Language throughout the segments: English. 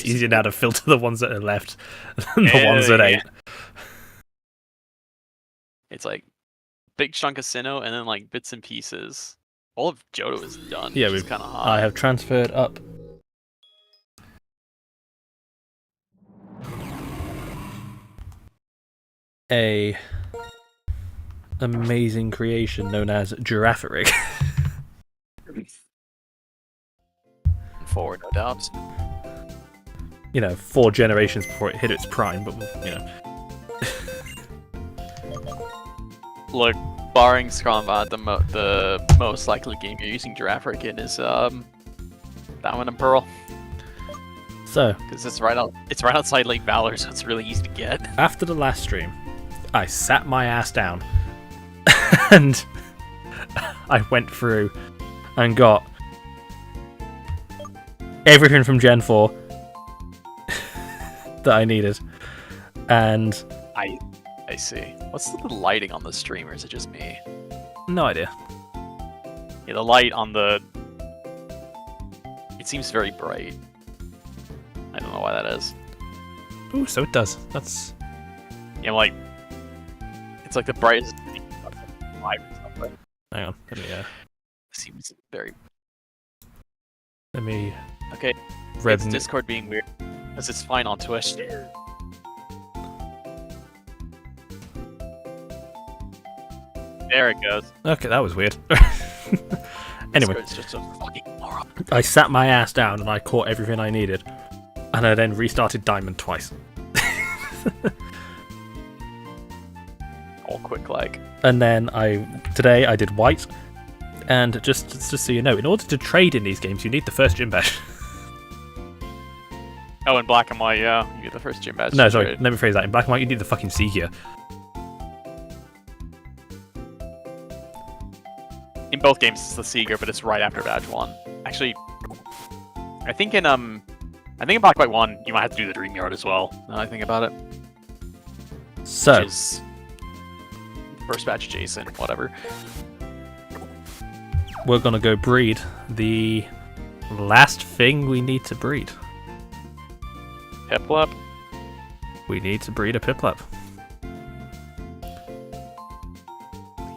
easier now to filter the ones that are left than the ones that ain't. It's like big chunk of Sinnoh and then like bits and pieces. All of Johto is done, Yeah, which is kind of hot. I have transferred up a amazing creation known as Giraffaric. Forward, no doubt. 4 generations before it hit its prime, but Look, barring Scrombat, the most likely game you're using Giraffaric in is Diamond and Pearl. So, because it's right outside Lake Valor, so it's really easy to get. After the last stream, I sat my ass down and I went through and got everything from Gen 4 that I needed, and I see. What's the lighting on the stream, or is it just me? No idea. Yeah, the light on the... It seems very bright. I don't know why that is. Ooh, so it does. That's... Yeah, like... It's like the brightest... Hang on, let me... Seems very... Let me... Okay, it's Discord being weird. Because it's fine on Twitch. There it goes. Okay, that was weird. Anyway, Discord's just a fucking moron. I sat my ass down and I caught everything I needed, and I then restarted Diamond twice. All quick like. And then today I did White, and just so you know, in order to trade in these games, you need the first gym badge. Oh, in Black and White, yeah, you get the first gym badge. No, sorry, let me phrase that. In Black and White, you need the fucking Seeker. In both games, it's the Seeker, but it's right after Badge 1. Actually, I think in Black and White 1, you might have to do the Dream Yard as well, now that I think about it. So, which is first batch Jason, whatever. We're gonna go breed the last thing we need to breed. Piplup? We need to breed a Piplup.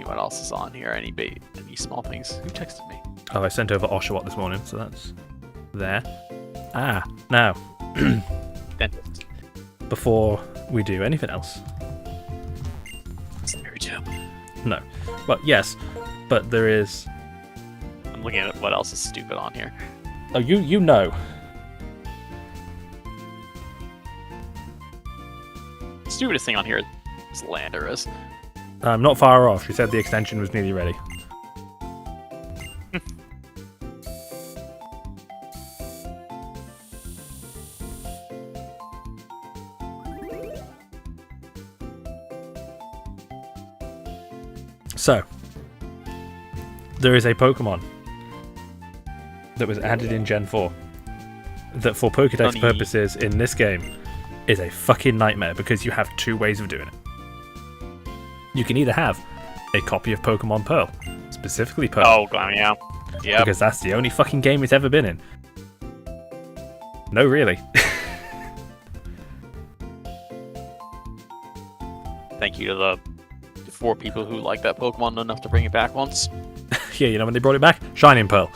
What else is on here? Any small things? Who texted me? Oh, I sent over Oshawott this morning, so that's there. Now, Dentist. Before we do anything else. Scary Jim. No. Well, yes, but there is... I'm looking at what else is stupid on here. Oh, you know. The stupidest thing on here is Landorus. I'm not far off. She said the extension was nearly ready. So, there is a Pokemon that was added in Gen 4 that for Pokedex purposes in this game is a fucking nightmare because you have 2 ways of doing it. You can either have a copy of Pokemon Pearl, specifically Pearl. Oh, yeah. Yeah. Because that's the only fucking game it's ever been in. No, really. Thank you to the 4 people who like that Pokemon enough to bring it back once. Yeah, you know when they brought it back? Shining Pearl.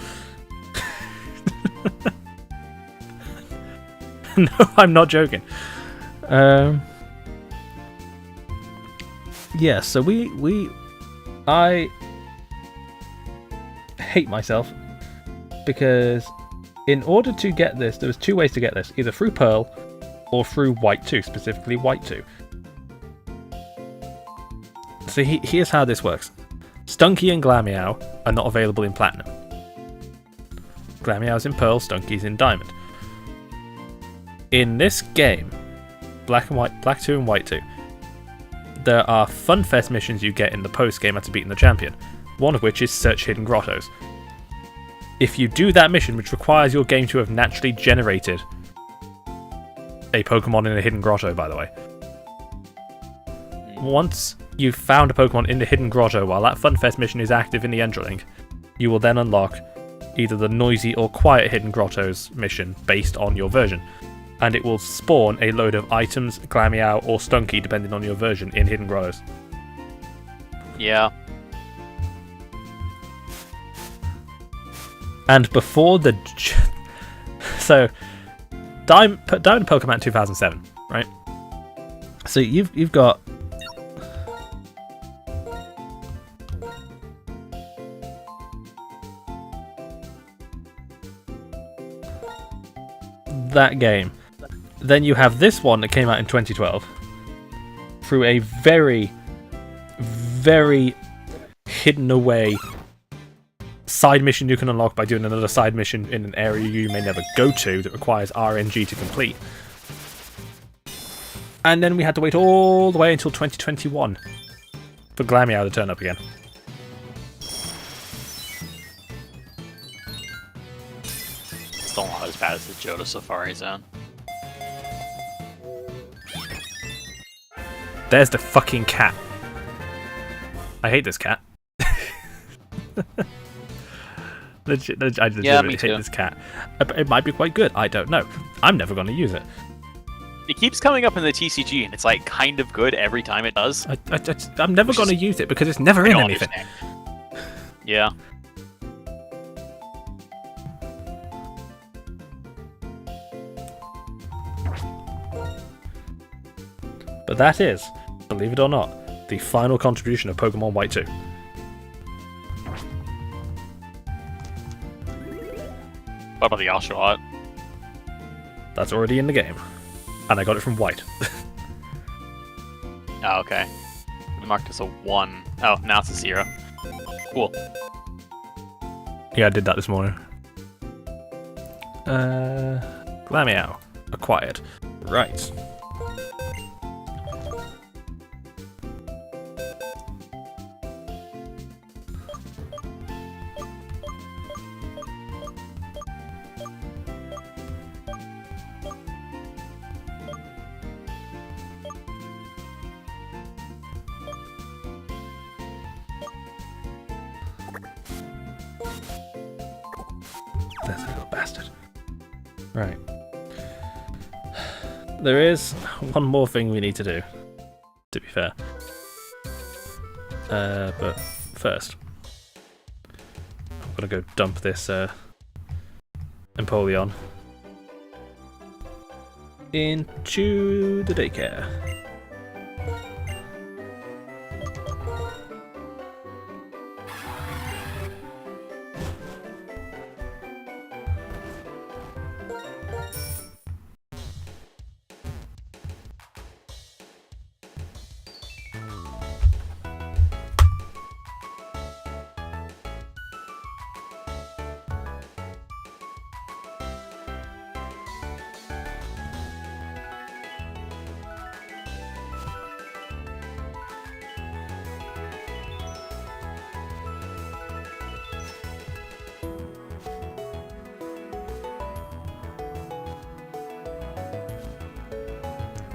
No, I'm not joking. Yeah, so I hate myself because in order to get this, there was 2 ways to get this, either through Pearl or through White 2, specifically White 2. So here's how this works. Stunky and Glameow are not available in Platinum. Glameow's in Pearl, Stunky's in Diamond. In this game, Black 2 and White 2, there are Funfest missions you get in the post-game after beating the champion, one of which is Search Hidden Grottos. If you do that mission, which requires your game to have naturally generated a Pokemon in a Hidden Grotto, by the way, once you've found a Pokemon in the Hidden Grotto while that Funfest mission is active in the Endrelink, you will then unlock either the Noisy or Quiet Hidden Grottos mission based on your version. and it will spawn a load of items, Glameow or Stunky, depending on your version, in Hidden Grottos. Yeah. And before the... So, Diamond Pokemon 2007, right? So you've got... that game. Then you have this one that came out in 2012 through a very, very hidden away side mission you can unlock by doing another side mission in an area you may never go to that requires RNG to complete. And then we had to wait all the way until 2021 for Glameow to turn up again. Still not as bad as the Johto Safari Zone. There's the fucking cat. I hate this cat. I legitimately hate this cat. It might be quite good. I don't know. I'm never going to use it. It keeps coming up in the TCG, and it's like kind of good every time it does. I'm never going to use it because it's never in anything. Yeah. But that is, believe it or not, the final contribution of Pokemon White 2. What about the Oshawott? That's already in the game. And I got it from White. Oh, okay. We marked as a 1. Oh, now it's a 0. Cool. Yeah, I did that this morning. Glameow. Acquired. Right. That's a little bastard. Right. There is one more thing we need to do, to be fair. But first, I'm gonna go dump this Empoleon into the daycare.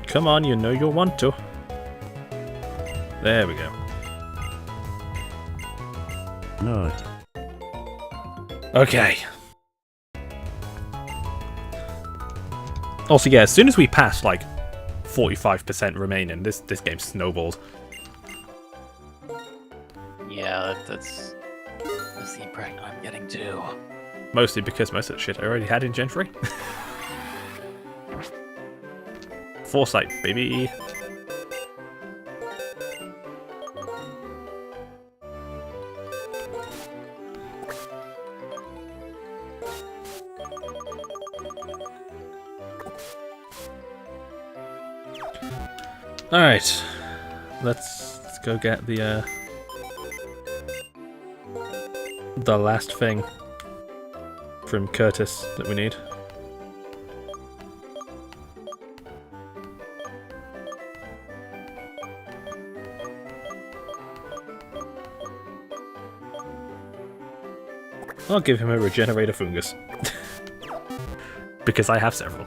Come on, you know you'll want to. There we go. No. Okay. Also, yeah, as soon as we pass like 45% remaining, this game snowballed. Yeah, that's the impression I'm getting too. Mostly because most of the shit I already had in Gen 3. Foresight, baby. All right, let's go get the last thing from Curtis that we need. I'll give him a regenerator fungus. Because I have several.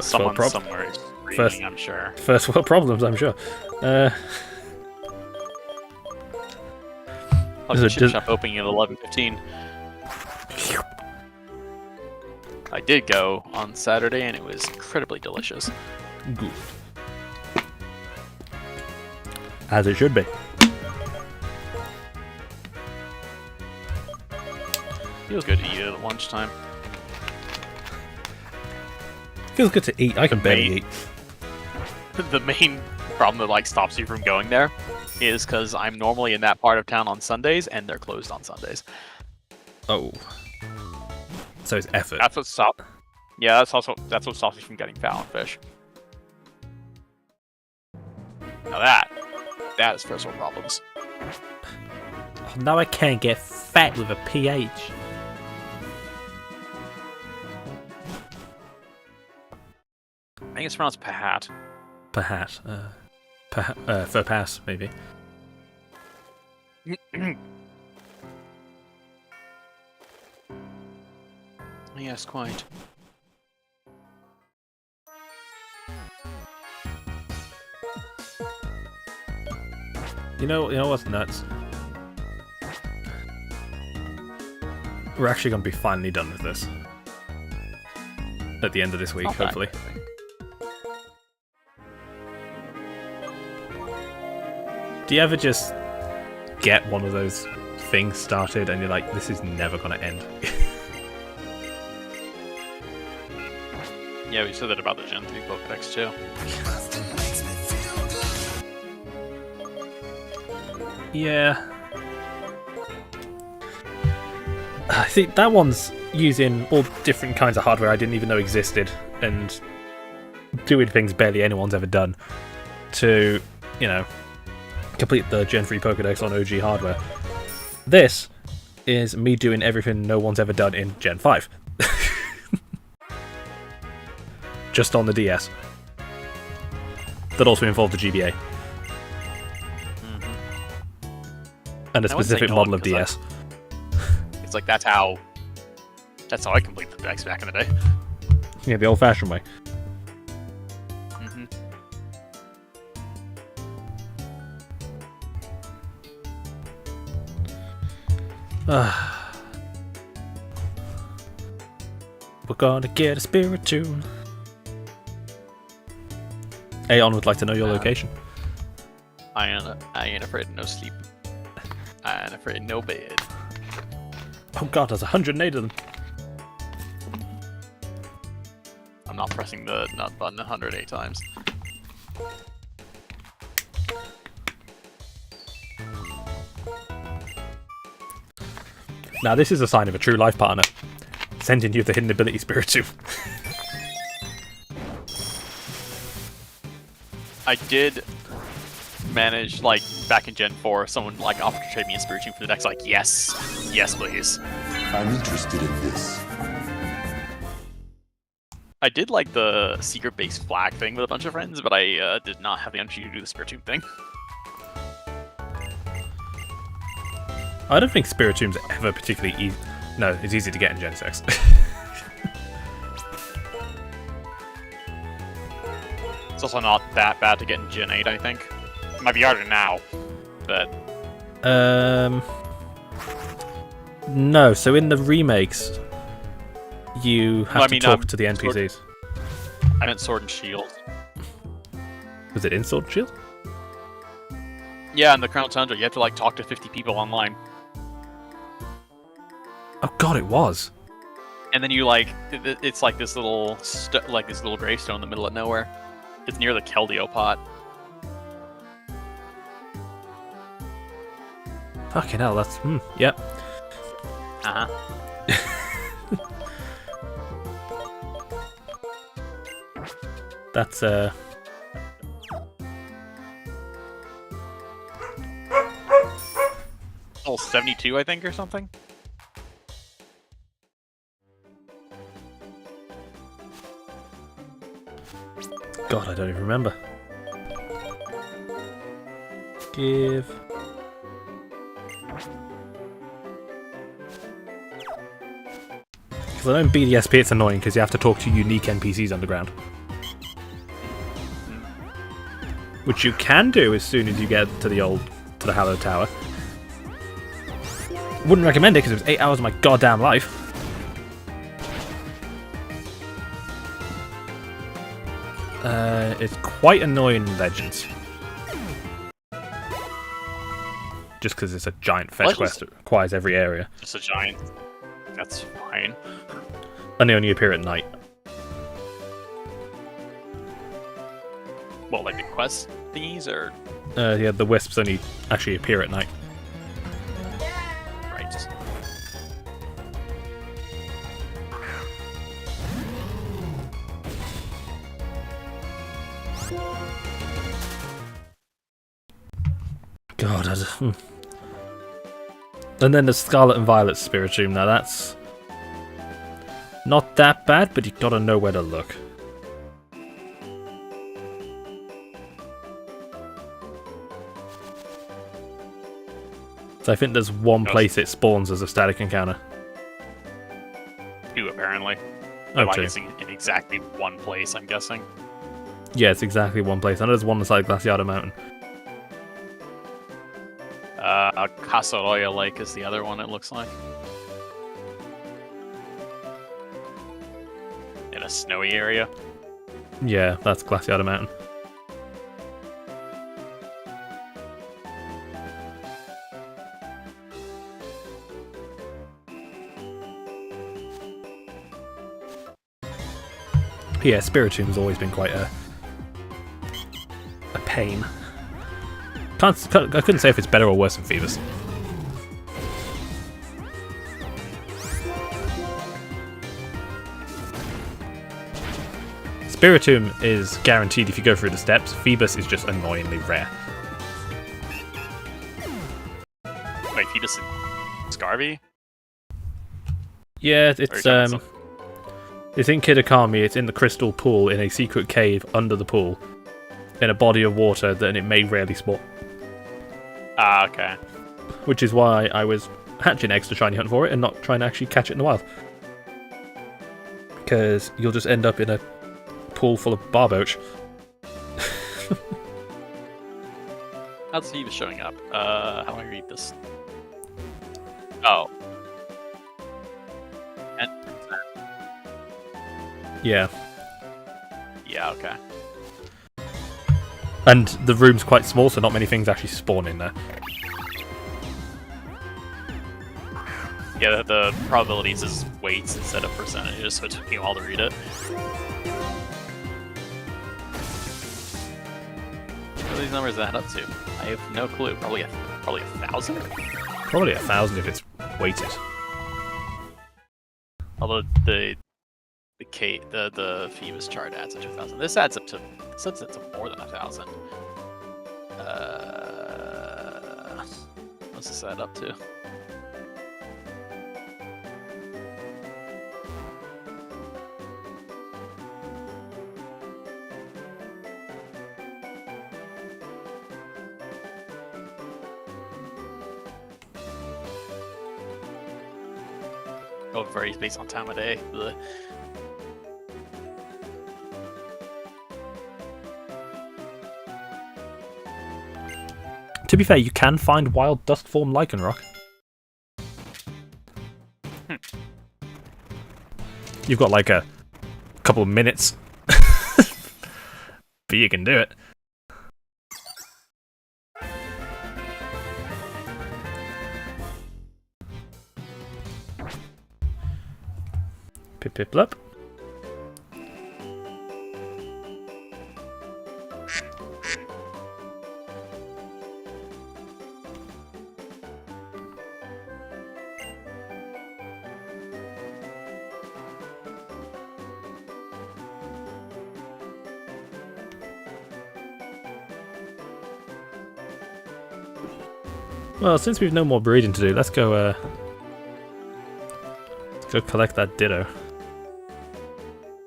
Someone somewhere is reading, I'm sure. First world problems, I'm sure. Chip shop opening at 11:15. I did go on Saturday, and it was incredibly delicious. Good. As it should be. Feels good to eat at lunchtime. Feels good to eat. I can barely eat. The main problem that like stops you from going there is because I'm normally in that part of town on Sundays, and they're closed on Sundays. Oh. So it's effort. That's what stops. Yeah, that's what stops me from getting Fallon fish. Now that is first world problems. Oh, now I can't get fat with a PH. I think it's pronounced Pahat. Perhaps. For pass, maybe. Yes, quite. You know what's nuts? We're actually going to be finally done with this. At the end of this week, hopefully. Do you ever just get one of those things started and you're like, this is never going to end? Yeah, we said that about the Gen 3 Pokedex too. Yeah. I think that one's using all different kinds of hardware I didn't even know existed and doing things barely anyone's ever done to, complete the Gen 3 Pokedex on OG hardware. This is me doing everything no one's ever done in Gen 5. Just on the DS. That also involved the GBA. And a specific model of DS. It's like that's how I completed the decks back in the day. Yeah, the old-fashioned way. We're gonna get a Spiritomb. Aeon would like to know your location. I ain't afraid of no sleep. I ain't afraid of no bed. Oh god, there's 108 of them. I'm not pressing the nut button 108 times. Now this is a sign of a true life partner. Sending you the hidden ability Spiritomb. I did manage, like, back in Gen 4, someone, like, offered to trade me a Spiritomb for the next, like, yes, please. I'm interested in this. I did, like, the secret-based flag thing with a bunch of friends, but I did not have the energy to do the Spiritomb thing. I don't think Spiritomb's ever particularly easy. No, it's easy to get in Gen 6. It's also not that bad to get in Gen 8, I think. It might be harder now, but... No, so in the remakes, you have to talk to the NPCs. I meant Sword and Shield. Was it in Sword and Shield? Yeah, in the Crown Tundra, you have to, like, talk to 50 people online. Oh god, it was. And then you, like, it's like this little, this little gravestone in the middle of nowhere. It's near the Keldeo pot. Fucking hell, that's... yep. Uh-huh. That's, Level 72, I think, or something? God, I don't even remember. Give... Because I know in BDSP it's annoying because you have to talk to unique NPCs underground. Which you can do as soon as you get to the Hallowed Tower. Wouldn't recommend it because it was 8 hours of my goddamn life. It's quite annoying in Legends. Just because it's a giant fetch quest that requires every area. Just a giant. That's fine. And they only appear at night. What, like the quest thingies, or? Yeah, the wisps only actually appear at night. Right. God, And then the Scarlet and Violet Spiritomb. Now that's not that bad, but you gotta know where to look. So I think there's one place it spawns as a static encounter. Two, apparently. Oh, Like two. it's in exactly one place, I'm guessing. Yeah, it's exactly one place. I know there's one on the side of Glaciada Mountain. Casa Roya Lake is the other one, it looks like. In a snowy area. Yeah, that's Glaciada Mountain. Yeah, Spiritomb's always been quite a pain. I couldn't say if it's better or worse than Phoebus. Spiritomb is guaranteed if you go through the steps. Phoebus is just annoyingly rare. Wait, Phoebus and Scarvy? Yeah, Or it's is that some- it's in Kitakami. It's in the crystal pool in a secret cave under the pool, in a body of water that it may rarely spawn. Ah, okay. Which is why I was hatching eggs to try and hunt for it and not trying to actually catch it in the wild. Because you'll just end up in a pool full of barboach. How's Phoebus showing up? How do I read this? Oh. And Yeah. yeah, okay. And the room's quite small, so not many things actually spawn in there. Yeah, the probabilities is weights instead of percentages, so it took me a while to read it. What are these numbers add up to? I have no clue. Probably a 1,000? Probably 1,000 if it's weighted. Although the Phoebus chart adds up to 1,000. This adds up to more than 1,000. What's this add up to? Oh, it varies based on time of day. Ugh. To be fair, you can find wild duskform Lycanroc. You've got like a couple of minutes, but you can do it. Pip pip blup. Well, since we've no more breeding to do, let's go collect that Ditto.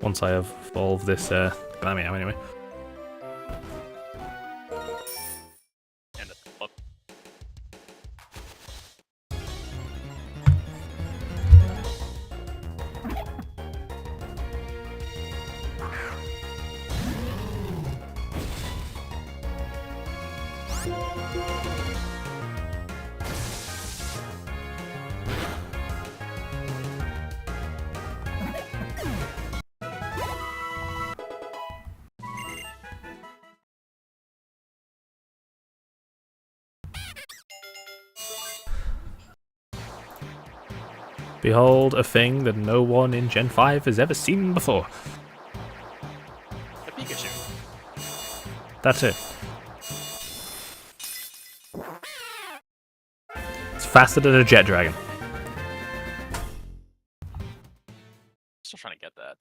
Once I have evolved this Glameow anyway. And oh, Behold a thing that no one in Gen 5 has ever seen before. A Pikachu. That's it. It's faster than a jet dragon. Still trying to get that.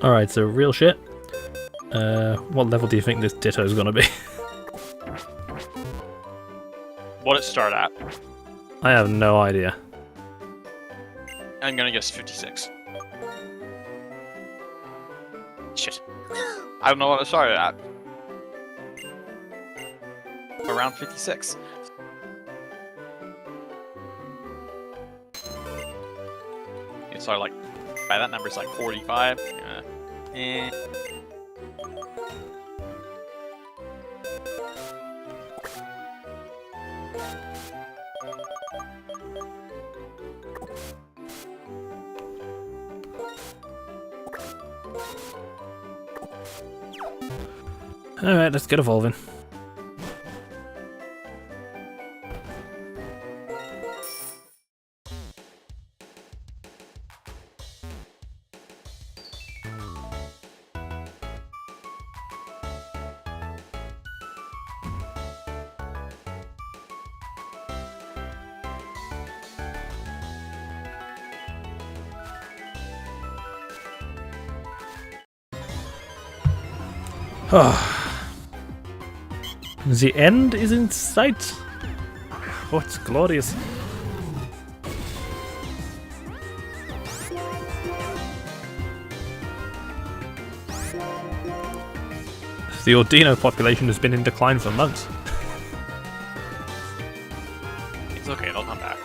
Alright, so real shit. What level do you think this Ditto is gonna be? What it start at? I have no idea. I'm gonna guess 56. Shit. I don't know what it started at. Around 56. It started like, by that number, it's like 45. Eh. Alright, let's get evolving. The end is in sight. Oh, it's glorious. The Ordino population has been in decline for months. It's okay, they'll come back.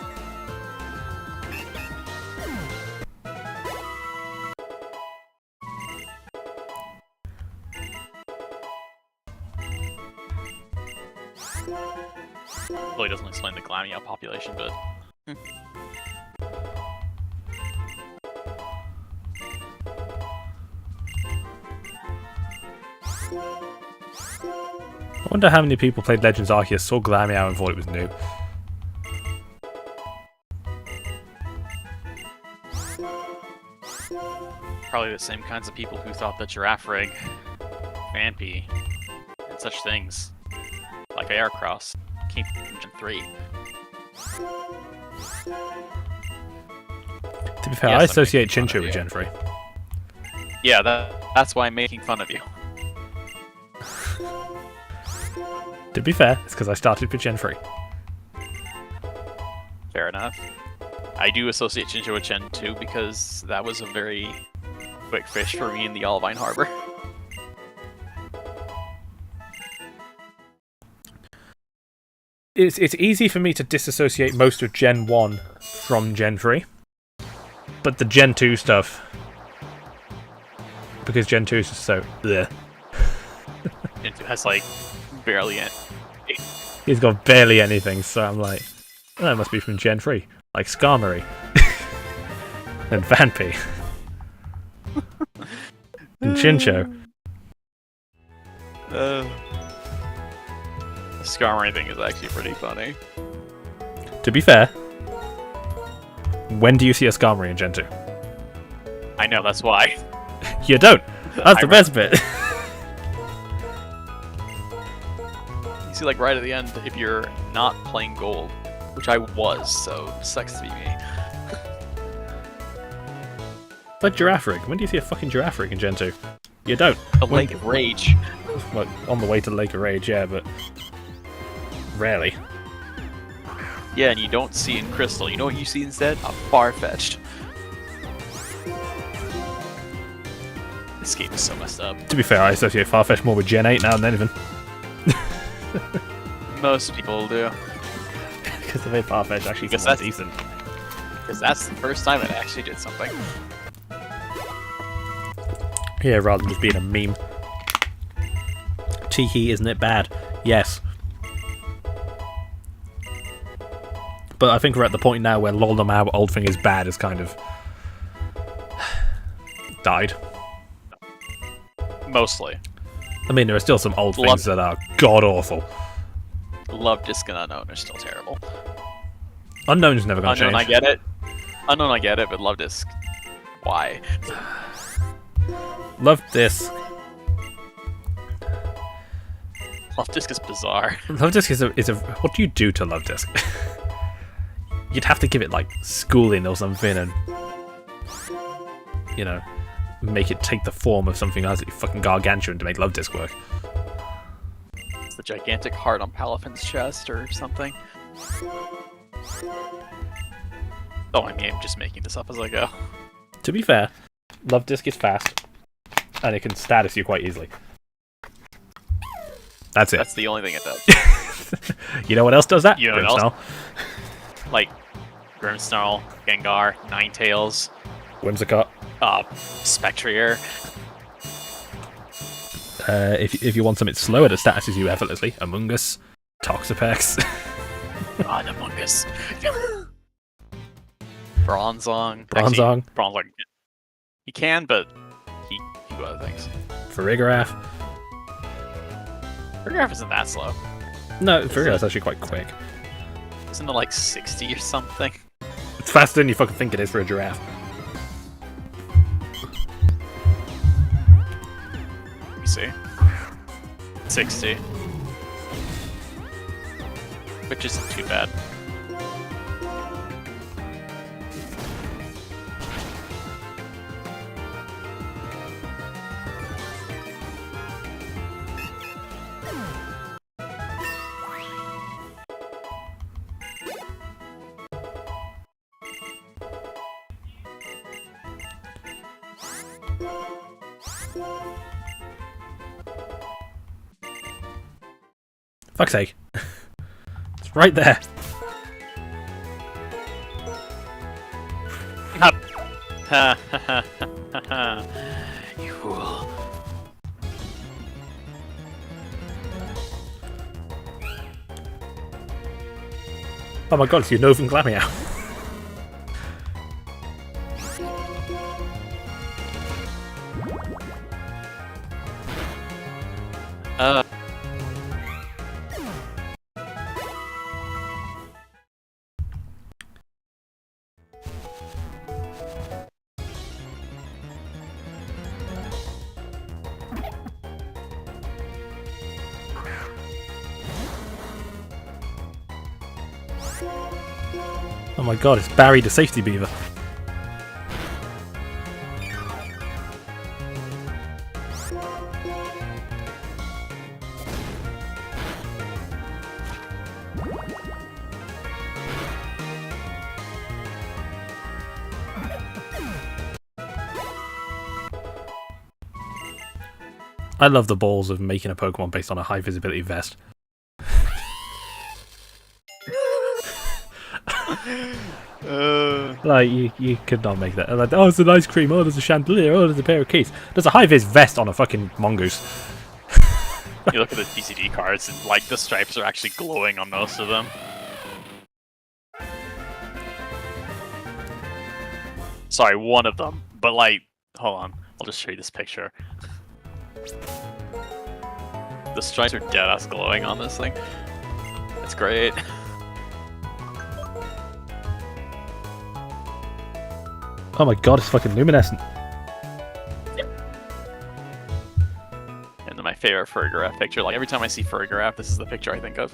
Really doesn't explain the Glameow population, but... I wonder how many people played Legends Arceus, saw Glameow and thought it was new. Probably the same kinds of people who thought that Girafarig, Vampy, and such things, like Aircross, came from Gen 3. To be fair, Yes, I I'm associate making fun Chinchu of with you. Gen 3. Yeah, that's why I'm making fun of you. To be fair, it's because I started with Gen 3. Fair enough. I do associate Chinchu with Gen 2 because that was a very quick fish for me in the Olivine Harbor. It's easy for me to disassociate most of Gen 1 from Gen 3. But the Gen 2 stuff... Because Gen 2 is just so... bleh. Gen 2 has like barely any. He's got barely anything, so I'm like... Oh, that must be from Gen 3. Like Skarmory. And Vampy. And Chincho. The Skarmory thing is actually pretty funny. To be fair, when do you see a Skarmory in Gen 2? I know, that's why. You don't! That's the best bit! You see, like, right at the end, if you're not playing gold, which I was, so sucks to be me. Like Girafarig. When do you see a fucking Girafarig in Gen 2? You don't. A Lake of Rage. Well, on the way to Lake of Rage, yeah, but rarely. Yeah, and you don't see in Crystal. You know what you see instead? A Farfetch'd. This game is so messed up. To be fair, I associate Farfetch more with Gen 8 now than anything. Most people do. Because the way Farfetch actually Because sounds that's- decent. Because that's the first time it actually did something. Yeah, rather than just being a meme. Cheeky, isn't it bad? Yes. But I think we're at the point now where lol them out, old thing is bad has kind of died. Mostly. I mean, there are still some old things that are god awful. Love Disc and Unknown are still terrible. Unknown's never going to change. Unknown, I get it. Unknown, I get it, but Love Disc, why? Love Disc. Love Disc is bizarre. Love Disc is a. What do you do to Love Disc? You'd have to give it like schooling or something, and you know, make it take the form of something else, fucking gargantuan, to make Love Disc work. It's the gigantic heart on Palafin's chest or something. Oh, I mean, I'm just making this up as I go. To be fair, Love Disc is fast, and it can status you quite easily. That's it. That's the only thing it does. You know what else does that? You know what else? Grimmsnarl. Like, Grimmsnarl, Gengar, Ninetales, Whimsicott. Spectrier. If you want something slower that statuses you effortlessly, Among Us, Toxapex. God, Among Us. Bronzong. Bronzong. Actually, Bronzong. He can, but he can do other things. Farigiraf. Farigiraf isn't that slow. No, Farigiraf's actually quite quick. Isn't it like 60 or something? It's faster than you fucking think it is for a giraffe. Let me see. 60. Which isn't too bad. Fuck's sake. It's right there. Ha ha ha ha ha. You fool. Oh my god, it's your Novum Glameow. Oh my god, it's Barry the Safety Beaver. I love the balls of making a Pokemon based on a high visibility vest. Like, you could not make that. Like, oh, it's an ice cream, oh, there's a chandelier, oh, there's a pair of keys. There's a high-vis vest on a fucking mongoose. You look at the TCD cards and, like, the stripes are actually glowing on most of them. Sorry, one of them. But, like, hold on. I'll just show you this picture. The stripes are dead-ass glowing on this thing. That's great. Oh my god, it's fucking luminescent. And then my favorite Farigiraf picture. Like, every time I see Farigiraf, this is the picture I think of.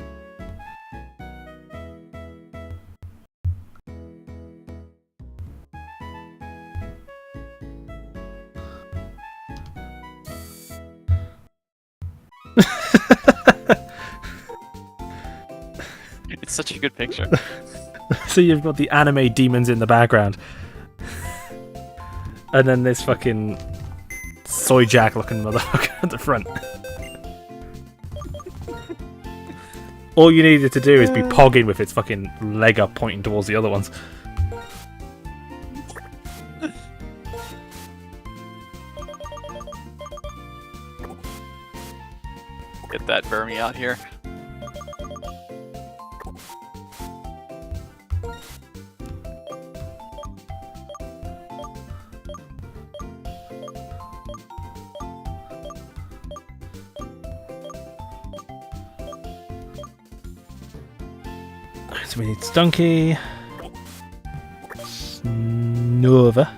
It's such a good picture. So you've got the anime demons in the background. And then this fucking soy jack looking motherfucker at the front. All you needed to do is be pogging with its fucking leg up pointing towards the other ones. Get that Burmy out here. So we need Stunky. Nova.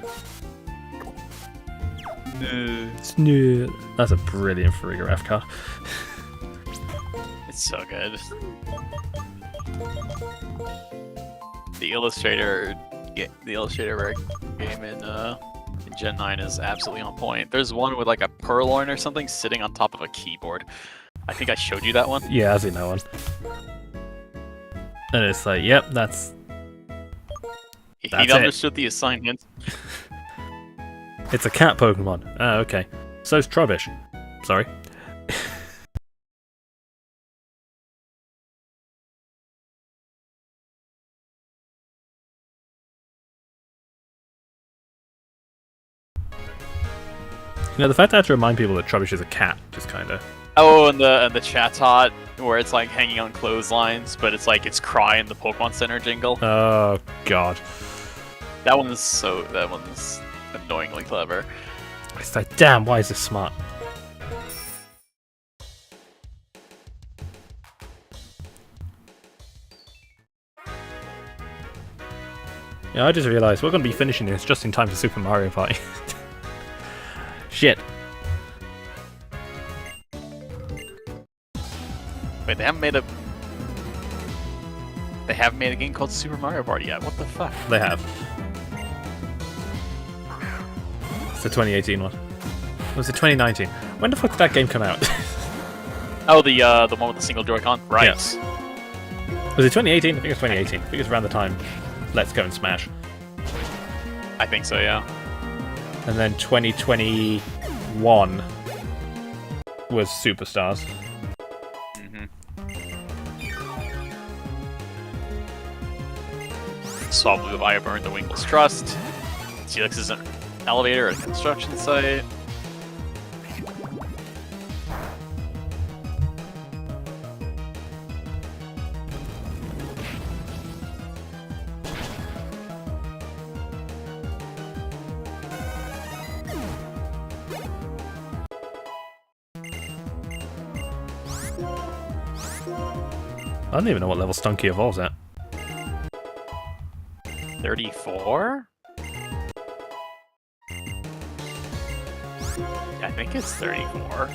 That's a brilliant Farigiraf card. It's so good. The Illustrator rare game in Gen 9 is absolutely on point. There's one with like a Purloin or something sitting on top of a keyboard. I think I showed you that one. Yeah, I've seen that one. And it's like, yep, that's He it. understood the assignment. It's a cat Pokemon. Oh, okay. So's Trubbish. Sorry. You know, the fact that I have to remind people that Trubbish is a cat just kind of... Oh, and the Chatot, where it's like hanging on clotheslines, but it's like it's Cry in the Pokemon Center jingle. Oh, God. That one's annoyingly clever. It's like, damn, why is this smart? Yeah, I just realised we're going to be finishing this just in time for Super Mario Party. Shit. Wait, they haven't made a game called Super Mario Party yet. What the fuck? They have. It's the 2018 one. Was it 2019? When the fuck did that game come out? Oh, the one with the single Joy-Con? Right. Yes. Was it 2018? I think it was 2018. I think it's around the time Let's Go and Smash. I think so, yeah. And then 2021 was Superstars. Swap move, I have earned the Winkless Trust. Celix is an elevator at a construction site. I don't even know what level Stunky evolves at. 34? I think it's 34.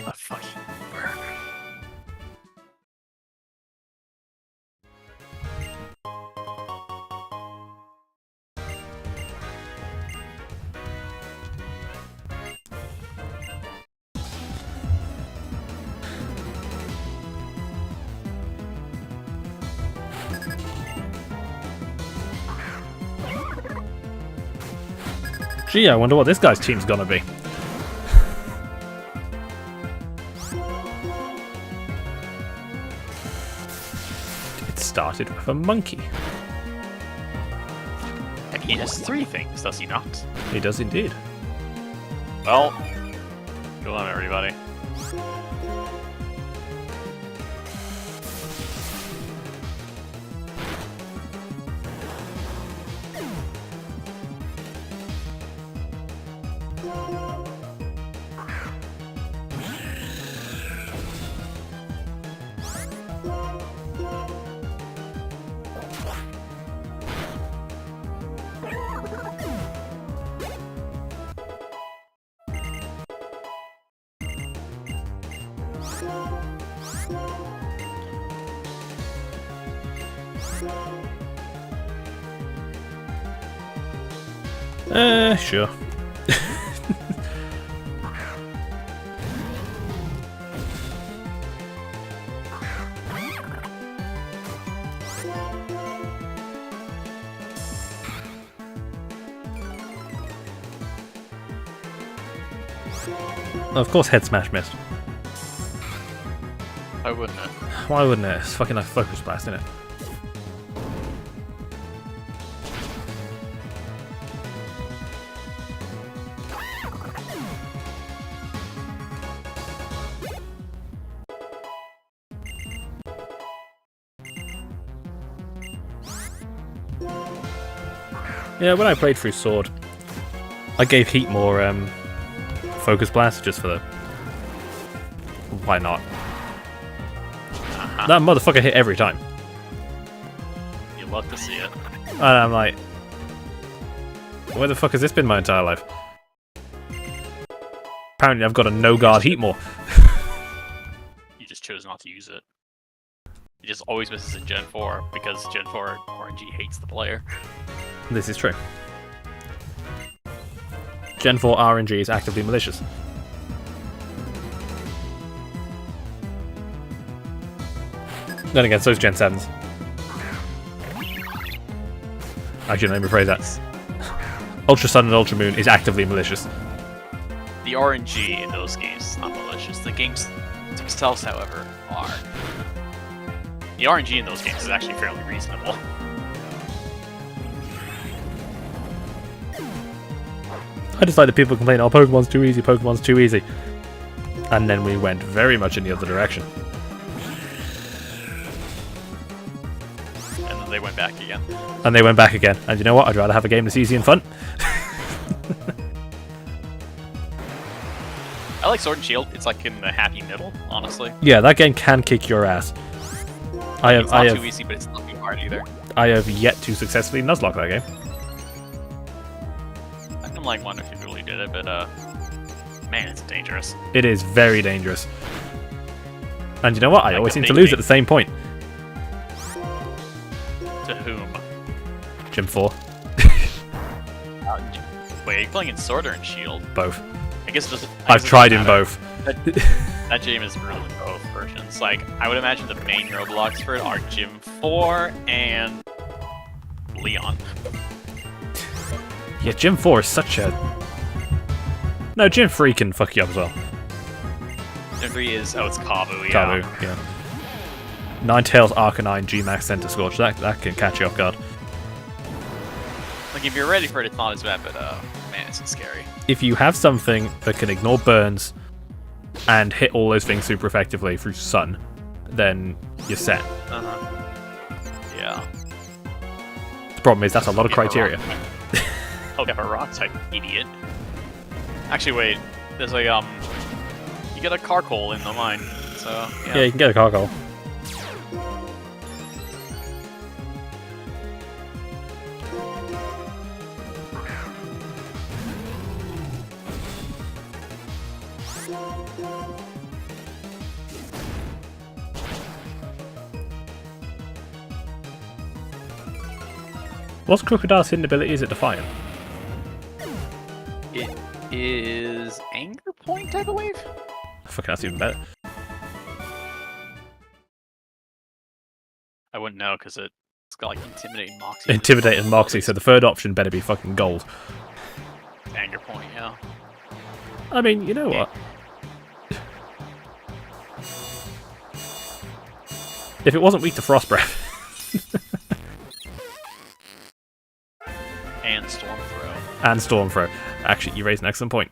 A fucking burger. Gee, I wonder what this guy's team's gonna be. It started with a monkey. And he has 3 things, does he not? He does indeed. Well, good on everybody. Sure. Of course, head smash missed. Why wouldn't it? Why wouldn't it? It's fucking like focus blast, isn't it? Yeah, when I played through Sword, I gave Heat more focus blast just for the. Why not? That motherfucker hit every time. You love to see it. And I'm like, where the fuck has this been my entire life? Apparently I've got a no guard Heat more. You just chose not to use it. It just always misses in Gen 4 because Gen 4 RNG hates the player. This is true. Gen 4 RNG is actively malicious. Then again, so's Gen 7's. Actually, let me rephrase that. Ultra Sun and Ultra Moon is actively malicious. The RNG in those games is not malicious. The games themselves, however, are. The RNG in those games is actually fairly reasonable. I decided people complain, oh, Pokemon's too easy, Pokemon's too easy. And then we went very much in the other direction. And then they went back again. And they went back again. And you know what? I'd rather have a game that's easy and fun. I like Sword and Shield. It's like in the happy middle, honestly. Yeah, that game can kick your ass. It's not too easy, but it's not too hard either. I have yet to successfully nuzlocke that game. I can like one or two people who did it, but man, it's dangerous. It is very dangerous. And you know what? I Like always a seem big to lose game. at the same point. To whom? Gym 4. Wait, are you playing in Sword or in Shield? Both. I guess just. I've tried in both. That game is really both versions. Like, I would imagine the main roadblocks for it are Gym 4 and Leon. Yeah, Gym 4 is such a... No, Gym 3 can fuck you up as well. Gym 3 is, it's Kabu, yeah. Kabu, yeah. Ninetales, Arcanine, G-Max, Center Scorch. That can catch you off guard. Like, if you're ready for it, it's not as bad, but man, it's scary. If you have something that can ignore burns and hit all those things super effectively through Sun, then you're set. Yeah. The problem is that's a lot of criteria. Oh, you have a rock type, idiot. Actually, wait. There's like, you get a Carkol in the mine, so, yeah. Yeah, you can get a Carkol. What's Crocodile's hidden ability? Is it Defiant? It is Anger Point, I believe? Fucking, that's even better. I wouldn't know, because it's got, like, Intimidate Moxie. Intimidate and Moxie, so the third option better be fucking gold. Anger Point, yeah. I mean, you know what? If it wasn't weak to Frost Breath... And Storm Throw. And Storm Throw. Actually, you raise an excellent point.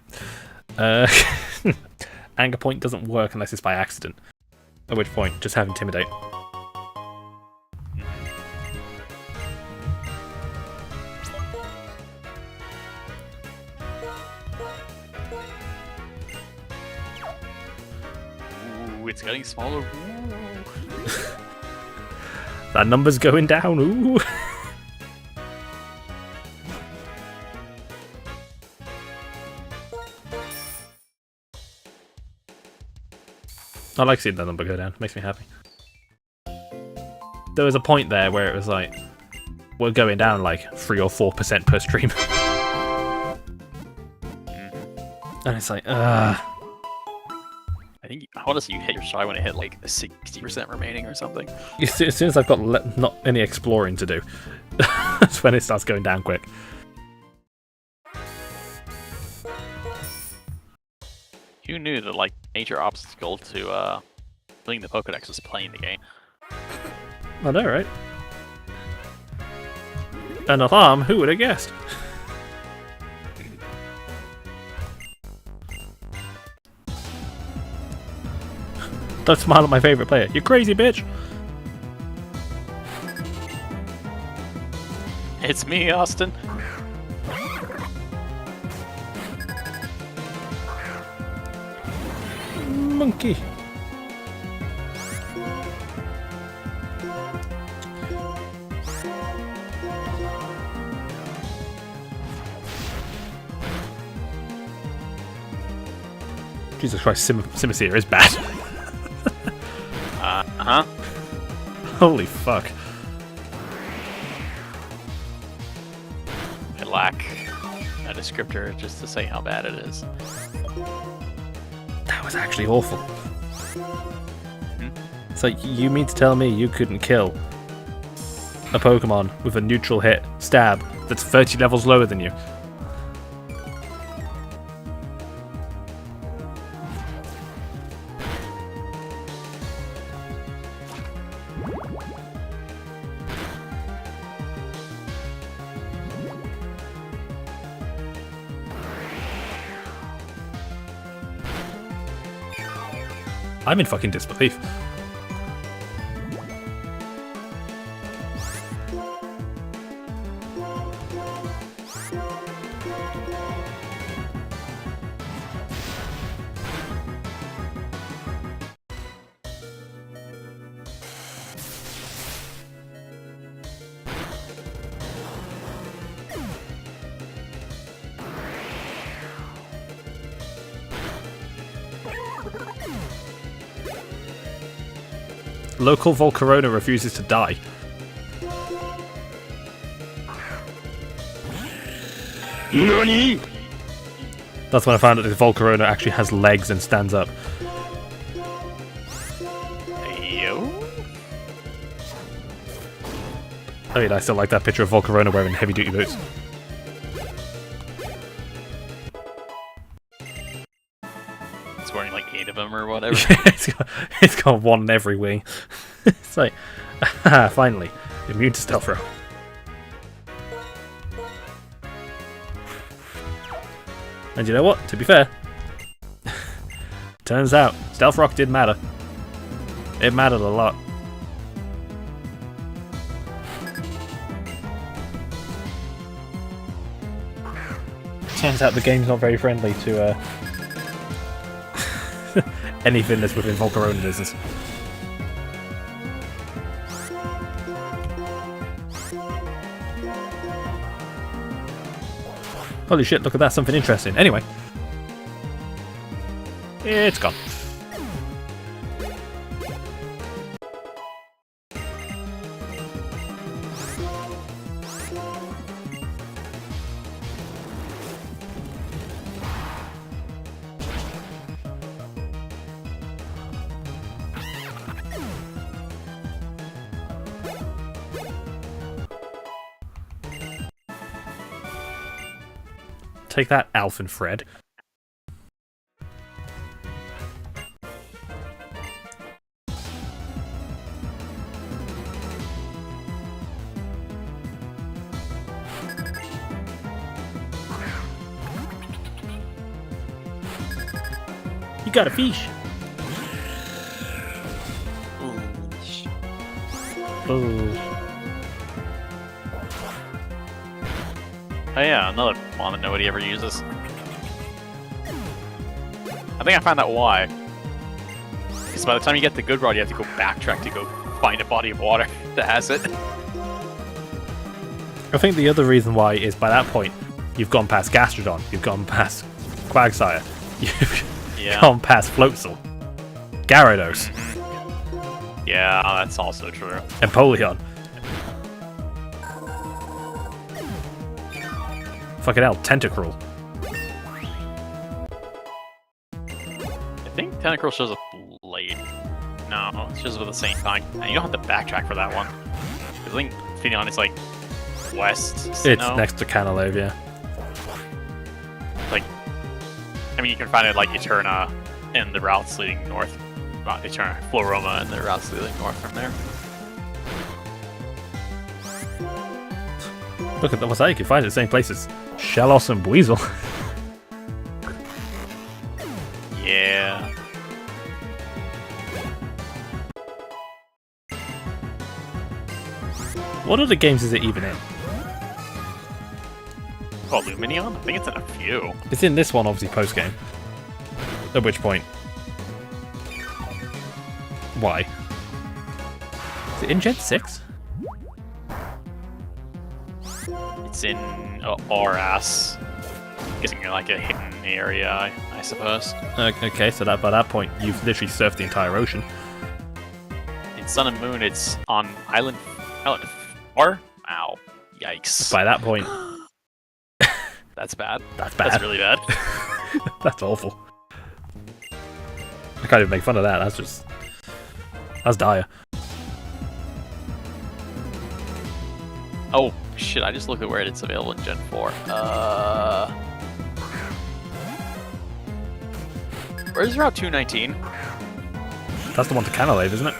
Anger Point doesn't work unless it's by accident. At which point, just have Intimidate. Ooh, it's getting smaller. Ooh. That number's going down. Ooh. I like seeing that number go down. It makes me happy. There was a point there where it was like, we're going down like 3 or 4% per stream. And it's like, I think I want to see you hit your stride when it hit like 60% remaining or something. As soon as I've got not any exploring to do, that's when it starts going down quick. You knew that like major obstacle to doing the Pokedex was playing the game. I know, right? An alarm? Who would have guessed? Don't smile at my favourite player. You crazy bitch! It's me, Austin. Monkey. Jesus Christ, Simisear is bad. Uh-huh. Holy fuck. I lack a descriptor just to say how bad it is. That was actually awful. It's like, you mean to tell me you couldn't kill a Pokemon with a neutral hit, stab, that's 30 levels lower than you? I'm in fucking disbelief. Local Volcarona refuses to die. NANI?! That's when I found out this Volcarona actually has legs and stands up. Yo. Oh yeah, I still like that picture of Volcarona wearing heavy duty boots. It's wearing like 8 of them or whatever. it's got one in every wing. It's like, finally, immune to Stealth Rock. And you know what? To be fair, turns out Stealth Rock did matter. It mattered a lot. Turns out the game's not very friendly to anything that's within Volcarona business. Holy shit, look at that, something interesting. Anyway. It's gone. Take that, Alf and Fred. You got a fish. Oh. Oh yeah, another one that nobody ever uses. I think I found out why. Because by the time you get the good rod, you have to go backtrack to go find a body of water that has it. I think the other reason why is by that point, you've gone past Gastrodon, you've gone past Quagsire, you've gone past Floatzel. Gyarados. Yeah, that's also true. Empoleon. Fucking hell, Tentacruel. I think Tentacruel shows up late. No, it shows up at the same time. And you don't have to backtrack for that one. I think Finneon is like west. It's no? next to Canalave, yeah. Like, I mean, you can find it like Eterna and the routes leading north. Not Eterna, Floroma and the routes leading north from there. Look at that, what's that? You can find it in the same places. Shellos and Weasel. Yeah. What other games is it even in? Oh, Luminion? I think it's in a few. It's in this one, obviously, post-game. At which point... Why? Is it in Gen 6? It's in RS. Guessing you're like a hidden area, I suppose. Okay, so that by that point, you've literally surfed the entire ocean. In Sun and Moon, it's on Island 4? Ow. Yikes. By that point... That's bad. That's bad. That's really bad. That's awful. I can't even make fun of that, that's dire. Oh, shit, I just looked at where it's available in Gen 4. Where's Route 219? That's the one to Canalave, isn't it?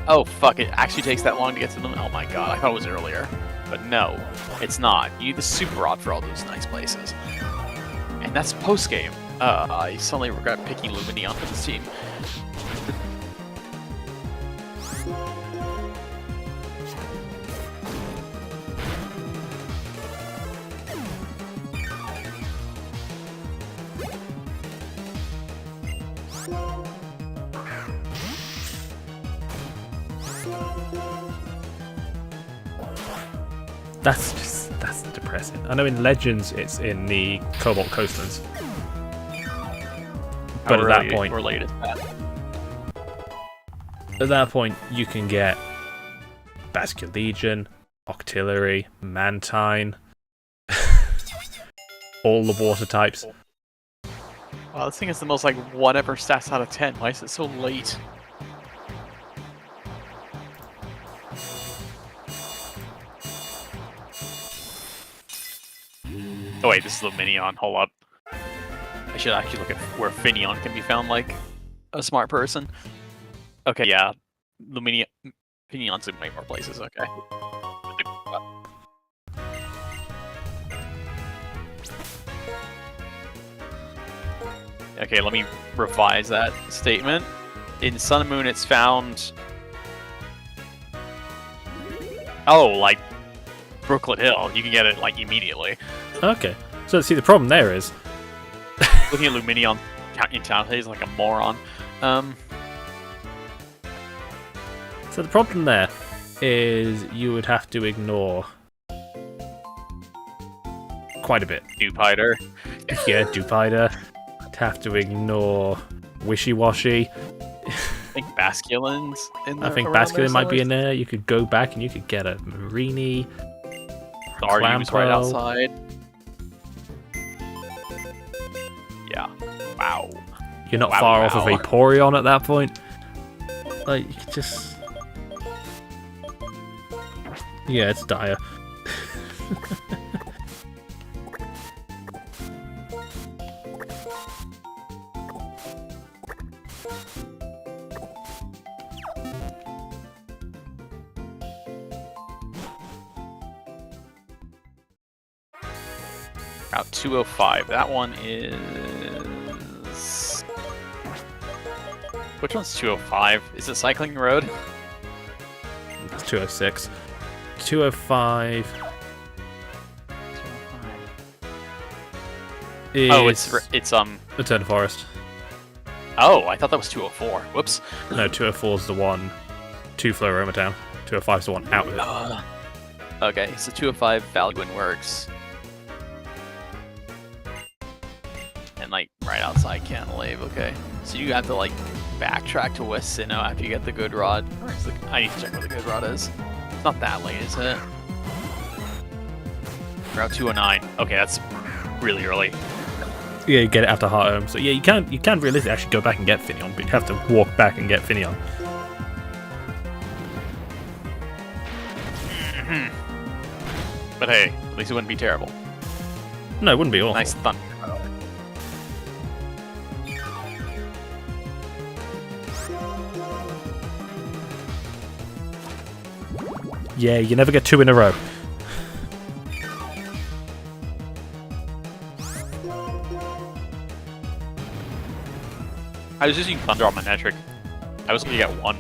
Oh, fuck, it actually takes that long to get to them? Oh my god, I thought it was earlier. But no, it's not. You need the Super Rod for all those nice places. And that's post-game. I suddenly regret picking Luminion for this team. That's depressing. I know in Legends it's in the Cobalt Coastlands. But at that point, related to that. At that point, you can get Bastion Legion, Octillery, Mantine, all the water types. Wow, this thing is the most like whatever stats out of 10. Why is it so late? Oh wait, this is Luminion. Hold up. I should actually look at where Finneon can be found like a smart person. Okay, yeah. Finneon's in way more places, okay. Okay, let me revise that statement. In Sun and Moon, it's found... Oh, like Brooklet Hill. You can get it like immediately. Okay. So see, the problem there is Looking at Luminion in town is like a moron. So the problem there is you would have to ignore quite a bit. Dupiter. Yeah, Dupiter. Have to ignore Wishy-Washy. I think Basculin's in there. I think around there Basculin might be in somewhere. there. You could go back and you could get a Marini. Stardew's right Clampo. outside. Yeah. Wow. You're not Wow, far off of wow. Vaporeon at that point. Like, you could just... Yeah, it's dire. Route 205. That one is... Which one's 205? Is it Cycling Road? It's 206. 205 is... Oh, it's Eternal Forest. Oh, I thought that was 204. Whoops. No, 204 is the one to Floroma Town. 205 is the one out of it. Okay, so 205 Valguin works. And like right outside Cantilave, okay. So you have to like backtrack to West Sinnoh after you get the good rod. I need to check where the good rod is. It's not that late, is it? Route 209. Okay, that's really early. Yeah, you get it after Heart Home. So yeah, you can realistically actually go back and get Finneon, but you have to walk back and get Finneon. But hey, at least it wouldn't be terrible. No, it wouldn't be awful. Nice thunder. Yeah, you never get 2 in a row. I was just using thunder on my metric. I was gonna get 1.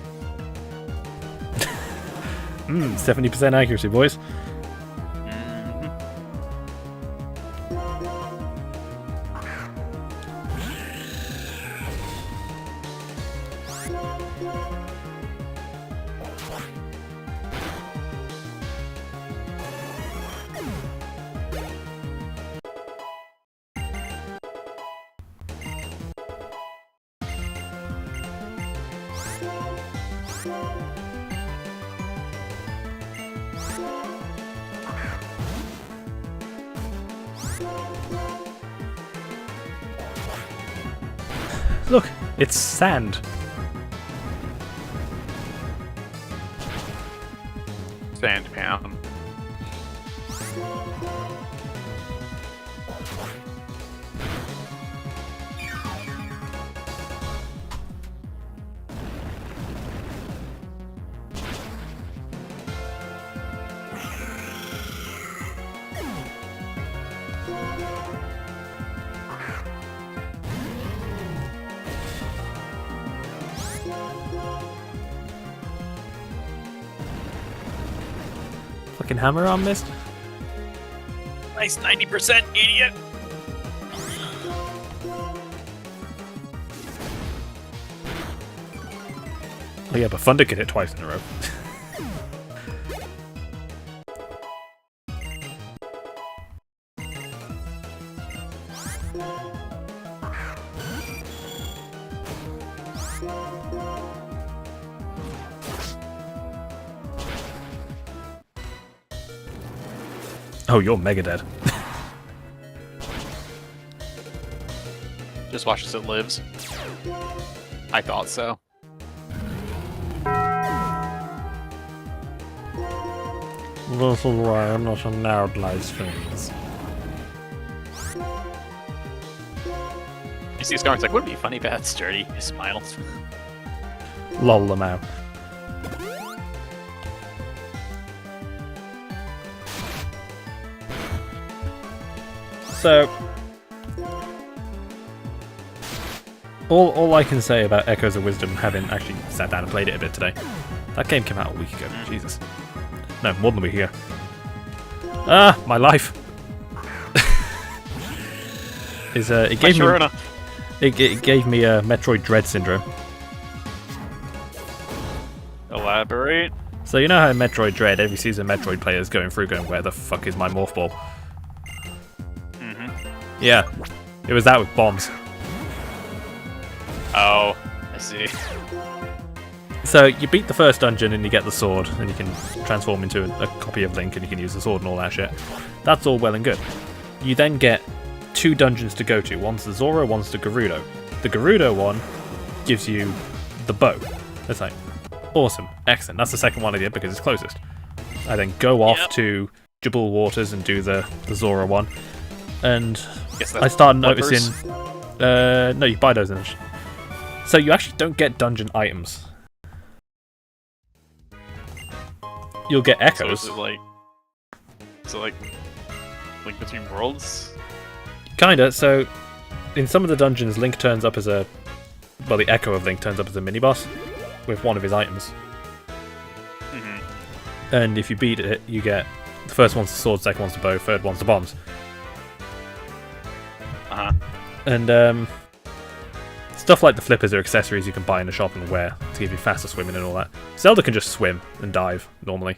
70% accuracy, boys. Look, it's sand. Sand pound. Fucking hammer arm missed. Nice 90%, idiot! Oh yeah, but Thunder could hit twice in a row. Oh, you're mega dead. Just watch as it lives. I thought so. This is why I'm not allowed nice things. You see Scar's like, wouldn't it be funny if it had sturdy? He smiles. Lol them out. So, all I can say about Echoes of Wisdom, having actually sat down and played it a bit today, that game came out a week ago. Jesus, no, more than a week ago. Ah, my life. It gave me a Metroid Dread syndrome. Elaborate. So you know how in Metroid Dread, every season Metroid players going through going, where the fuck is my morph ball? Yeah, it was that with bombs. Oh, I see. So you beat the first dungeon and you get the sword, and you can transform into a copy of Link, and you can use the sword and all that shit. That's all well and good. You then get 2 dungeons to go to. One's the Zoro, one's the Gerudo. The Gerudo one gives you the bow. It's like, awesome, excellent. That's the second one I did because it's closest. I then go off to Jabul Waters and do the Zoro one. And I started noticing... no, you buy those in. So you actually don't get dungeon items. You'll get echoes. So is it like Link Between Worlds? Kinda, so in some of the dungeons Link turns up as a... Well, the Echo of Link turns up as a mini-boss with one of his items. And if you beat it, you get... The first one's the sword, second one's the bow, third one's the bombs. And stuff like the flippers are accessories you can buy in the shop and wear to give you faster swimming and all that. Zelda can just swim and dive normally.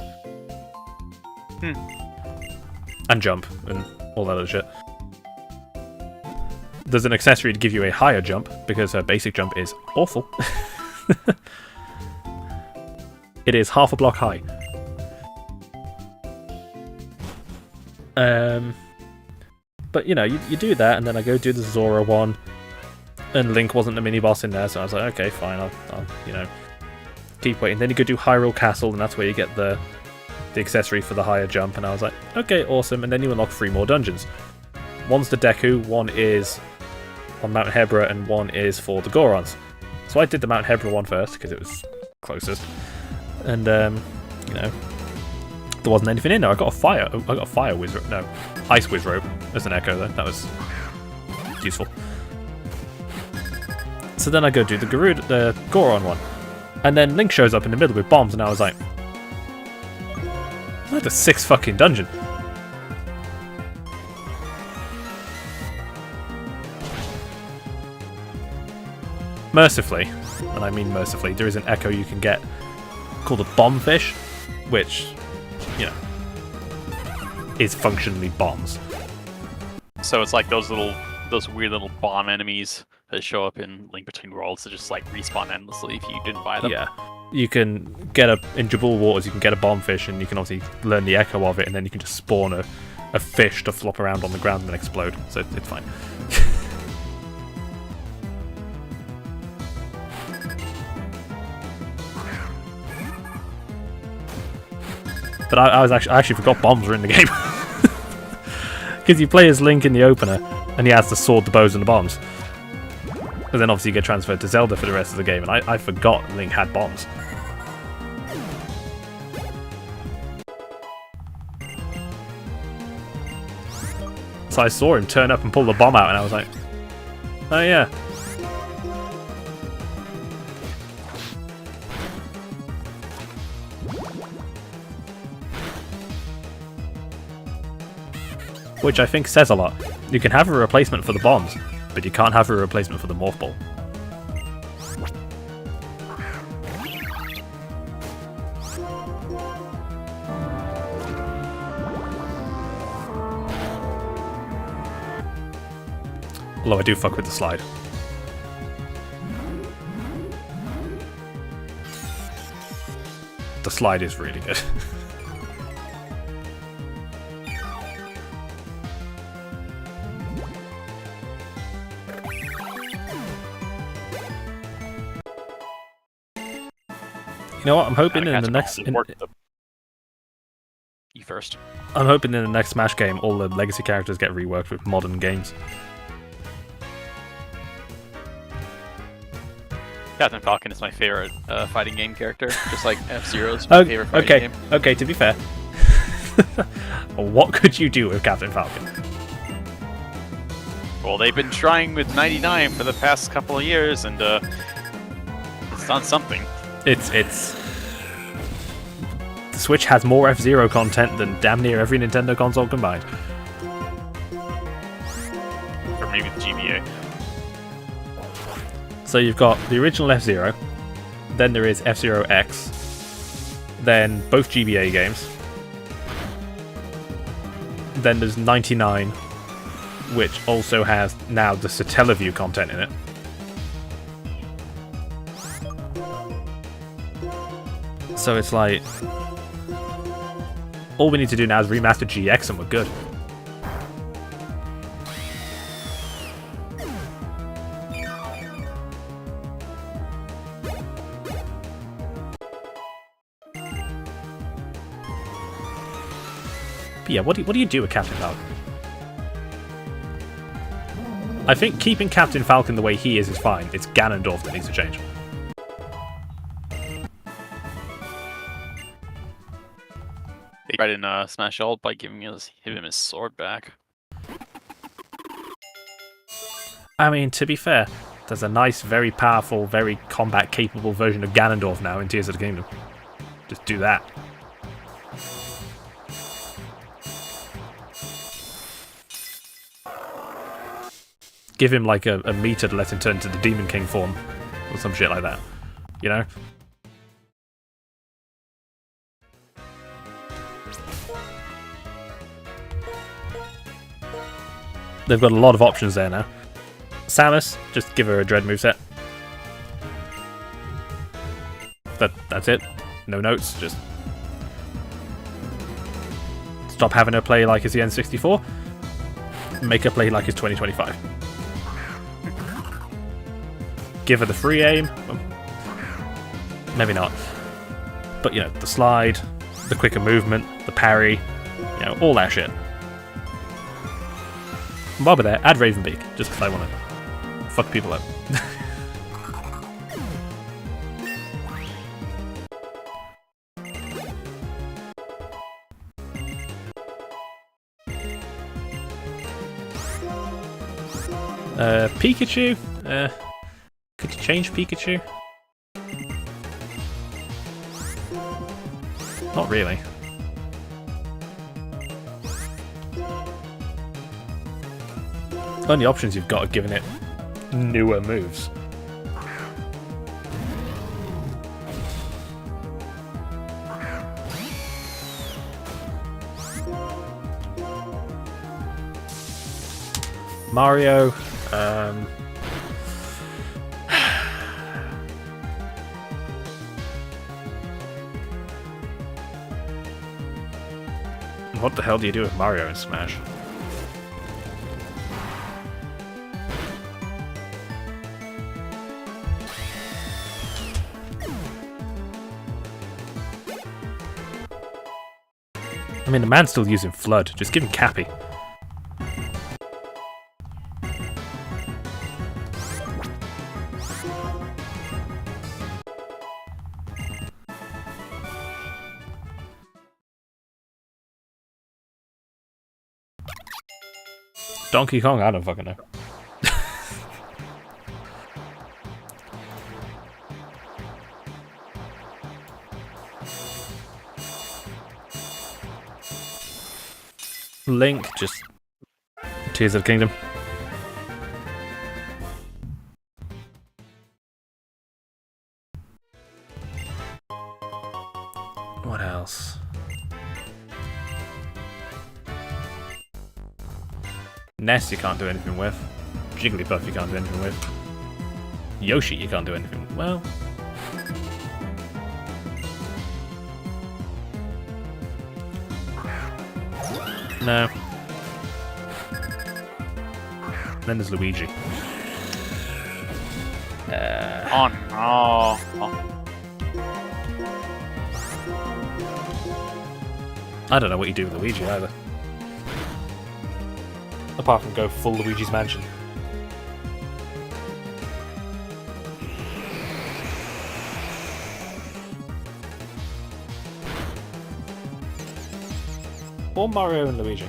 And jump and all that other shit. there's an accessory to give you a higher jump, because her basic jump is awful. It is half a block high. But you know, you do that, and then I go do the Zora one, and Link wasn't the mini boss in there, so I was like, okay, fine, I'll you know, keep waiting. Then you go do Hyrule Castle, and that's where you get the accessory for the higher jump, and I was like, okay, awesome. And then you unlock 3 more dungeons. One's the Deku, one is on Mount Hebra, and one is for the Gorons. So I did the Mount Hebra one first because it was closest, and you know, there wasn't anything in there. I got a fire wizard, no, ice wizrobe as an echo though. That was useful. So then I go do the Goron one, and then Link shows up in the middle with bombs, and I was like, that's the 6th fucking dungeon. Mercifully, and I mean mercifully, there is an echo you can get called a bomb fish, which, you know, is functionally bombs. So it's like those weird little bomb enemies that show up in Link Between Worlds that just like respawn endlessly if you didn't buy them. Yeah. You can get in Jabul Waters, you can get a bomb fish, and you can obviously learn the echo of it, and then you can just spawn a fish to flop around on the ground and explode. So it's fine. But I actually forgot bombs were in the game. Because you play as Link in the opener, and he has the sword, the bows, and the bombs. And then obviously you get transferred to Zelda for the rest of the game, and I forgot Link had bombs. So I saw him turn up and pull the bomb out, and I was like, oh yeah. Which I think says a lot. You can have a replacement for the bombs, but you can't have a replacement for the Morph Ball. Although I do fuck with the slide. The slide is really good. You know what? I'm hoping in the next. You first. I'm hoping in the next Smash game, all the legacy characters get reworked with modern games. Captain Falcon is my favorite fighting game character, just like F-Zero's my favorite fighting game. Okay, to be fair. What could you do with Captain Falcon? Well, they've been trying with 99 for the past couple of years, and it's done something. It's the Switch has more F-Zero content than damn near every Nintendo console combined. Or maybe the GBA. So you've got the original F-Zero, then there is F-Zero X, then both GBA games, then there's 99, which also has now the Satellaview content in it. So it's like, all we need to do now is remaster GX and we're good. But yeah, what do you do with Captain Falcon? I think keeping Captain Falcon the way he is fine. It's Ganondorf that needs to change. They tried in Smash Ult by giving him his sword back. I mean, to be fair, there's a nice, very powerful, very combat-capable version of Ganondorf now in Tears of the Kingdom. Just do that. Give him like a meter to let him turn to the Demon King form, or some shit like that. You know? They've got a lot of options there now. Samus, just give her a Dread moveset. That's it. No notes, just stop having her play like it's the N64. Make her play like it's 2025. Give her the free aim. Maybe not. But, you know, the slide, the quicker movement, the parry, you know, all that shit. And while we're there, add Ravenbeak, just because I want to fuck people up. Pikachu? Could you change Pikachu? Not really. Only options you've got are giving it newer moves. Mario, what the hell do you do with Mario in Smash? I mean, the man's still using Flood. Just give him Cappy. Donkey Kong? I don't fucking know. Link, just Tears of the Kingdom. What else? Ness you can't do anything with. Jigglypuff you can't do anything with. Yoshi you can't do anything with. Well... no. Then there's Luigi. Oh no. I don't know what you do with Luigi either. Apart from go full Luigi's Mansion. Or Mario and Luigi.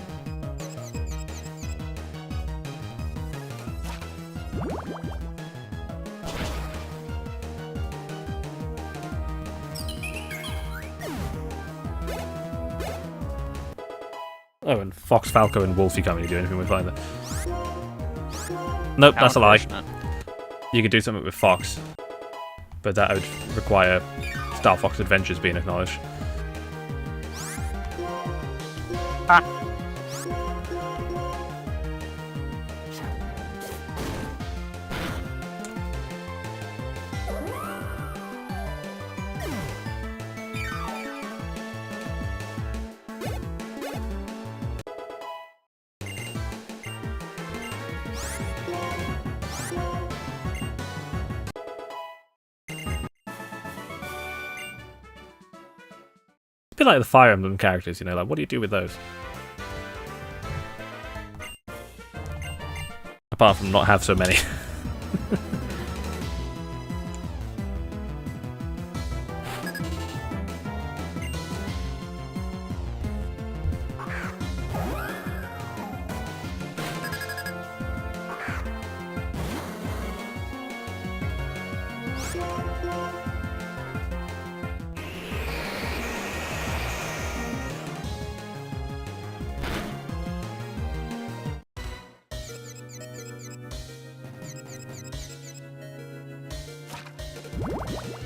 Oh, and Fox, Falco, and Wolf you can't really do anything with either. Nope, that's a lie. You could do something with Fox, but that would require Star Fox Adventures being acknowledged. Ah. A bit like the Fire Emblem characters, you know, like what do you do with those? Apart from not have so many.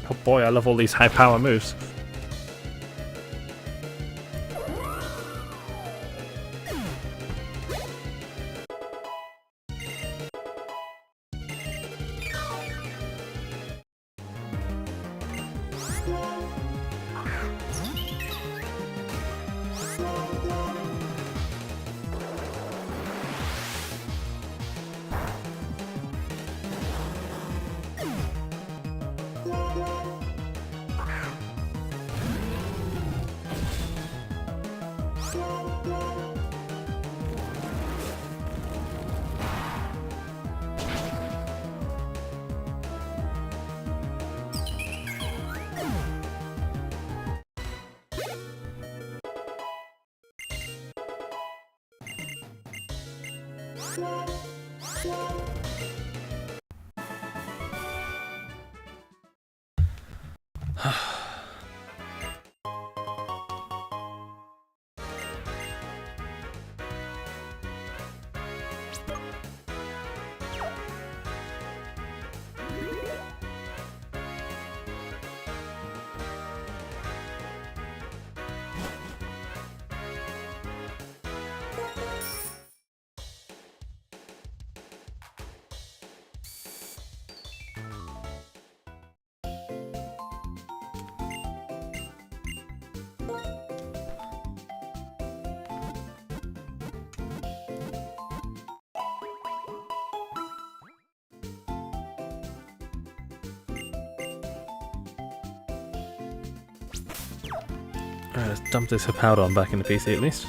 Oh boy, I love all these high power moves. Alright, let's dump this Hippowdon back in the PC at least.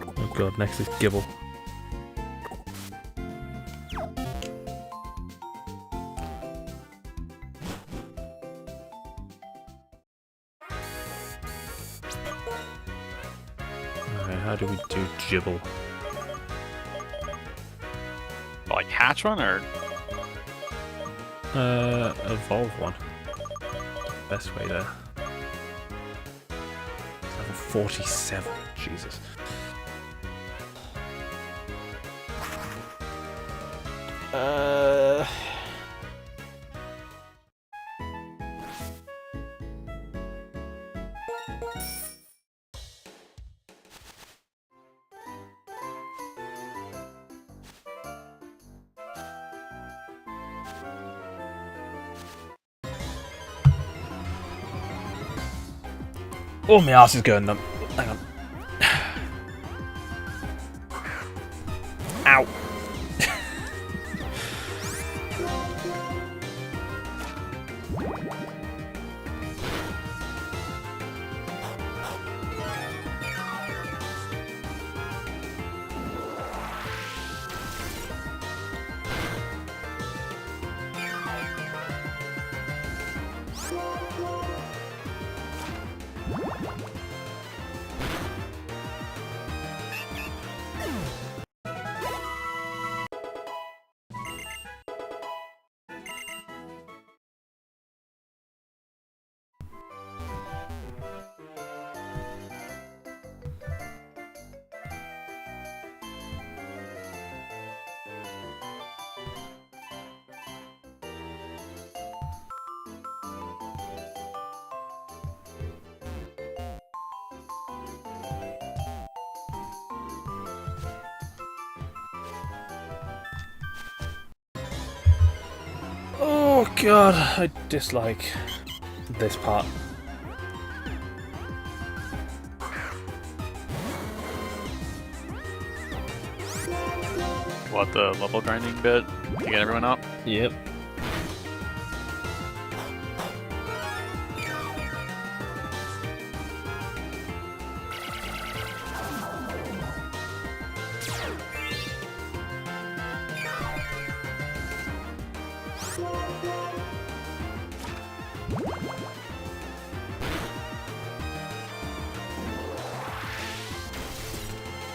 Oh god, next is Gibble. Alright, how do we do Gibble? Like hatch one or Evolve one. Best way there. Level 47, Jesus. Oh, my ass is going numb. Hang on. Ow. Oh god, I dislike this part. what, the level grinding bit to get everyone up? Yep.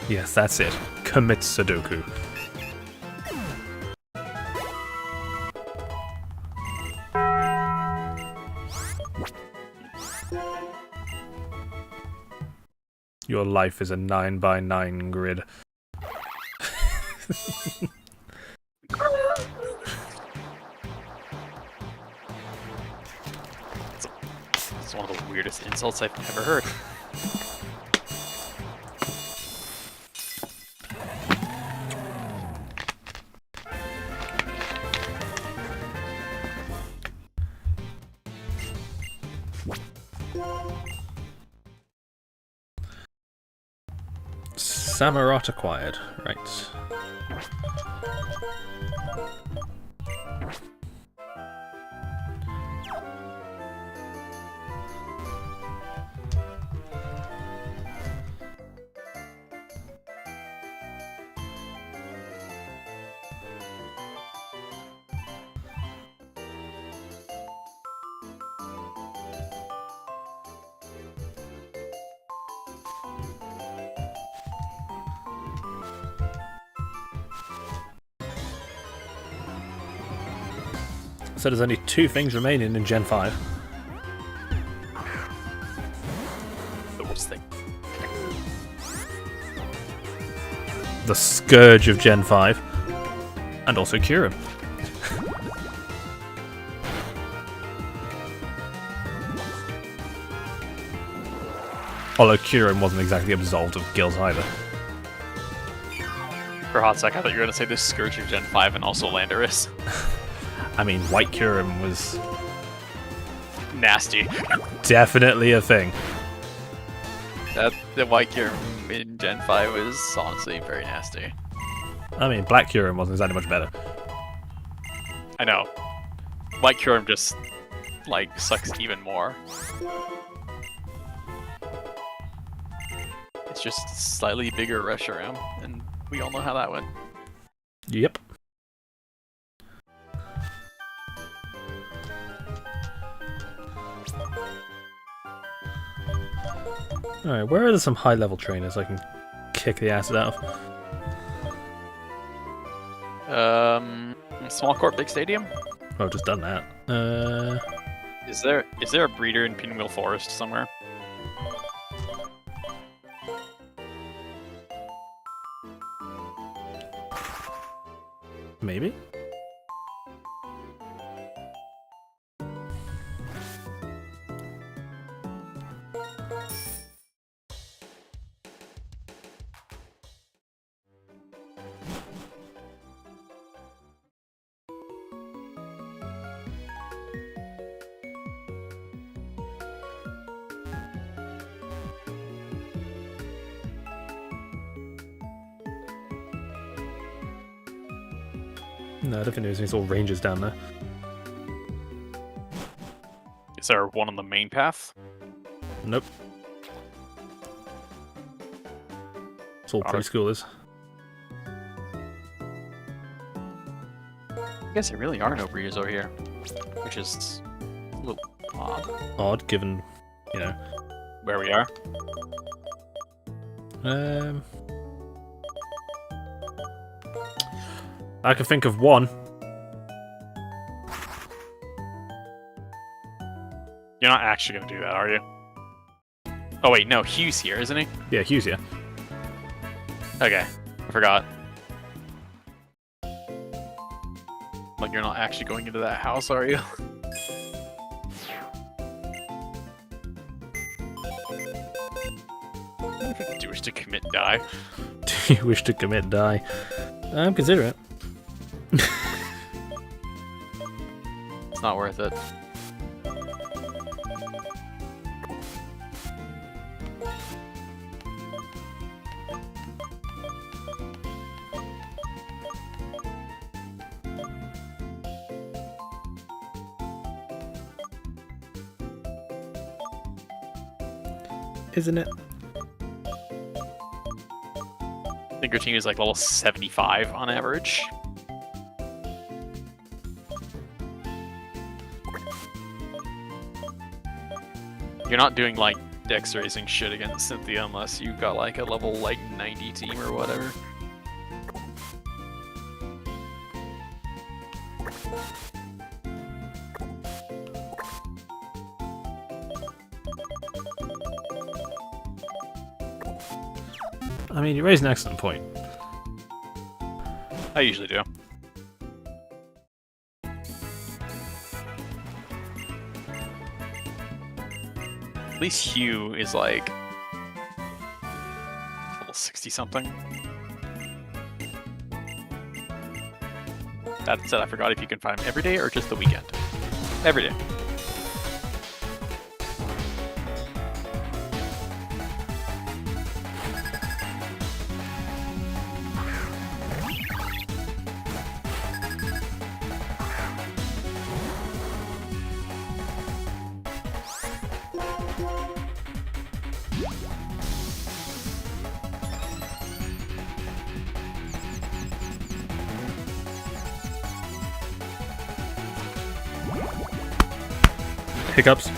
Yes, that's it. Commit Sudoku. Your life is a 9x9 grid. It's one of the weirdest insults I've ever heard. Samurott acquired. Right. So there's only 2 things remaining in Gen 5. The worst thing. The Scourge of Gen 5. And also Kyurem. Although Kyurem wasn't exactly absolved of guilt either. For a hot sec, I thought you were going to say the Scourge of Gen 5 and also Landorus. I mean, White Kyurem was Nasty. definitely a thing. The White Kyurem in Gen 5 was honestly very nasty. I mean, Black Kyurem wasn't exactly much better. I know. White Kyurem just, like, sucks even more. It's just slightly bigger Reshiram, and we all know how that went. Yep. Alright, where are there some high-level trainers I can kick the asses out of? Small court, big stadium? Oh, I've just done that. Is there a breeder in Pinwheel Forest somewhere? Maybe? No, I don't think there's any sort of rangers down there. Is there one on the main path? Nope. It's all preschoolers. I guess there really are no breeders over here, which is a little odd. Odd, given, you know. Where we are. I can think of one. You're not actually going to do that, are you? Oh wait, no, Hugh's here, isn't he? Yeah, Hugh's here. Okay, I forgot. Like, you're not actually going into that house, are you? Do you wish to commit and die? Do you wish to commit and die? Consider it. It's not worth it. Isn't it? I think your team is like level 75 on average. You're not doing like dex racing shit against Cynthia unless you've got like a level like 90 team or whatever. I mean, you raise an excellent point. I usually do. At least Hugh is like level 60 something. That said, I forgot if you can find him every day or just the weekend. Every day. Hiccups.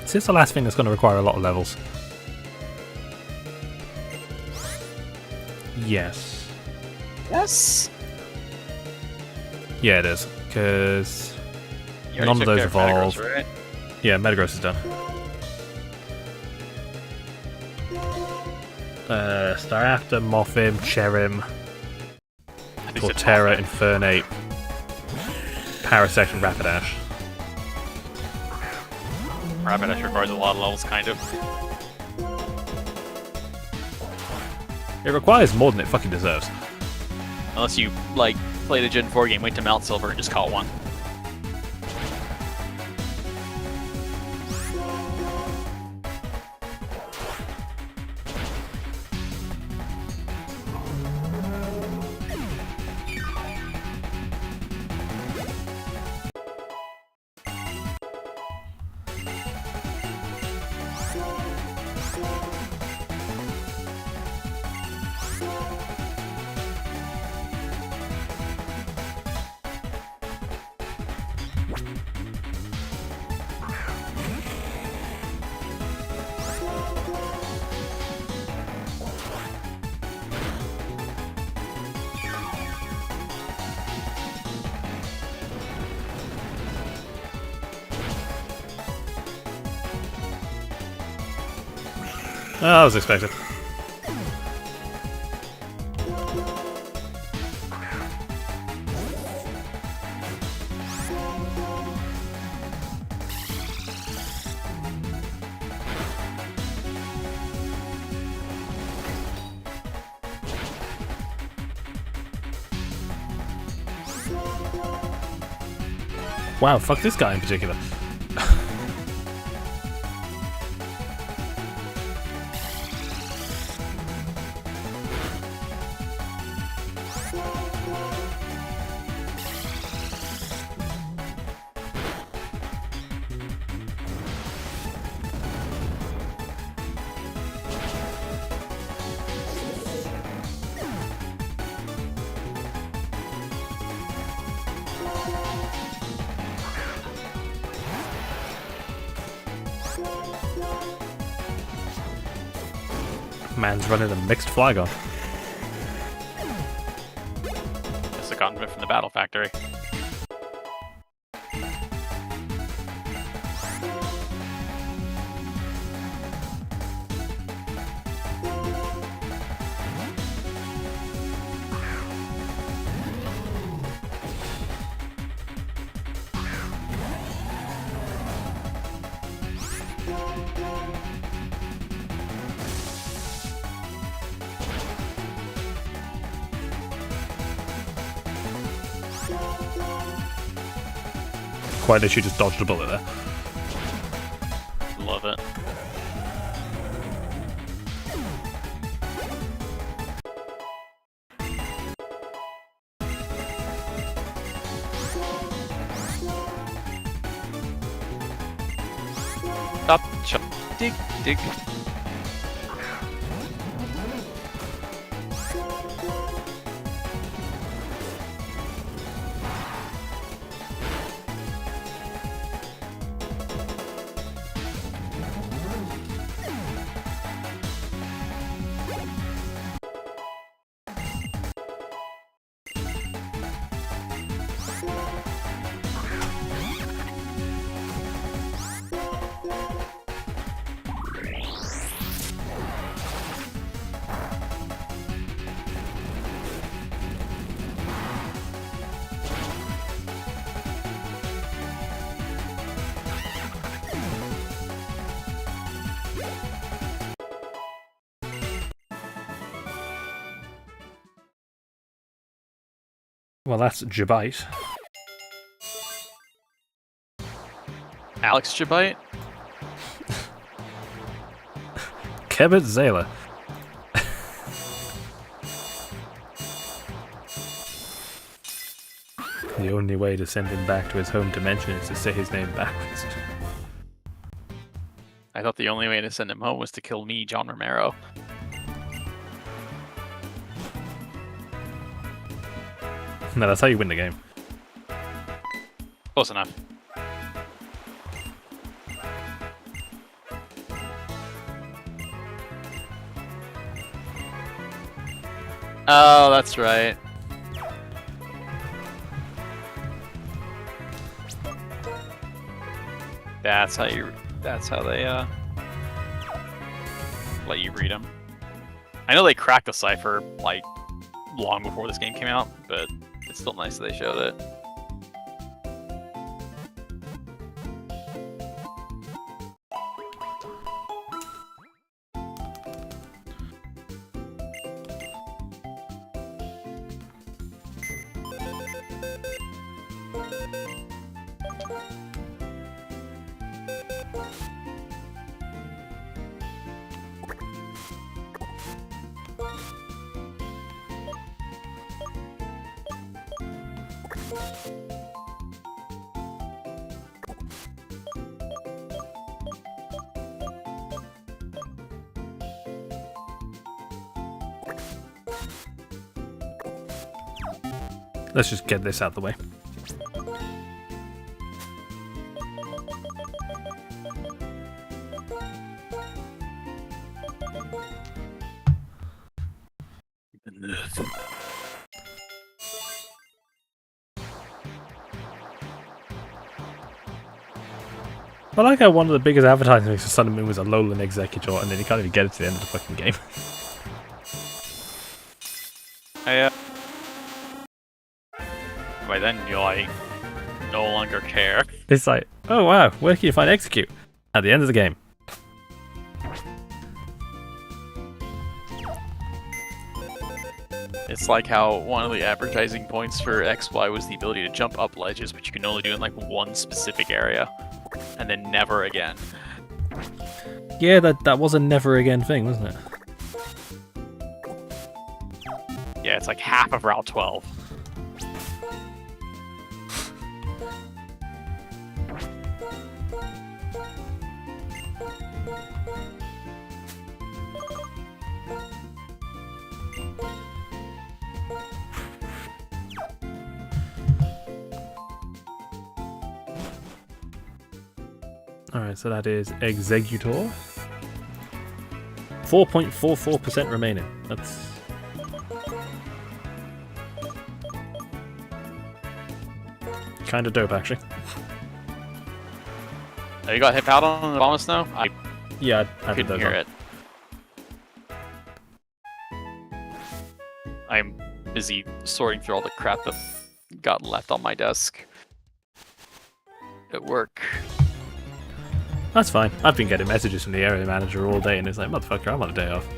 Is this the last thing that's going to require a lot of levels? Yes. Yes. Yeah, it is. Because You already none of took those care Metagross, evolve. right? Yeah, Metagross is done. Staraptor, Mothim, Cherim, I think it's Torterra, Mothim. Infernape, Parasect, and Rapidash. Rapidash requires a lot of levels, kind of. It requires more than it fucking deserves. Unless you, like, play the Gen 4 game, wait to Mount Silver, and just call one. Oh, I was expected. Wow, fuck this guy in particular. Man's running a mixed Flygon. That's a condiment from the Battle Factory. Quite literally just dodged a bullet there. Love it. Stop, chop, dig, dig. Well, that's Jabite. Alex Jabite? Kebet Zayla. The only way to send him back to his home dimension is to say his name backwards. I thought the only way to send him home was to kill me, John Romero. No, that's how you win the game. Close enough. Oh, that's right. That's how they let you read them. I know they cracked the cipher like long before this game came out, but it's still nice that they showed it. Let's just get this out of the way. I like how one of the biggest advertisements for Sun and Moon was a Alolan Executor, and then you can't even get it to the end of the fucking game. By then you like no longer care. It's like, oh wow, where can you find Execute? At the end of the game. It's like how one of the advertising points for XY was the ability to jump up ledges, but you can only do it in like one specific area, and then never again. Yeah, that was a never again thing, wasn't it? Yeah, it's like half of Route 12. Alright, so that is Executor. 4.44% remaining. That's... kind of dope, actually. Oh, you got hip out on the Obama Snow? I Yeah, I couldn't hear it. I'm busy sorting through all the crap that got left on my desk at work. That's fine. I've been getting messages from the area manager all day, and it's like, motherfucker, I'm on a day off.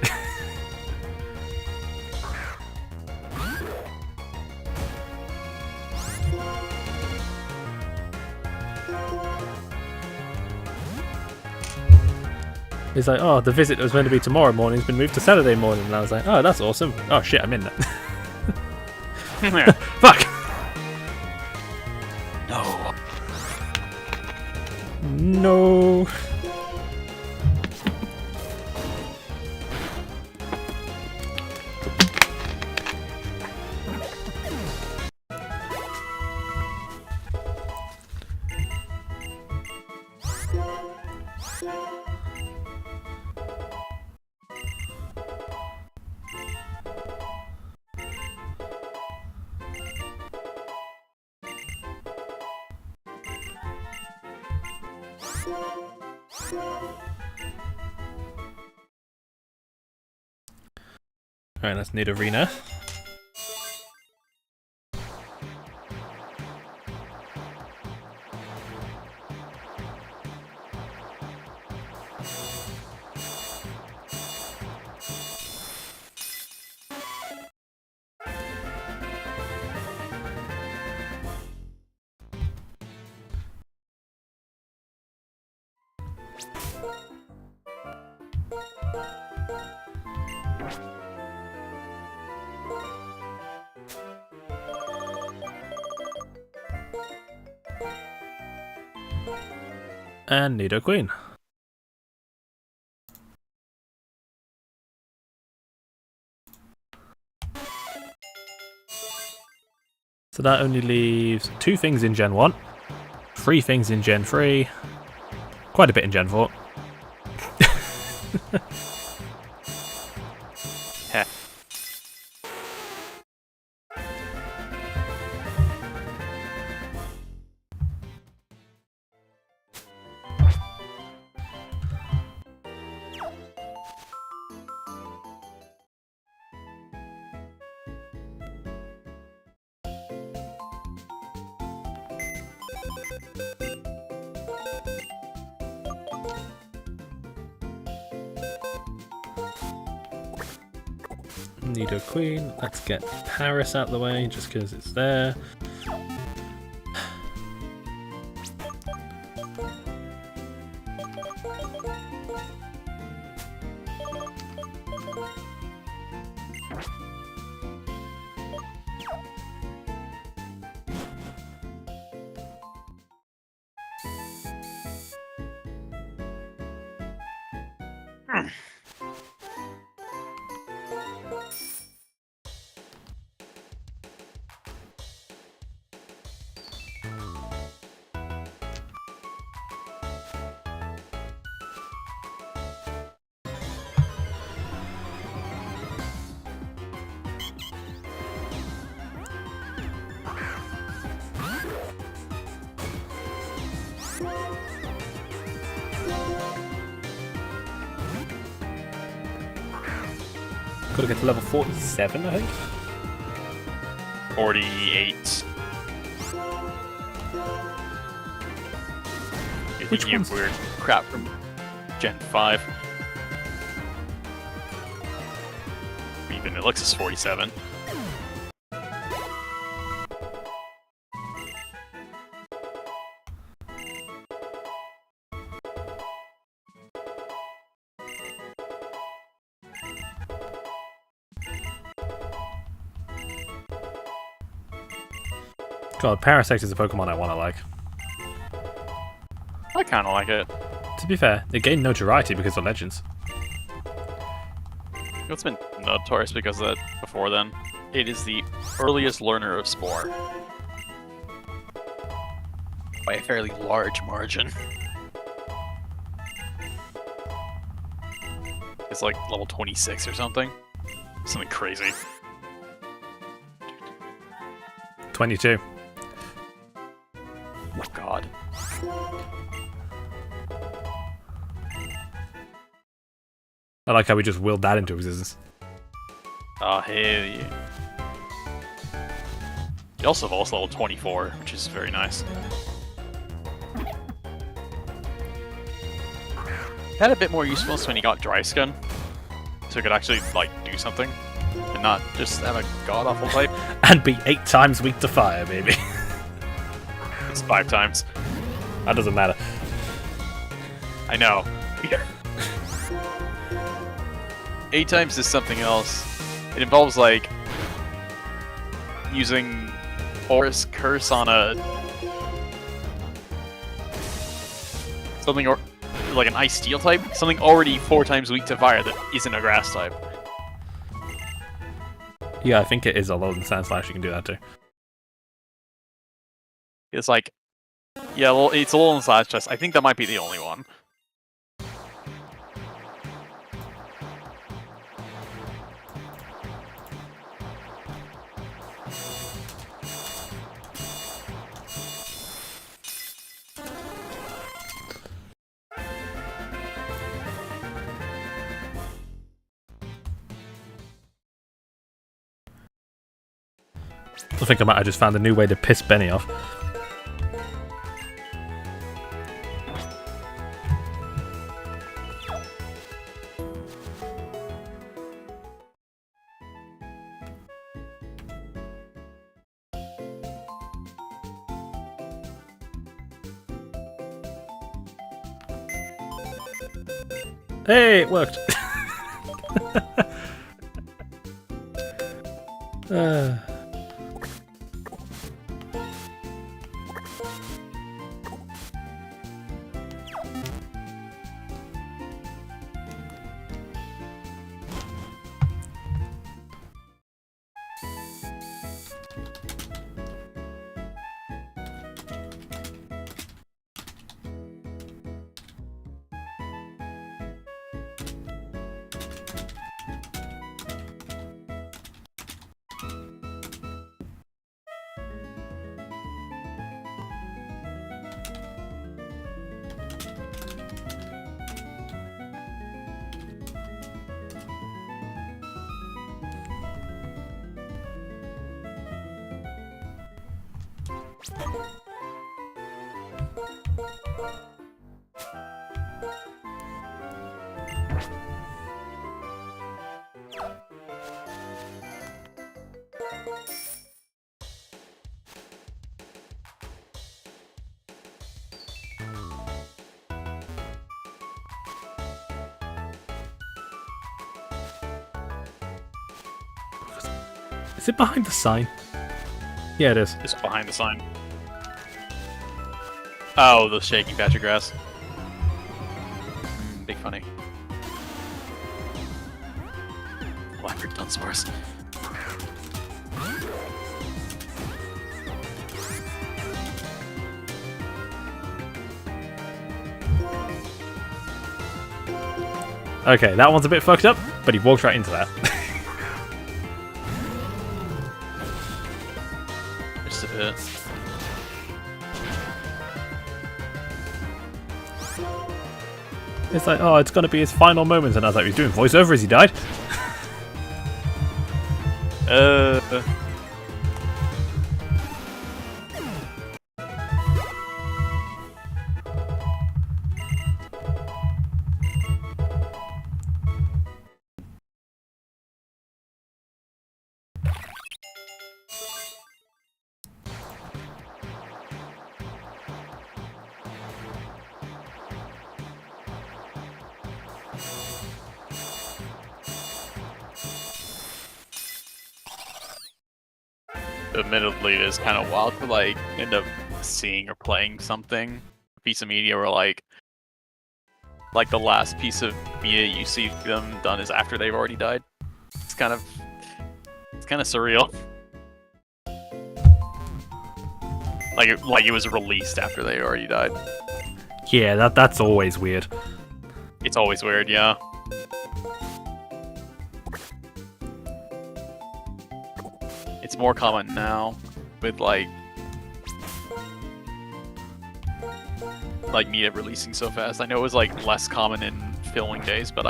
He's like, oh, the visit that was meant to be tomorrow morning has been moved to Saturday morning. And I was like, oh, that's awesome. Oh shit, I'm in that. Fuck! No. No. Alright, let's need arena. And Nido Queen. So that only leaves 2 things in Gen 1, 3 things in Gen 3, quite a bit in Gen 4. Heh. Nido Queen. Let's get Paris out of the way just because it's there. Gotta get to level 47, I think. 48. Which one's weird crap from Gen 5? Even it looks as 47. God, Parasect is a Pokemon I want to like. I kind of like it. To be fair, it gained notoriety because of Legends. It's been notorious because of that before then. It is the earliest learner of Spore. By a fairly large margin. It's like level 26 or something. Something crazy. 22. Oh god. I like how we just willed that into existence. Oh, hell yeah. He also evolves level 24, which is very nice. Had a bit more usefulness when he got Dry Skin, so he could actually, like, do something, and not just have a god-awful type. And be 8 times weak to fire, baby. It's 5 times. That doesn't matter. I know. 8 times is something else. It involves, like, using Aura's Curse on a... something or like an Ice Steel type. Something already 4 times weak to fire that isn't a Grass type. Yeah, I think it is, although in Sand Slash you can do that too. It's like... yeah, well, it's a little in Slash Chest. I think that might be the only one. I think I just found a new way to piss Benny off. Hey, it worked. Is it behind the sign? Yeah, it is. It's behind the sign. Oh, the shaking patch of grass. Big funny. Electric Dunsparce. Okay, that one's a bit fucked up, but he walked right into that. Just a bit. It's like, oh, it's gonna be his final moments, and I was like, he's doing voiceover as he died. Admittedly, it is kind of wild to like end up seeing or playing something, a piece of media where like the last piece of media you see them done is after they've already died. It's kind of surreal. Like it was released after they already died. Yeah, that's always weird. It's always weird, yeah. It's more common now with like media releasing so fast. I know it was like less common in filming days, but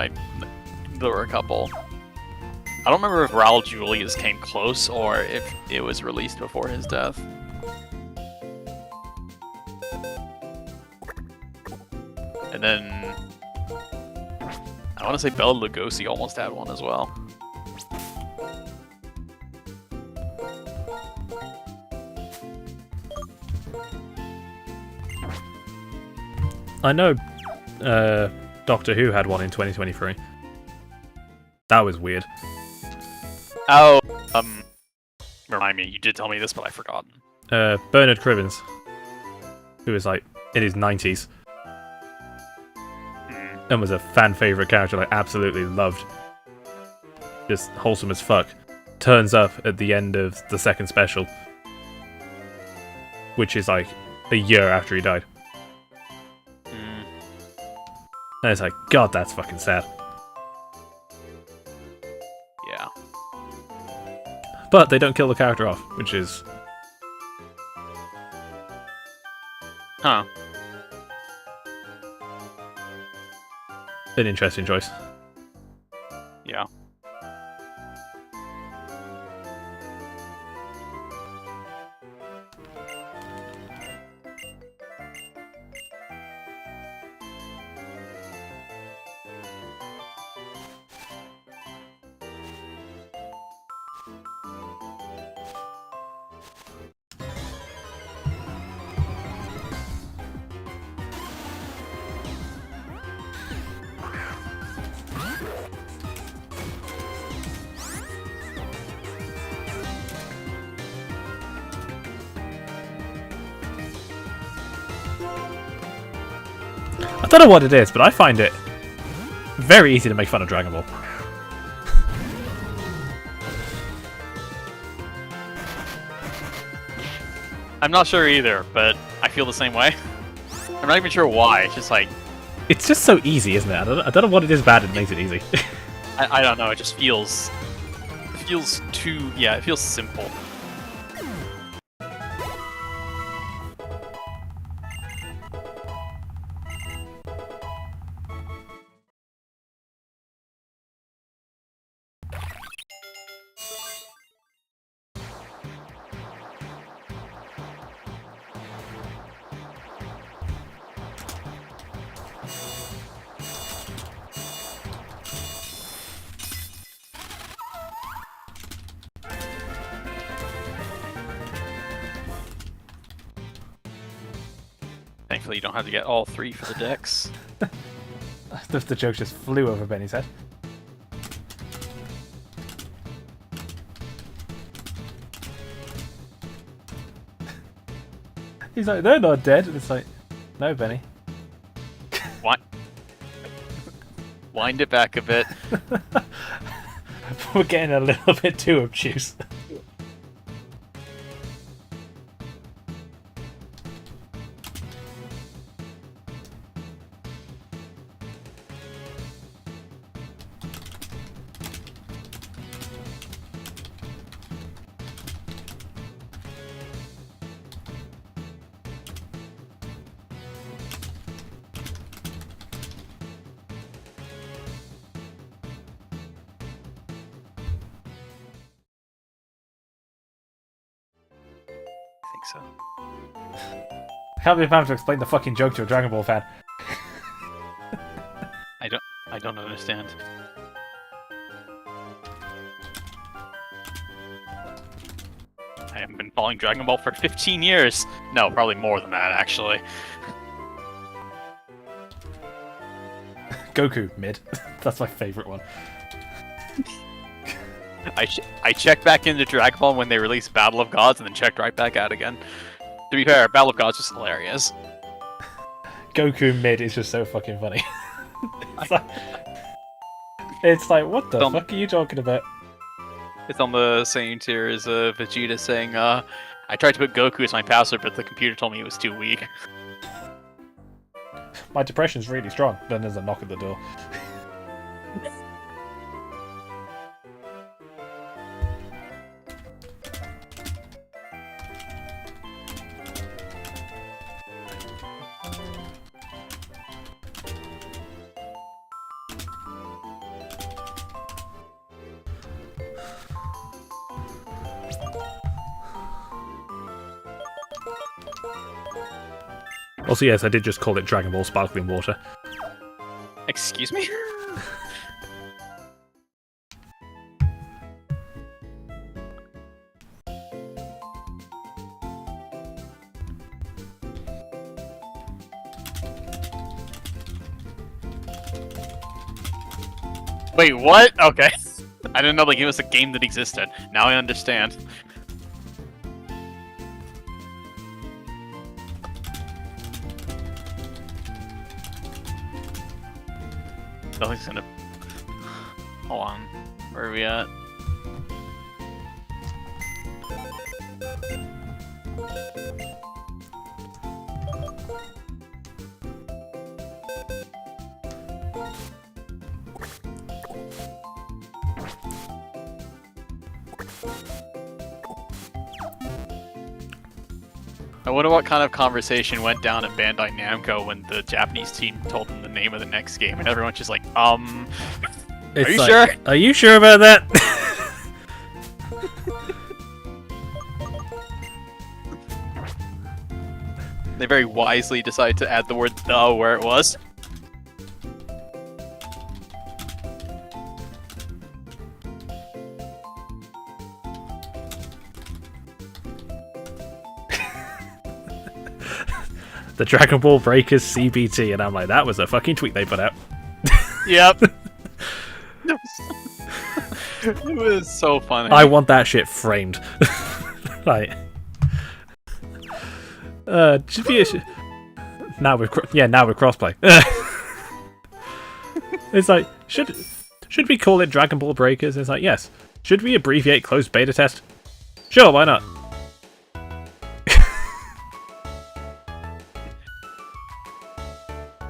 there were a couple. I don't remember if Raul Julius came close or if it was released before his death. And then I want to say Bela Lugosi almost had one as well. I know Doctor Who had one in 2023. That was weird. Oh, remind me, you did tell me this, but I've forgotten. Bernard Cribbins, who was like in his 90s and was a fan favorite character, like absolutely loved. Just wholesome as fuck. Turns up at the end of the second special, which is like a year after he died. And it's like, God, that's fucking sad. Yeah. But they don't kill the character off, which is... Huh. an interesting choice. Yeah. I don't know what it is, but I find it very easy to make fun of Dragon Ball. I'm not sure either, but I feel the same way. I'm not even sure why. It's just like It's just so easy, isn't it? I don't know what it is bad that makes it easy. I don't know. It just feels. It feels too. Yeah, it feels simple. Thankfully, you don't have to get all 3 for the decks. The joke just flew over Benny's head. He's like, they're not dead. And it's like, no, Benny. What? Wind it back a bit. We're getting a little bit too obtuse. I think so. I can't believe I have to explain the fucking joke to a Dragon Ball fan. I don't understand. I haven't been following Dragon Ball for 15 years. No, probably more than that, actually. Goku, mid. That's my favourite one. I checked back into Dragon Ball when they released Battle of Gods and then checked right back out again. To be fair, Battle of Gods was hilarious. Goku mid is just so fucking funny. it's like, what the fuck are you talking about? It's on the same tier as Vegeta saying, I tried to put Goku as my password, but the computer told me it was too weak. My depression's really strong. Then there's a knock at the door. Also, yes, I did just call it Dragon Ball Sparkling Water. Excuse me? Wait, what? Okay. I didn't know like it was a game that existed. Now I understand. Nothing's gonna... Hold on. Where are we at? I wonder what kind of conversation went down at Bandai Namco when the Japanese team told them the name of the next game, and everyone's just like, are you sure? Are you sure about that? They very wisely decided to add the word "the" where it was. The Dragon Ball Breakers CBT, and I'm like, that was a fucking tweet they put out. Yep. It was so funny. I want that shit framed. Like, now with crossplay. It's like, should we call it Dragon Ball Breakers? It's like, yes. Should we abbreviate closed beta test? Sure, why not?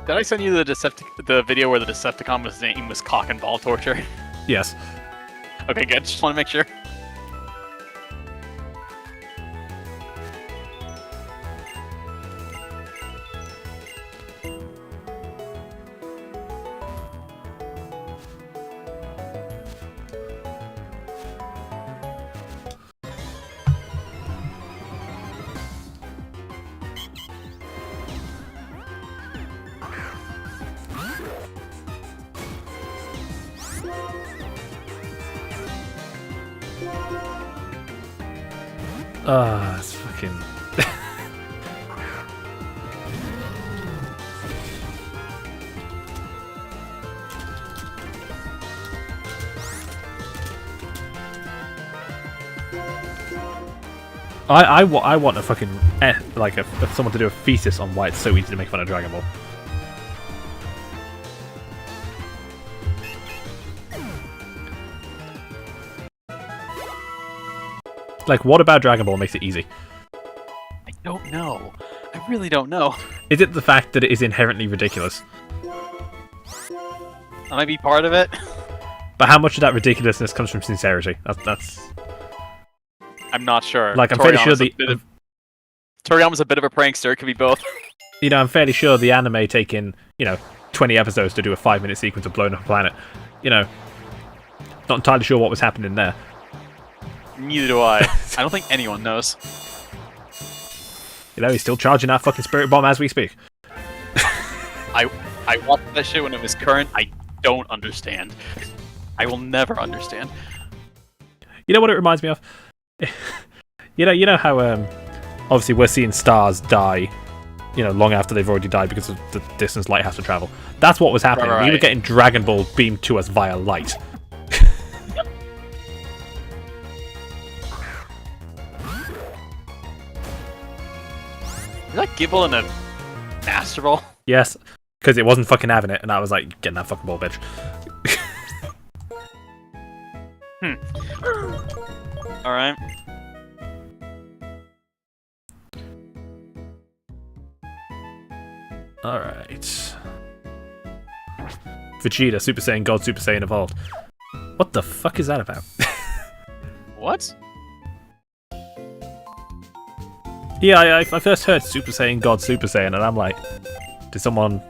Did I send you the video where the Decepticon's name was Cock and Ball Torture? Yes. Okay, good. Just want to make sure. It's fucking... I want a fucking someone to do a thesis on why it's so easy to make fun of Dragon Ball. Like, what about Dragon Ball makes it easy? I don't know. I really don't know. Is it the fact that it is inherently ridiculous? That might be part of it. But how much of that ridiculousness comes from sincerity? That's... I'm not sure. Like, I'm fairly sure Toriyama's a bit of a prankster. It could be both. You know, I'm fairly sure the anime taking, 20 episodes to do a 5-minute sequence of blowing up a planet. Not entirely sure what was happening there. Neither do I. I don't think anyone knows. He's still charging that fucking spirit bomb as we speak. I watched that shit when it was current. I don't understand. I will never understand. You know what it reminds me of? you know how obviously we're seeing stars die, long after they've already died because of the distance light has to travel. That's what was happening. Right. We were getting Dragon Ball beamed to us via light. Is that Gibble in a Master Ball? Yes, because it wasn't fucking having it, and I was like, getting that fucking ball, bitch. Alright. Alright. Vegeta, Super Saiyan God, Super Saiyan Evolved. What the fuck is that about? What? Yeah, I first heard Super Saiyan God, Super Saiyan, and I'm like, did someone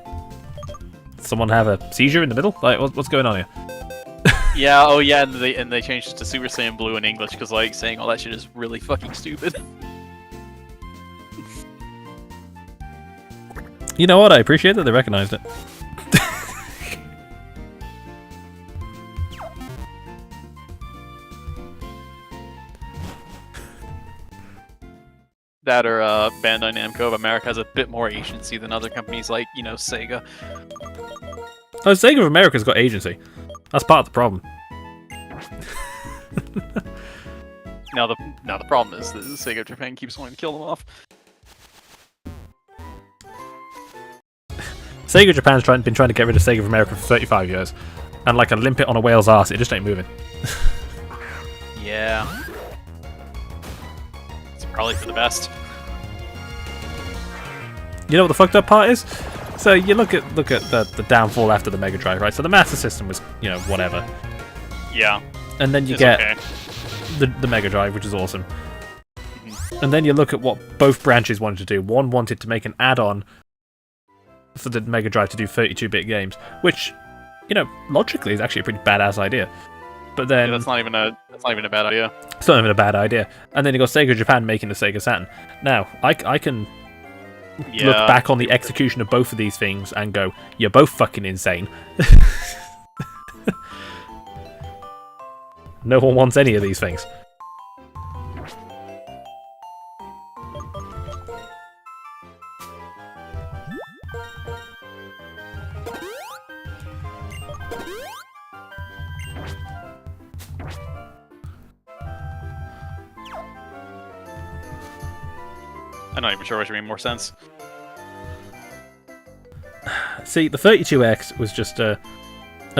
have a seizure in the middle? Like, what's going on here? Yeah, oh yeah, and they changed it to Super Saiyan Blue in English because like saying all that shit is really fucking stupid. You know what? I appreciate that they recognized it. That or Bandai Namco of America has a bit more agency than other companies like, Sega. Oh, Sega of America's got agency. That's part of the problem. Now the problem is that Sega of Japan keeps wanting to kill them off. Sega of Japan's been trying to get rid of Sega of America for 35 years. And like a limpet on a whale's ass, it just ain't moving. Yeah. It's probably for the best. You know what the fucked up part is? So you look at the downfall after the Mega Drive, right? So the Master System was, whatever. Yeah. And then you get the Mega Drive, which is awesome. And then you look at what both branches wanted to do. One wanted to make an add-on for the Mega Drive to do 32-bit games, which, logically is actually a pretty badass idea. But then that's not even a bad idea. It's not even a bad idea. And then you got Sega Japan making the Sega Saturn. Now, I can look back on the execution of both of these things and go, you're both fucking insane. No one wants any of these things. I'm not even sure which made more sense. See, the 32X was just an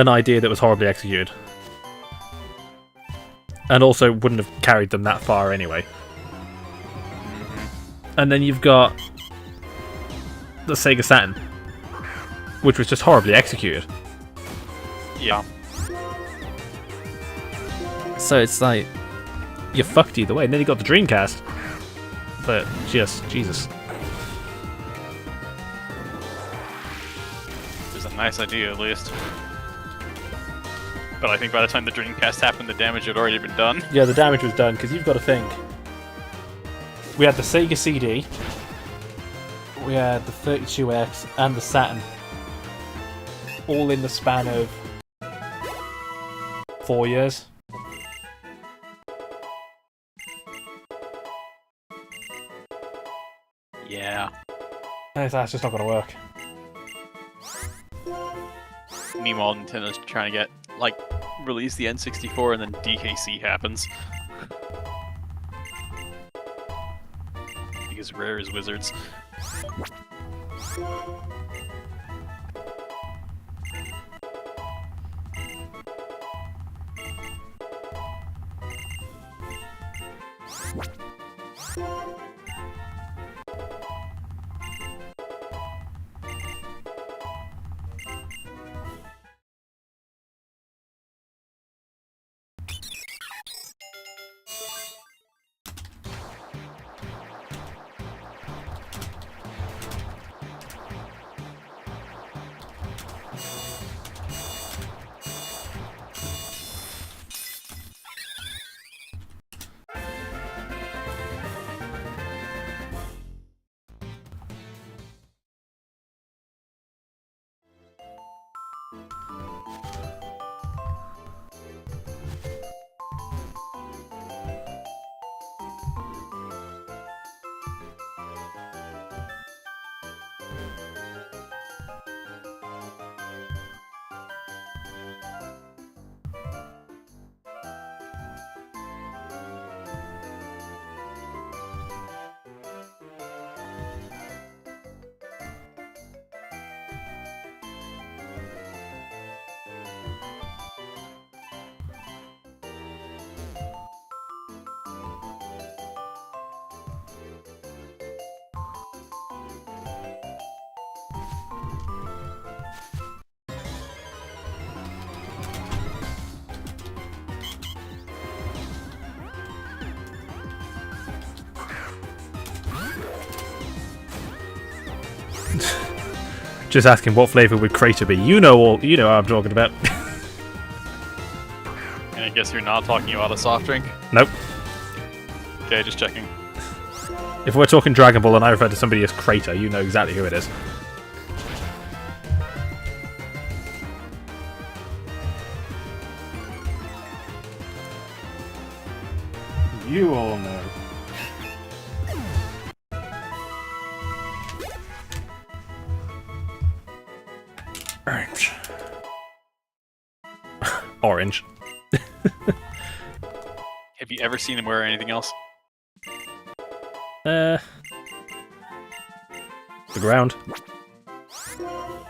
idea that was horribly executed. And also wouldn't have carried them that far anyway. And then you've got the Sega Saturn, which was just horribly executed. Yeah. So it's like, you're fucked either way. And then you got the Dreamcast. But just, Jesus. It's a nice idea, at least. But I think by the time the Dreamcast happened, the damage had already been done. Yeah, the damage was done, because you've got to think. We had the Sega CD, we had the 32X, and the Saturn. All in the span of 4 years. Yeah. That's just not going to work. Meanwhile, Nintendo's trying to get, like, release the N64 and then DKC happens. Because Rare is wizards. Just asking what flavour would Crater be. You know what I'm talking about. And I guess you're not talking about a soft drink? Nope. Okay, just checking. If we're talking Dragon Ball and I refer to somebody as Crater, you know exactly who it is. You all know. Orange. Orange. Have you ever seen him wear anything else? The ground.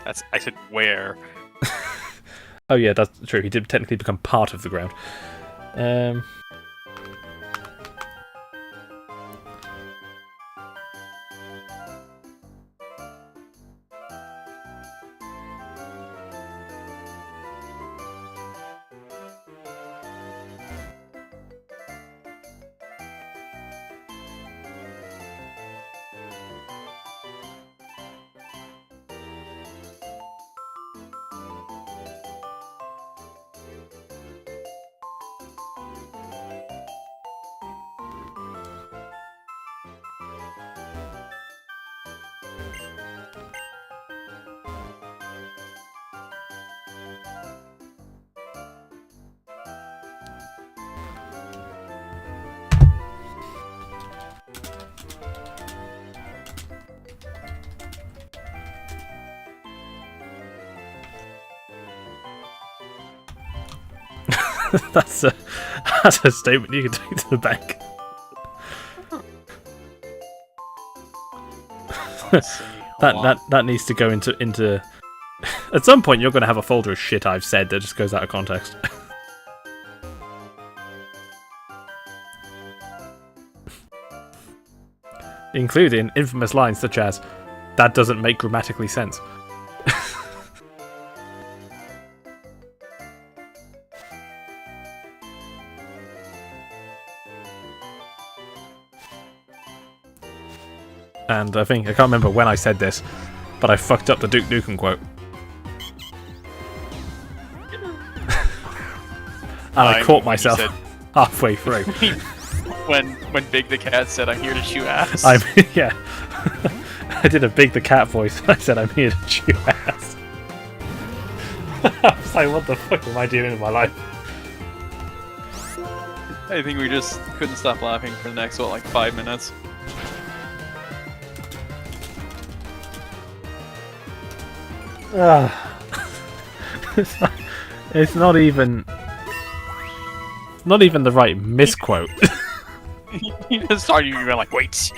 I said where. Oh yeah, that's true. He did technically become part of the ground. That's a statement you can take to the bank. Let's see. Hold on. That needs to go into At some point, you're going to have a folder of shit I've said that just goes out of context. Including infamous lines such as, "That doesn't make grammatically sense." And I can't remember when I said this, but I fucked up the Duke Nukem quote. And I caught myself halfway through. when Big the Cat said, "I'm here to chew ass." Yeah. I did a Big the Cat voice. I said, "I'm here to chew ass." I was like, what the fuck am I doing in my life? I think we just couldn't stop laughing for the next, 5 minutes. It's not even the right misquote. You just started, you were like, wait.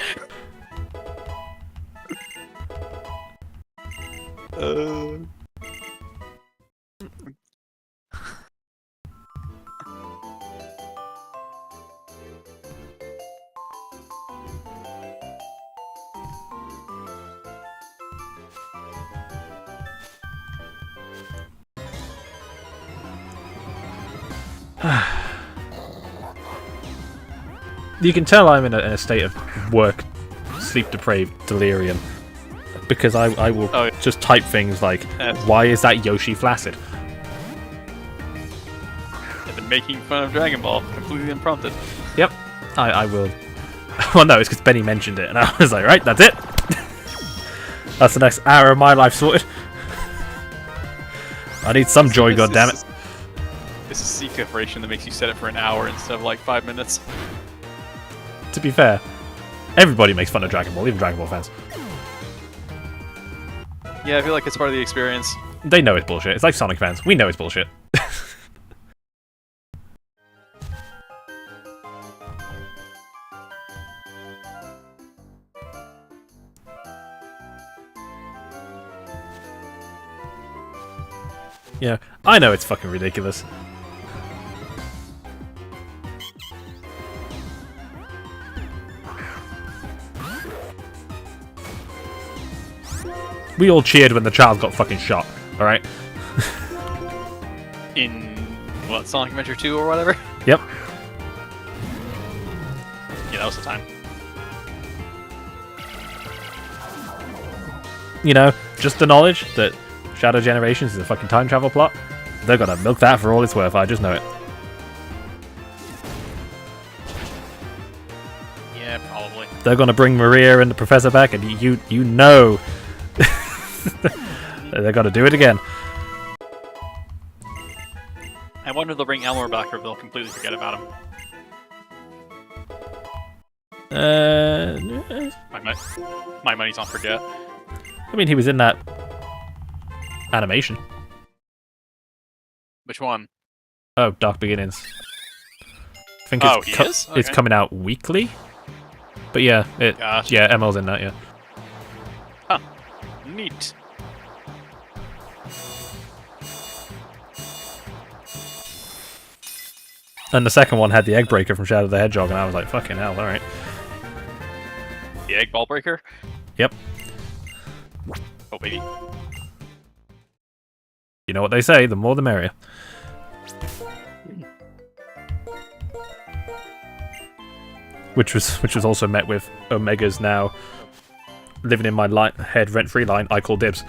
You can tell I'm in a state of work, sleep-deprived delirium. Because I will just type things like, "Why is that Yoshi flaccid?" And then making fun of Dragon Ball, completely unprompted. Yep, I will. Well, no, it's because Benny mentioned it, and I was like, right, that's it. That's the next hour of my life sorted. I need some joy, goddammit. This is seek operation that makes you set it for an hour instead of 5 minutes. To be fair, everybody makes fun of Dragon Ball, even Dragon Ball fans. Yeah, I feel like it's part of the experience. They know it's bullshit. It's like Sonic fans. We know it's bullshit. Yeah, I know it's fucking ridiculous. We all cheered when the child got fucking shot, alright? In, Sonic Adventure 2 or whatever? Yep. Yeah, that was the time. You know, just the knowledge that Shadow Generations is a fucking time travel plot, they're gonna milk that for all it's worth, I just know it. Yeah, probably. They're gonna bring Maria and the Professor back, and you know they're gonna do it again. I wonder if they'll bring Elmore back or if they'll completely forget about him. My money's on forget. I mean, he was in that animation. Which one? Oh, Dark Beginnings. I think it's Okay. it's coming out weekly. But yeah, Gotcha. yeah, ML's in that, yeah. Huh. Neat. And the second one had the Egg Breaker from Shadow the Hedgehog, and I was like, fucking hell, alright. The Egg Ball Breaker? Yep. Oh, baby. You know what they say, the more the merrier. Which was also met with Omega's now living in my head rent-free line, "I call dibs."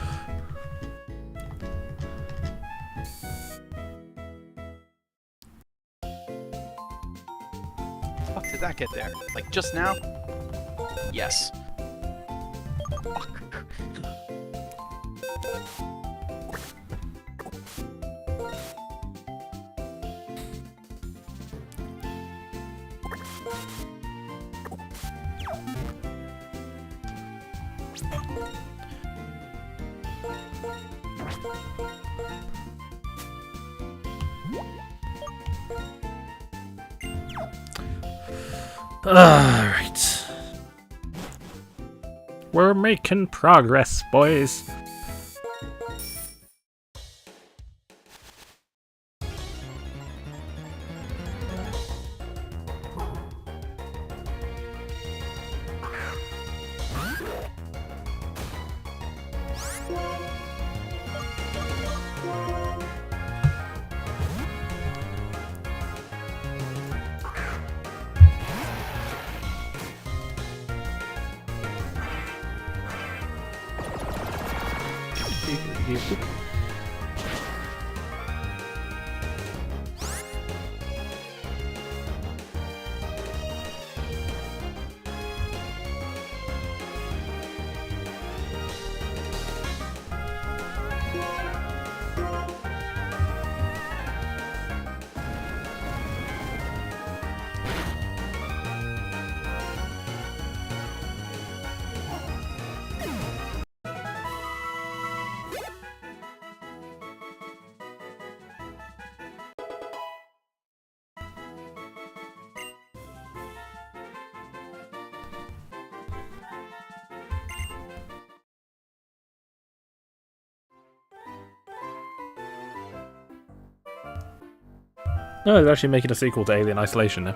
Fuck did that get there? Just now? Yes. Fuck. Alright. We're making progress, boys. No, they're actually making a sequel to Alien Isolation now.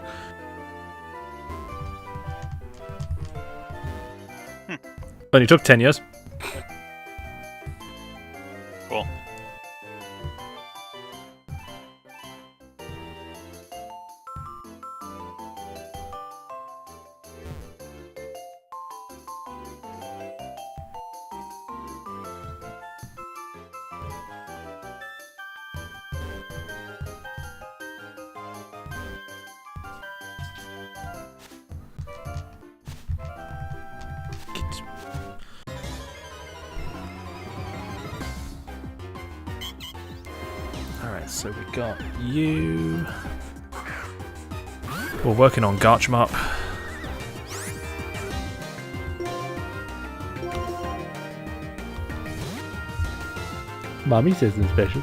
Only took 10 years. Cool. Alright, so we got you. We're working on Garchmop. Mommy says it's special.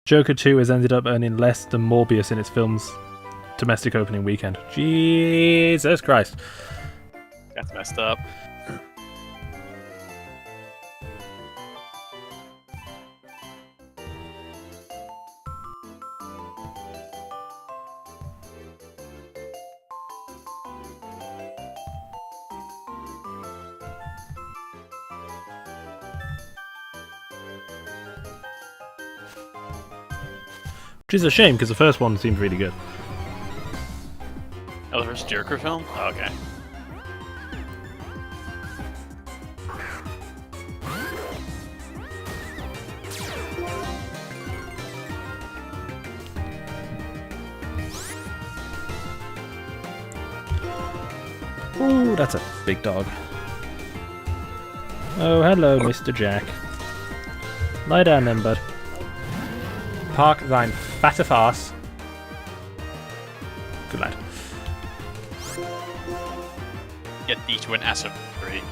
Joker 2 has ended up earning less than Morbius in its film's domestic opening weekend. Jesus Christ. That's messed up. Which is a shame, because the first one seemed really good. Oh, the first Joker film? Oh, okay. Ooh, that's a big dog. Oh, hello, Mr. Jack. Lie down then, bud. Park thine fatter farce. Good lad. Get thee to an acid 3.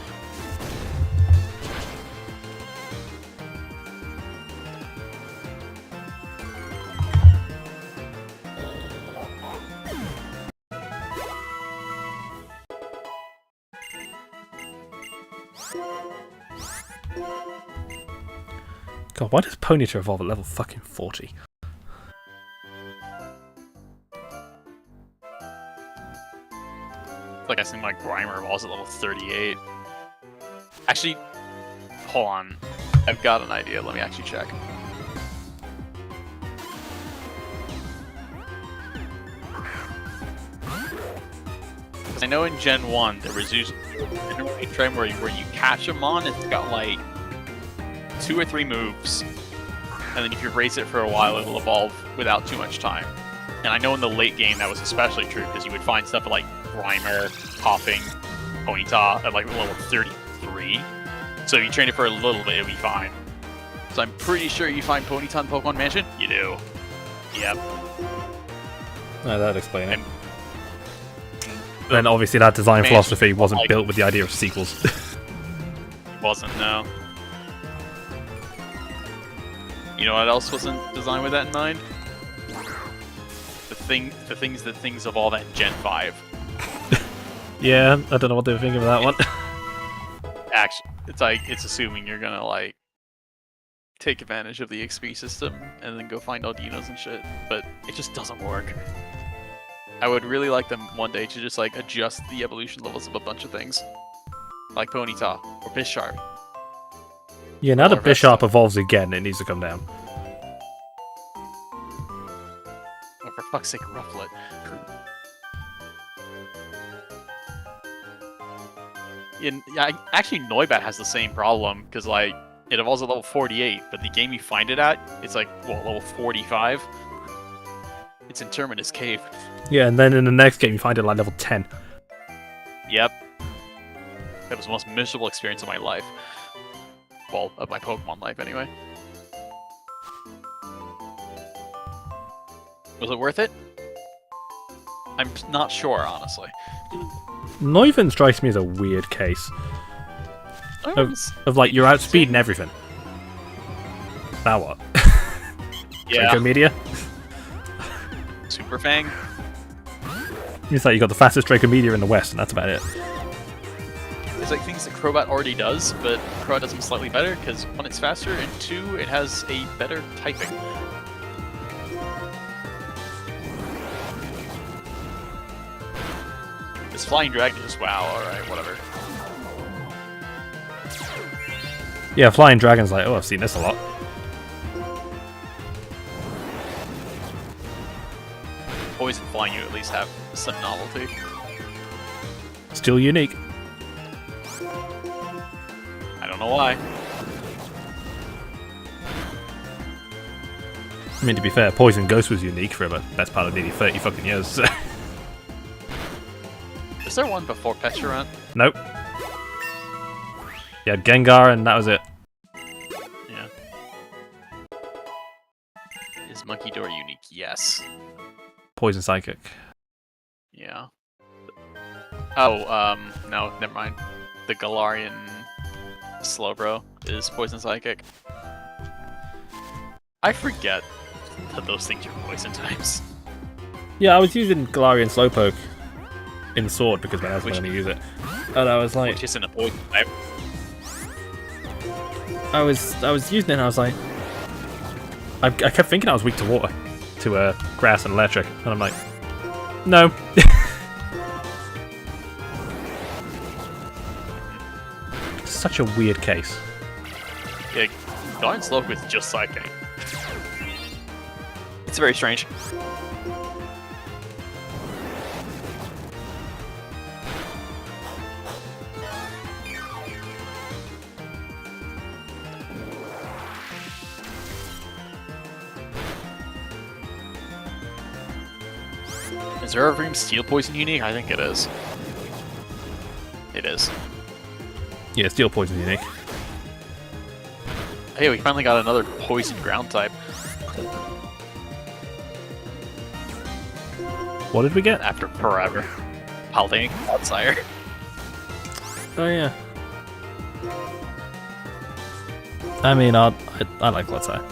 God, why does Ponyta evolve at level fucking 40? Like I seem like Grimer evolves at level 38. Actually, hold on. I've got an idea. Let me actually check. Because I know in Gen 1 there was usually a trend where you catch them on, it's got like 2 or 3 moves, and then if you race it for a while, it'll evolve without too much time. And I know in the late game that was especially true, because you would find stuff like Grimer, Popping, Ponyta at like level 33. So if you train it for a little bit, it'll be fine. So I'm pretty sure you find Ponyta in Pokemon Mansion? You do. Yep. No, that'd explain it. Then obviously that design philosophy wasn't built with the idea of sequels. It wasn't, no. You know what else wasn't designed with that in mind? The things of all that Gen 5. Yeah, I don't know what they were thinking of that one. Actually, it's assuming you're gonna like take advantage of the XP system and then go find Aldinos and shit, but it just doesn't work. I would really like them one day to just like adjust the evolution levels of a bunch of things, like Ponyta or Bisharp. Yeah, now Or that Bisharp Vesta. evolves again, it needs to come down. Or for fuck's sake, Rufflet. Actually, Noibat has the same problem because like it evolves at level 48, but the game you find it at, it's like level 45. It's in Terminus Cave. Yeah, and then in the next game you find it like level 10. Yep. That was the most miserable experience of my life. Well, of my Pokemon life, anyway. Was it worth it? I'm not sure, honestly. Noivern strikes me as a weird case. Of like, you're outspeeding everything. Now what? Yeah. Draco Meteor? Super Fang? It's like you got the fastest Draco Meteor in the West, and that's about it. There's like things that Crobat already does, but Crobat does them slightly better, because one, it's faster, and two, it has a better typing. This Flying Dragon is wow, alright, whatever. Yeah, Flying Dragon's like, oh, I've seen this a lot. Poison Flying, you at least have some novelty. Still unique. I don't know why. I mean, to be fair, Poison Ghost was unique for the best part of nearly 30 fucking years. So. Is there one before Pecharunt? Nope. You had Gengar, and that was it. Yeah. Is Monkey Door unique? Yes. Poison Psychic. Yeah. Oh, no, never mind. The Galarian Slowbro is Poison Psychic. I forget that those things are poison types. Yeah, I was using Galarian Slowpoke in Sword because my husband going to use it. And I was like... Which isn't a poison type. I was using it and I was like... I kept thinking I was weak to water. To grass and electric. And I'm like... No. Such a weird case. Yeah, Galarian Slowpoke is just Psychic. It's very strange. Is Zeraveem Steel Poison unique? I think it is. It is. Yeah, Steel Poison unique. Hey, we finally got another Poison Ground type. What did we get? After forever. Paldean Clodsire. Oh yeah. I mean, I like Clodsire.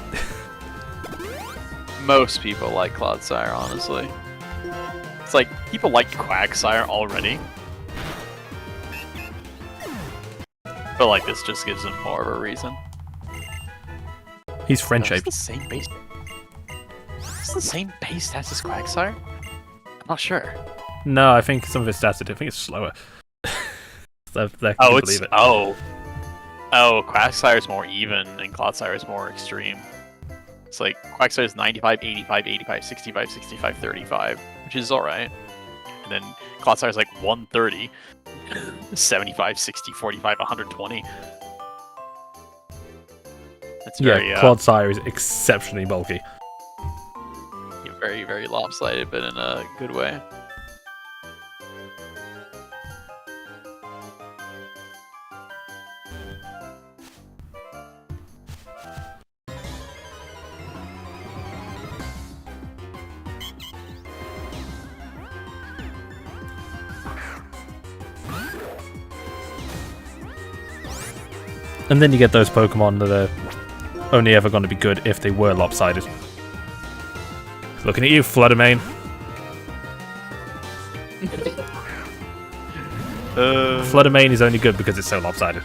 Most people like Clodsire, honestly. It's like, people like Quagsire already. But like, this just gives them more of a reason. He's friend It's shaped. the same base. It's the same base stats as Quagsire? I'm not sure. No, I think some of his stats are different. I think it's slower. I Oh, can't it's believe it. oh, Quagsire is more even, and Clodsire is more extreme. It's like Quagsire is 95, 85, 85, 65, 65, 35, which is alright. And then Clodsire is like 130, 75, 60, 45, 120. That's very, Yeah, Clodsire is exceptionally bulky. very, very lopsided, but in a good way. And then you get those Pokemon that are only ever going to be good if they were lopsided. Looking at you, Fluttermane. Fluttermane is only good because it's so lopsided.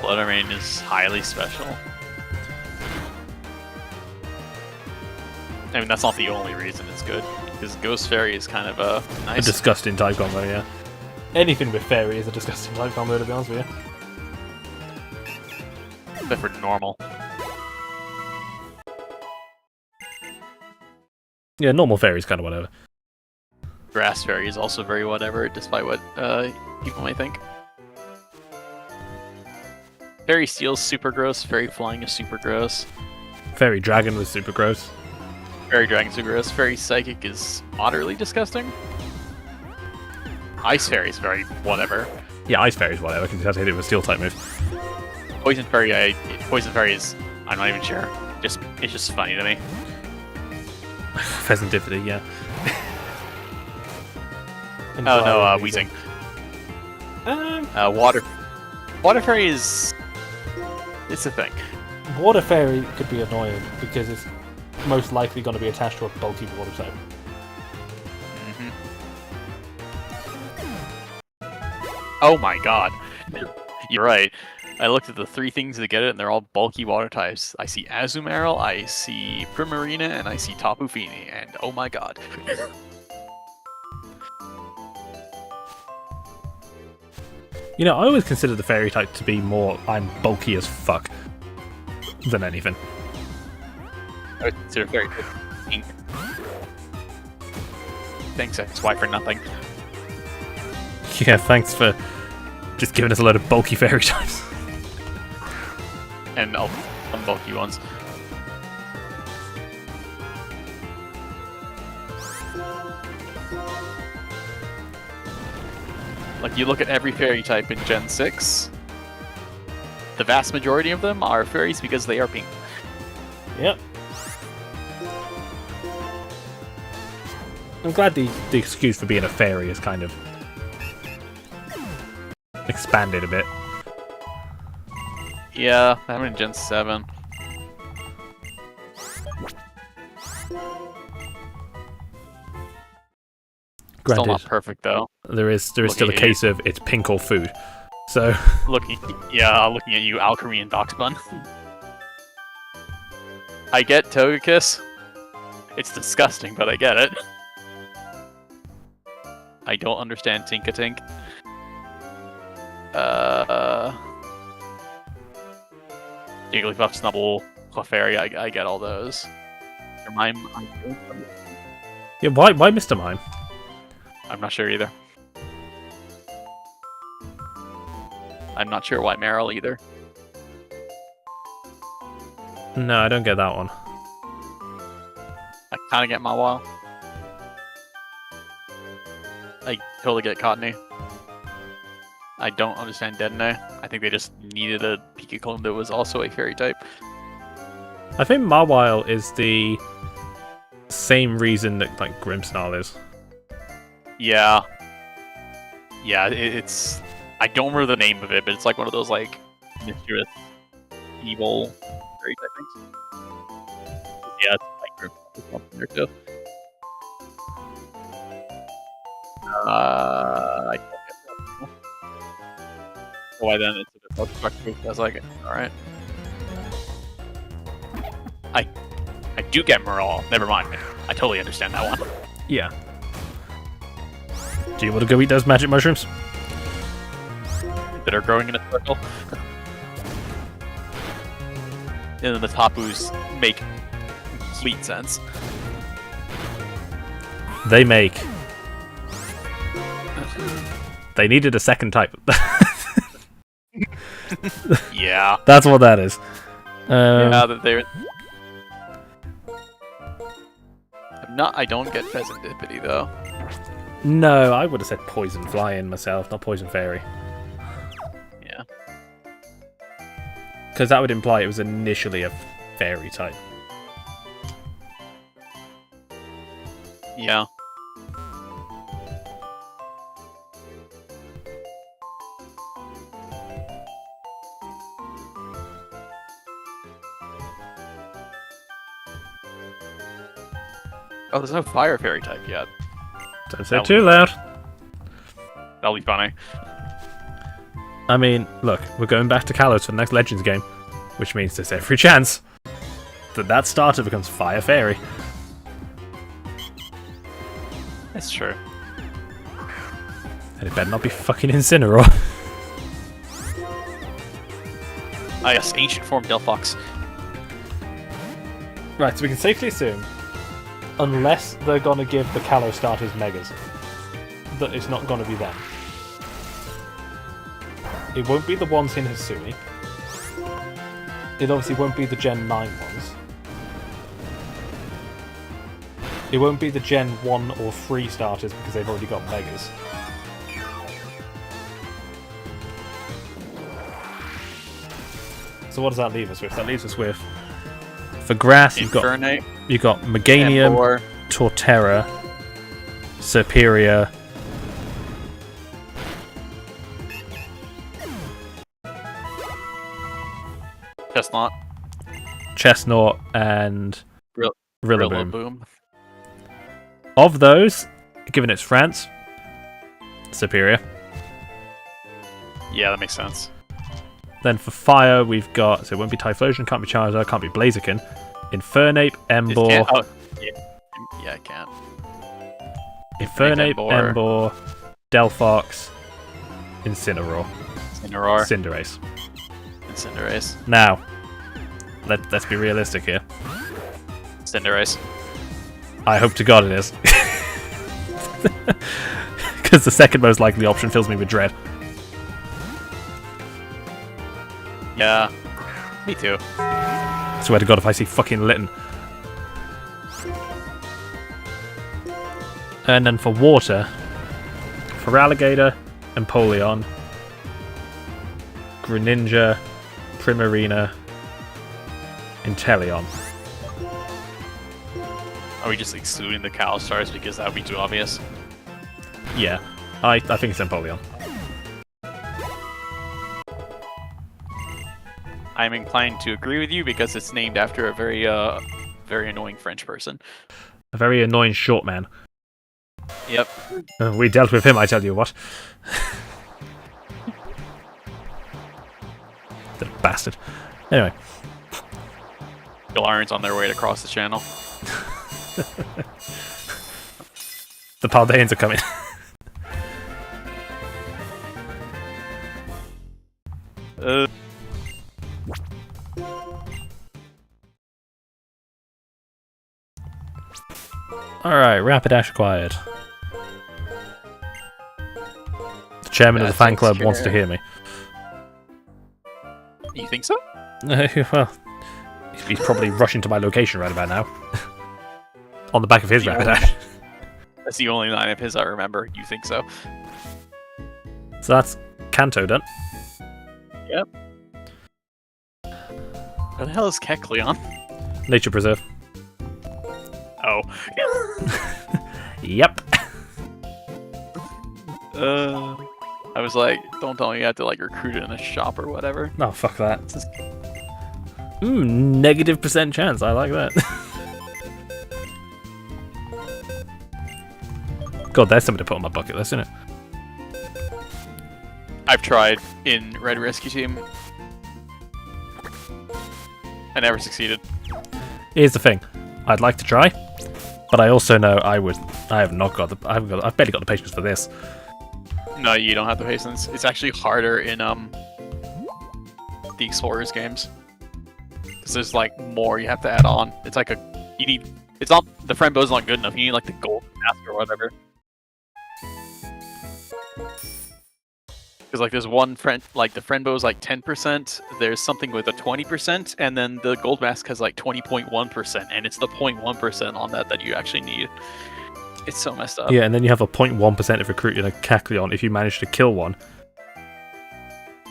Fluttermane is highly special. I mean, that's not the only reason it's good, because Ghost Fairy is kind of a nice... A disgusting type combo, yeah. Anything with Fairy is a disgusting type combo, to be honest with you. Except for normal. Yeah, normal Fairy is kind of whatever. Grass Fairy is also very whatever, despite what people may think. Fairy Steel's super gross, Fairy Flying is super gross. Fairy Dragon was super gross. Fairy Dragon super gross. Fairy Psychic is moderately disgusting. Ice Fairy is very whatever. Yeah, Ice Fairy is whatever, because you have to hit it with a Steel type move. Poison Fairy is, I'm not even sure. It's just funny to me. Pheasantipity, yeah. Oh no, Weezing. Water Fairy is... It's a thing. Water Fairy could be annoying, because it's most likely going to be attached to a bulky water type. Oh my god. You're right. I looked at the 3 things to get it, and they're all bulky water types. I see Azumarill, I see Primarina, and I see Tapu Fini, and oh my god. You know, I always consider the Fairy type to be more I'm bulky as fuck than anything. I would consider Fairy type pink. Thanks, XY, for nothing. Yeah, thanks for just giving us a load of bulky Fairy types. And some bulky ones. Like, you look at every fairy type in Gen 6, the vast majority of them are fairies because they are pink. Yep. I'm glad the excuse for being a fairy is kind of expanded a bit. Yeah, I'm in Gen 7. Granted, Still not perfect though. there is still a case of it's pink or food. So looking at you, Alchemy and Doxbun. I get Togekiss. It's disgusting, but I get it. I don't understand Tinkatink. Jigglypuff, Snubble, Clefairy, I get all those. yeah, why Mr. Mime? I'm not sure either. I'm not sure why Meryl either. No, I don't get that one. I kind of get Mawile. I totally get Cottony. I don't understand Dedenne. I think they just needed a Pikachu that was also a fairy type. I think Mawile is the same reason that like Grimmsnarl is. Yeah. Yeah, it's... I don't remember the name of it, but it's like one of those, like, mischievous, evil fairy type things. Yeah, it's like Grimmsnarl up in there, too. I don't get that. Why then it's a bit perspective. I was like, alright. I do get Morale. Never mind. I totally understand that one. Yeah. Do you want to go eat those magic mushrooms? That are growing in a circle. And then the Tapus make complete sense. They make. They needed a second type. Yeah. That's what that is. Yeah, that they're... I don't get Pheasantipity though. No, I would have said Poison Flying myself, not Poison Fairy. Yeah. Because that would imply it was initially a fairy type. Yeah. Oh, there's no Fire Fairy type yet. Don't say too loud. That'll be funny. I mean, look, we're going back to Kalos for the next Legends game, which means there's every chance that starter becomes Fire Fairy. That's true. And it better not be fucking Incineroar. Ah, yes, Ancient Form Delphox. Right, so we can safely assume, unless they're gonna give the Kalos starters Megas, that it's not gonna be them. It won't be the ones in Hisui. It obviously won't be the Gen 9 ones. It won't be the Gen 1 or 3 starters because they've already got Megas. So what does that leave us with? That leaves us with... For grass, you've got Meganium, Emboar, Torterra, Superior... Chestnut, and Rillaboom. Rillaboom. Of those, given it's France, Superior. Yeah, that makes sense. Then for fire, we've got... So it won't be Typhlosion, can't be Charizard, can't be Blaziken. Infernape, Emboar... Oh, yeah, I can't. Infernape, Emboar, Delphox, Incineroar. Cinderace. And Cinderace. Now, let's be realistic here. Cinderace. I hope to God it is. Because the second most likely option fills me with dread. Yeah, me too. I swear to God if I see fucking Litten. And then for water, for Alligator, Empoleon, Greninja, Primarina, Inteleon. Are we just excluding the Kalos stars because that would be too obvious? Yeah, I think it's Empoleon. I'm inclined to agree with you because it's named after a very annoying French person. A very annoying short man. Yep. We dealt with him, I tell you what. The bastard. Anyway. Galarian's on their way to cross the channel. The Paldeans are coming. Alright, Rapidash acquired. The chairman of the fan club wants to hear me. You think so? Well, he's probably rushing to my location right about now. On the back of his Rapidash. That's the only line of his I remember. You think so? So that's Kanto done. Yep. Where the hell is Kecleon? Nature Preserve. Oh. Yep. I was like, don't tell me you have to like recruit it in a shop or whatever. Oh, fuck that. Negative % chance. I like that. God, there's something to put on my bucket list, isn't it? I've tried in Red Rescue Team. I never succeeded. Here's the thing. I'd like to try, but I also know I've barely got the patience for this. No, you don't have the patience. It's actually harder in the Explorers games. Because there's like more you have to add on. It's like it's not, the friend bow's not good enough. You need like the gold mask or whatever. Because like there's one friend, like the friend bow is like 10%, there's something with a 20%, and then the gold mask has like 20.1%, and it's the 0.1% on that you actually need. It's so messed up. Yeah, and then you have a 0.1% of recruiting a Kecleon if you manage to kill one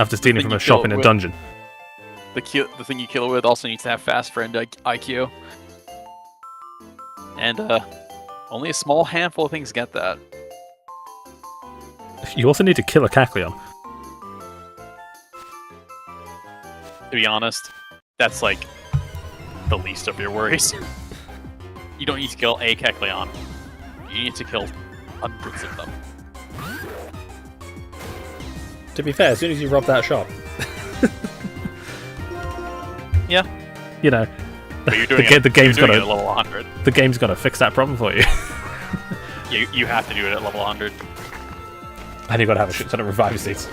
after stealing from a shop in a dungeon. The thing you kill it with also needs to have fast friend IQ. And only a small handful of things get that. You also need to kill a Kecleon. To be honest, that's like the least of your worries. You don't need to kill a Kecleon. You need to kill hundreds of them. To be fair, as soon as you rob that shop, Yeah. you know, But you're doing the game's you're doing got it at level 100. the game's got to fix that problem for you. You have to do it at level 100. And you've got to have a shit ton of revive seeds.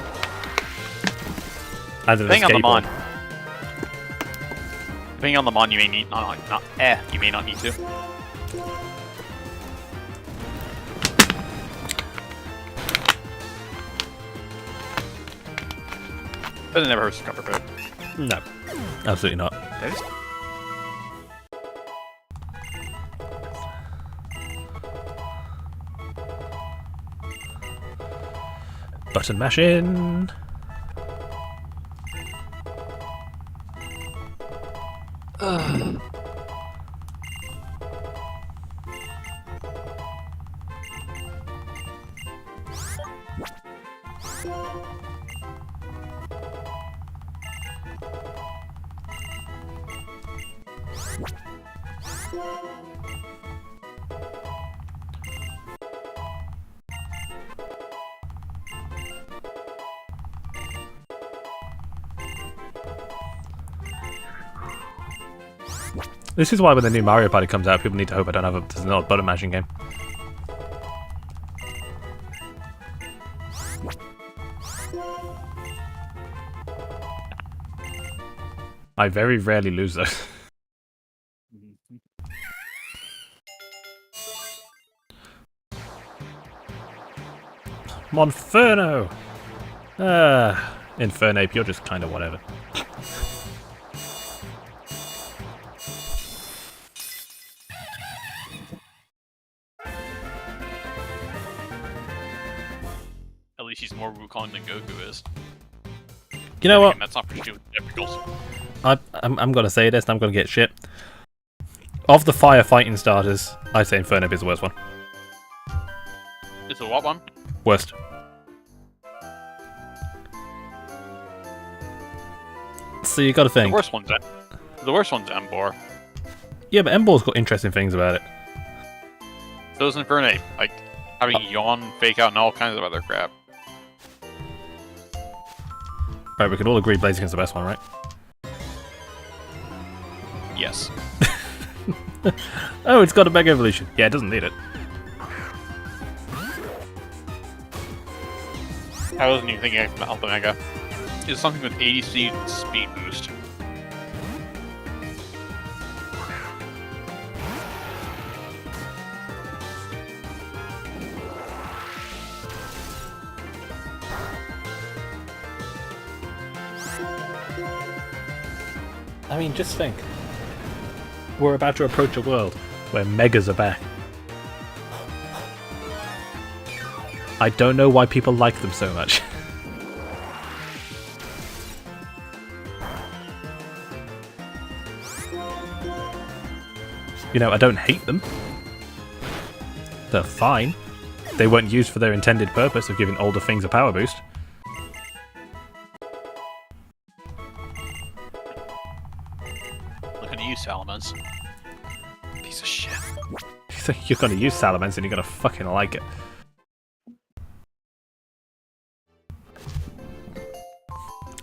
And an Depending on the escape mon. board. Depending on the mon, you may need you may not need to. But it never hurts to cover food. No, absolutely not. Button mash in. This is why when the new Mario Party comes out, people need to hope I don't have there's another button mashing game. I very rarely lose those. Monferno! Infernape, you're just kind of whatever. At least he's more Wukong than Goku is. You know what? And that's not for doing difficult. I'm gonna say this and I'm gonna get shit. Of the firefighting starters, I'd say Infernape is the worst one. Is the what one? Worst. So you gotta think. The worst one's Embor. Yeah, but Embor's got interesting things about it. So is Infernape. Like, having Yawn, Fake Out, and all kinds of other crap. Right, we can all agree Blaziken's the best one, right? Yes. Oh, it's got a Mega Evolution. Yeah, it doesn't need it. I wasn't even thinking of Alpha Mega. It's something with 80 speed and speed boost. I mean, just think. We're about to approach a world where Megas are back. I don't know why people like them so much. You know, I don't hate them. They're fine. They weren't used for their intended purpose of giving older things a power boost. Look at you, Salamence. Piece of shit. You're gonna use Salamence and you're gonna fucking like it.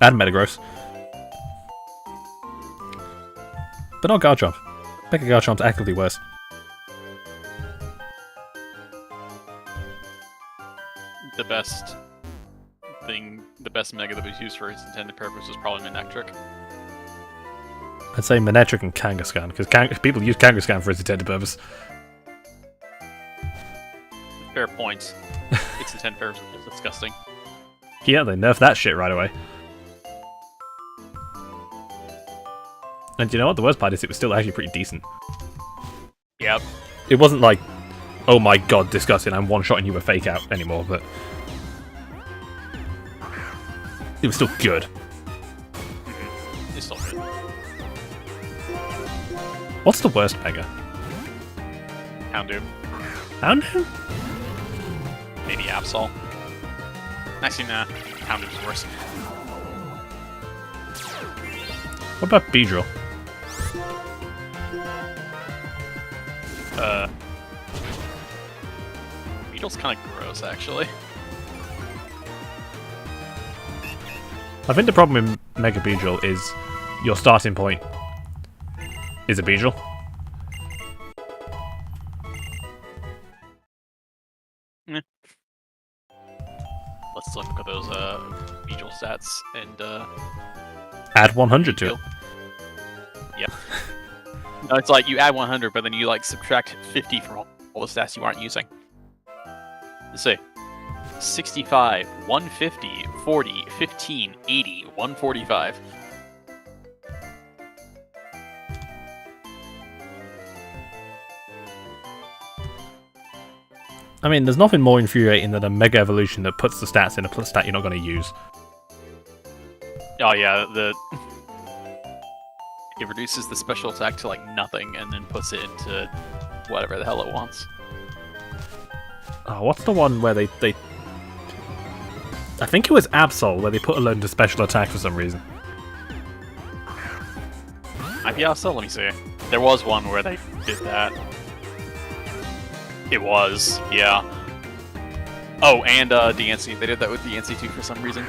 And Metagross. But not Garchomp. Mega Garchomp's actively worse. The best Mega that was used for its intended purpose was probably Manectric. I'd say Manectric and Kangaskhan, because people use Kangaskhan for its intended purpose. Fair points. Its intended purpose is disgusting. Yeah, they nerfed that shit right away. And you know what? The worst part is it was still actually pretty decent. Yep. It wasn't like, oh my god, disgusting, I'm one-shotting you with Fake Out anymore, but it was still good. It's still good. What's the worst Mega? Houndoom. Houndoom? Maybe Absol. Actually, nah. Houndoom's worse. What about Beedrill? Beetle's kind of gross, actually. I think the problem with Mega Beedrill is your starting point is a Beedrill. Let's look at those Beedrill stats and Add 100 to it. Yeah. No, it's like you add 100, but then you like subtract 50 from all the stats you aren't using. Let's see. 65, 150, 40, 15, 80, 145. I mean, there's nothing more infuriating than a Mega Evolution that puts the stats in a stat you're not going to use. Oh yeah, it reduces the special attack to like nothing and then puts it into whatever the hell it wants. Oh, what's the one where they I think it was Absol where they put a load into special attack for some reason. Yeah, so let me see. There was one where they did that. It was, yeah. Oh, and DNC. They did that with DNC too for some reason.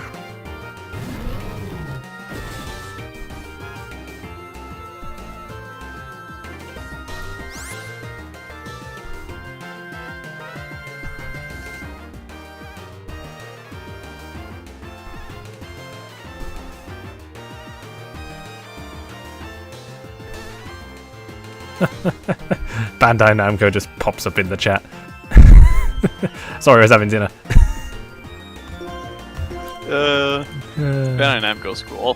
Bandai Namco just pops up in the chat. Sorry, I was having dinner. Bandai Namco's cool.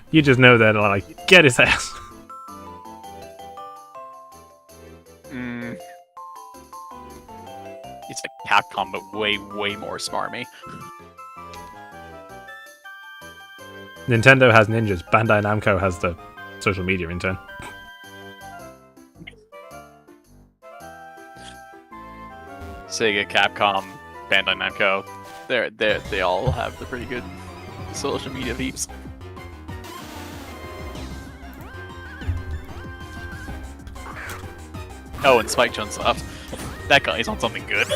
You just know that, like, get his ass. It's like Capcom, but way, way more smarmy. Nintendo has ninjas. Bandai Namco has the social media in turn. Sega, Capcom, Bandai Namco, they all have the pretty good social media peeps. Oh, and Spike Chunsoft. That guy's on something good.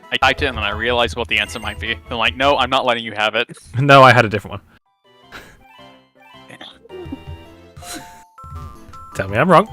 I typed it and then I realized what the answer might be. I'm like, no, I'm not letting you have it. No, I had a different one. Tell me I'm wrong.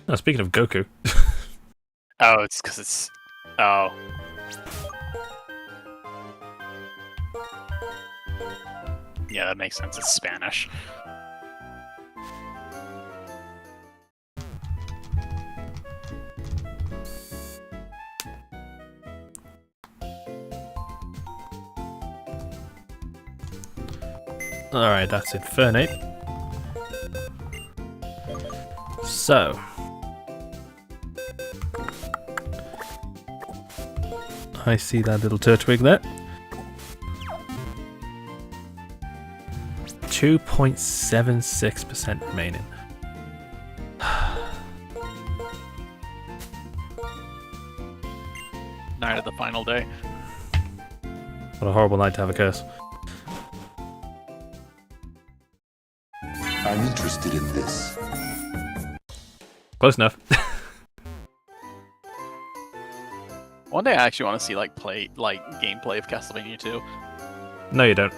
Oh, speaking of Goku. Oh, it's because it's. Oh. Yeah, that makes sense. It's Spanish. Alright, that's Infernate. So. I see that little Turtwig there. 2.76% remaining. Night of the final day. What a horrible night to have a curse. I'm interested in this. Close enough. One day I actually want to see gameplay of Castlevania 2. No, you don't.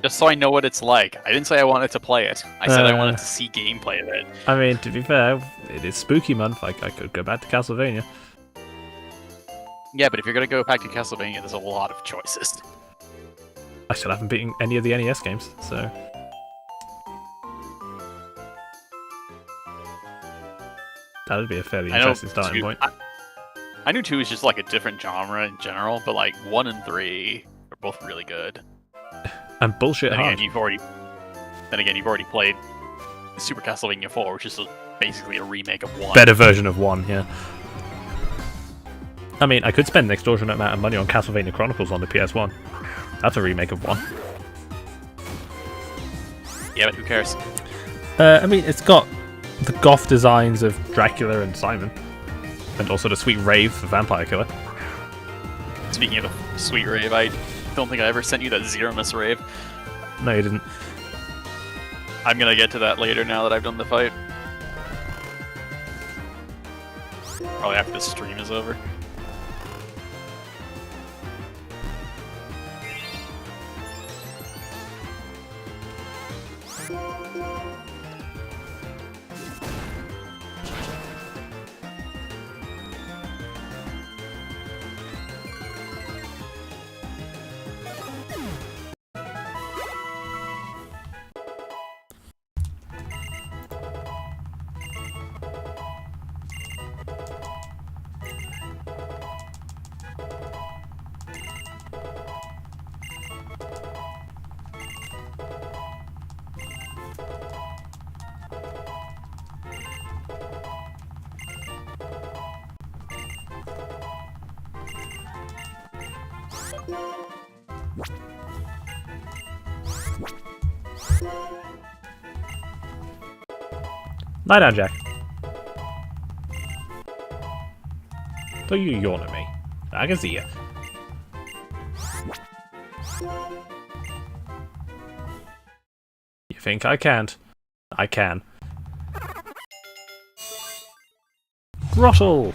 Just so I know what it's like. I didn't say I wanted to play it. I said I wanted to see gameplay of it. I mean, to be fair, it is spooky month. I could go back to Castlevania. Yeah, but if you're gonna go back to Castlevania, there's a lot of choices. I still haven't beaten any of the NES games, so... That would be a fairly interesting starting point. I knew 2 is just like a different genre in general, but like 1 and 3 are both really good. And bullshit then hard. Again, you've already played Super Castlevania 4, which is basically a remake of 1. Better version of 1, yeah. I mean, I could spend an extortionate amount of money on Castlevania Chronicles on the PS1. That's a remake of 1. Yeah, but who cares? I mean, it's got the goth designs of Dracula and Simon. And also the sweet rave for Vampire Killer. Speaking of sweet rave, I don't think I ever sent you that Zeromus rave. No, you didn't. I'm gonna get to that later now that I've done the fight. Probably after the stream is over. Lie down, Jack. Don't you yawn at me. I can see you. You think I can't? I can. Throttle!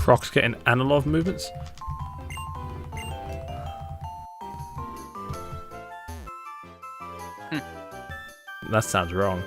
Croc's getting analog movements? That sounds wrong.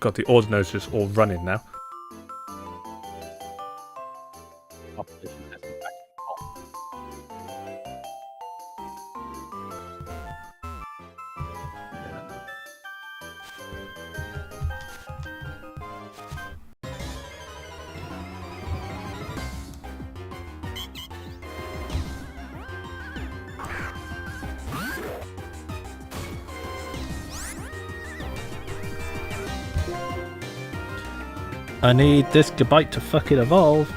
God, the Ordino's just all running now. Opposition has been back in the call. I need this Gabite to fucking evolve.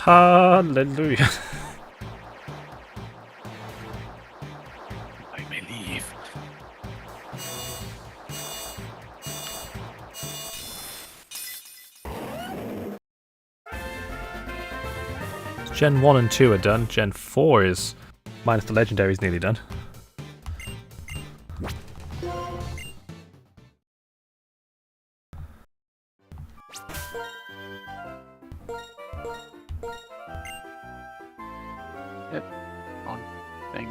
Hallelujah. I may leave. Gen 1 and 2 are done. Gen 4 is, minus the legendaries, nearly done. Yep. Wrong thing.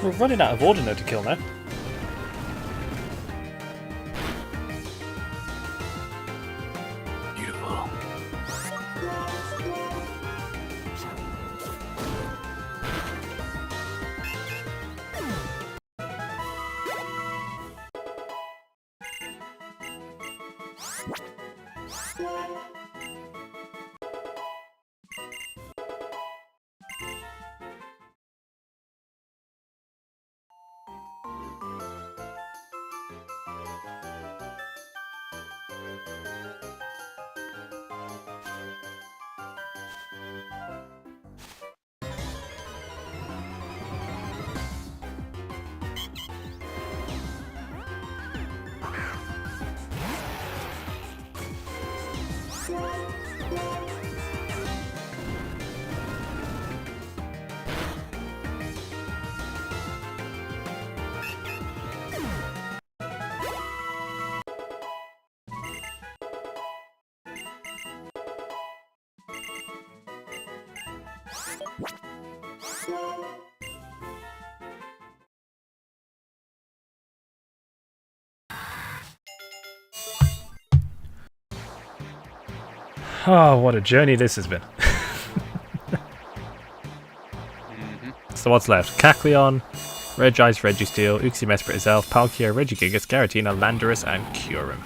We're running out of Ordino to kill now. Beautiful. Oh, what a journey this has been. So what's left? Cacleon, Regice, Registeel, Uxie Mesprit itself, Palkia, Regigigas, Garatina, Landorus, and Kyurem.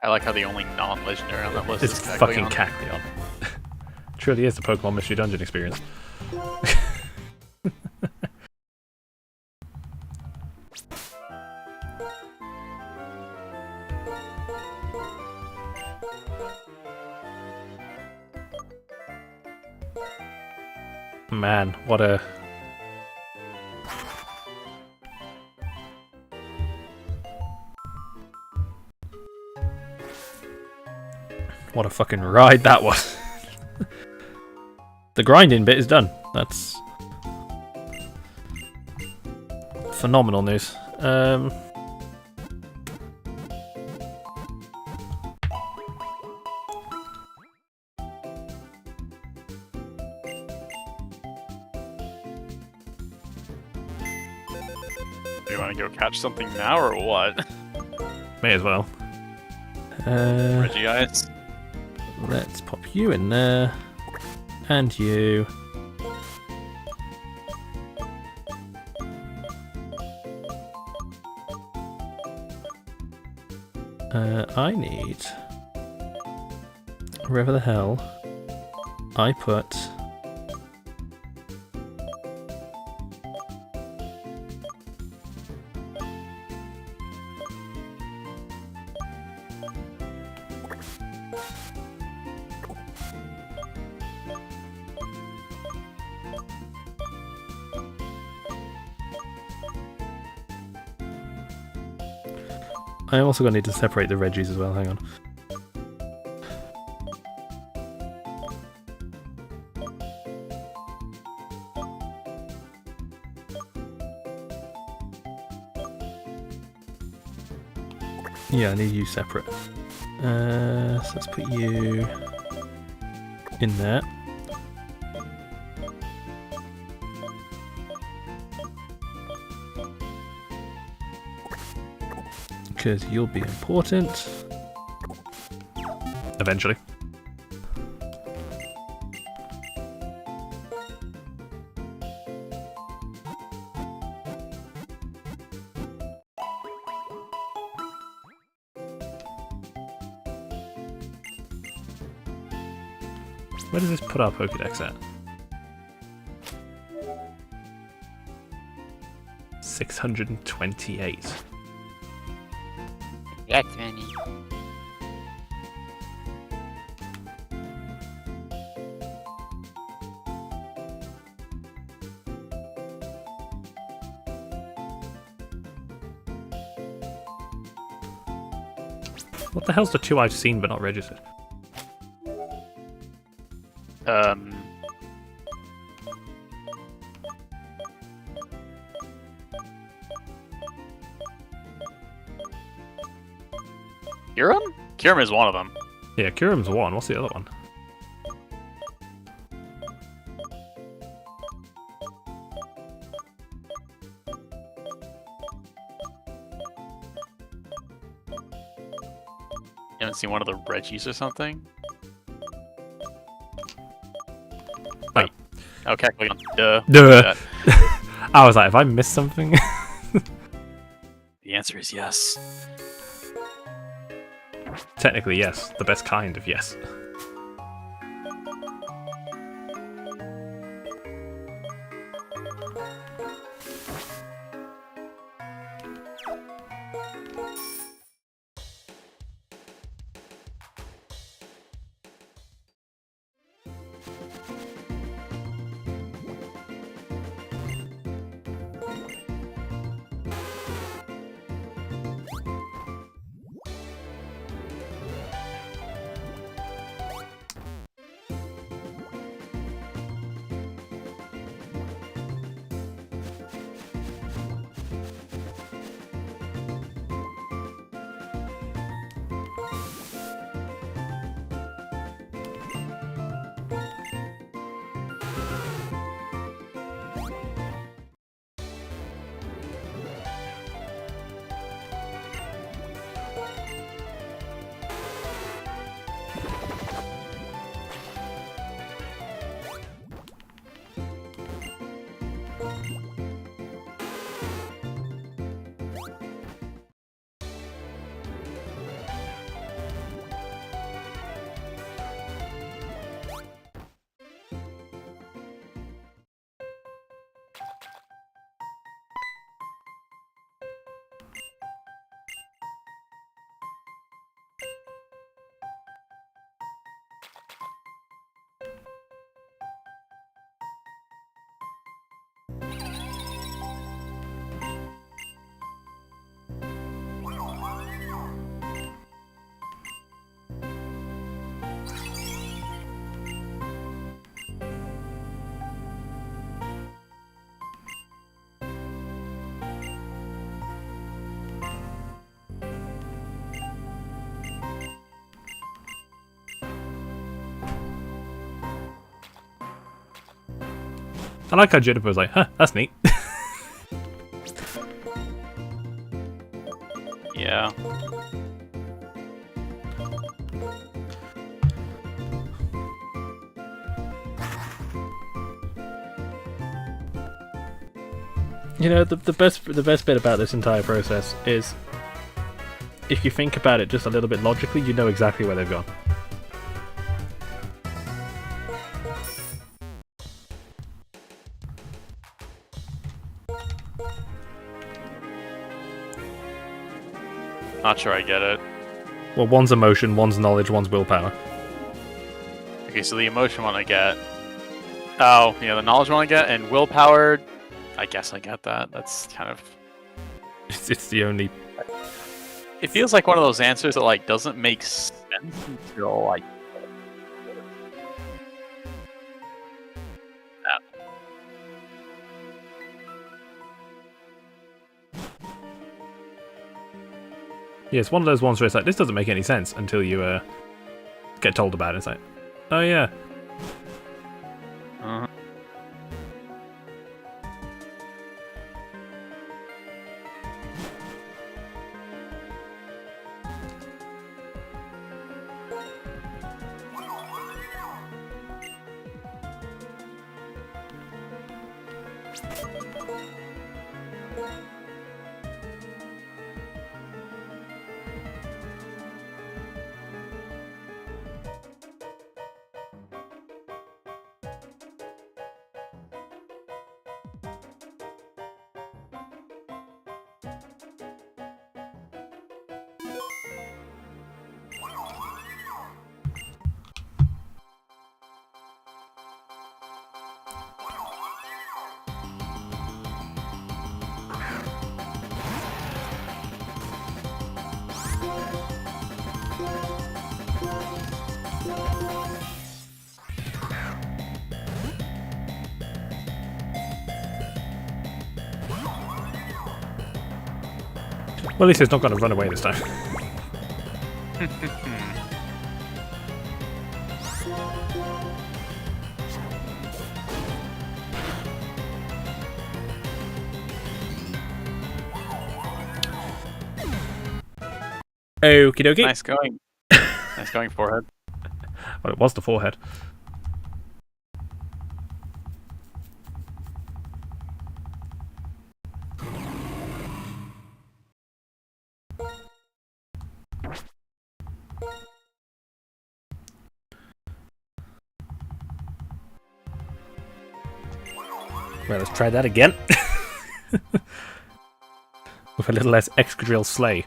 I like how the only non-legendary on that list It's is Cacleon. fucking Cacleon. Truly is the Pokemon Mystery Dungeon experience. Man, what a... What a fucking ride that was. The grinding bit is done. That's phenomenal news. Do you want to go catch something now or what? May as well. Regice. Let's pop you in there. And you. I need... Wherever the hell I put... I'm also going to need to separate the Reggies as well, hang on. Yeah, I need you separate. So let's put you in there. Because you'll be important. Eventually. Where does this put our Pokedex at? 628. That many. What the hell's the two I've seen but not registered? Kyurem? Kyurem is one of them. Yeah, Kyurem's one. What's the other one? You haven't seen one of the Reggies or something? Wait. Okay, duh. Duh. I was like, have I missed something? The answer is yes. Technically, yes. The best kind of yes. I like how Juniper was like, huh, that's neat. Yeah. You know, the best bit about this entire process is if you think about it just a little bit logically, you know exactly where they've gone. Not sure I get it. Well, one's emotion, one's knowledge, one's willpower. Okay, so the emotion one I get. Oh, yeah, the knowledge one I get, and willpower. I guess I get that. That's kind of. It's the only. It feels like one of those answers that like doesn't make sense until like. Yeah, it's one of those ones where it's like, this doesn't make any sense until you get told about it. It's like, oh yeah. Uh-huh. Well, at least it's not going to run away this time. Okie dokie. Nice going. Nice going, forehead. Well, it was the forehead. Well, let's try that again. With a little less Excadrill slay.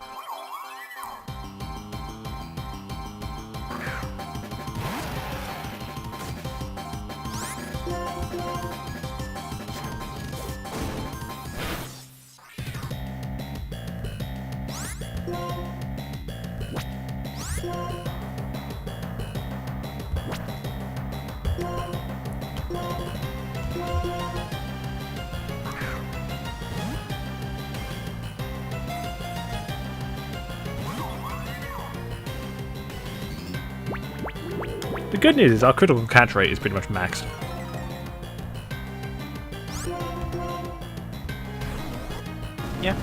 The good news is our critical catch rate is pretty much maxed. Yeah.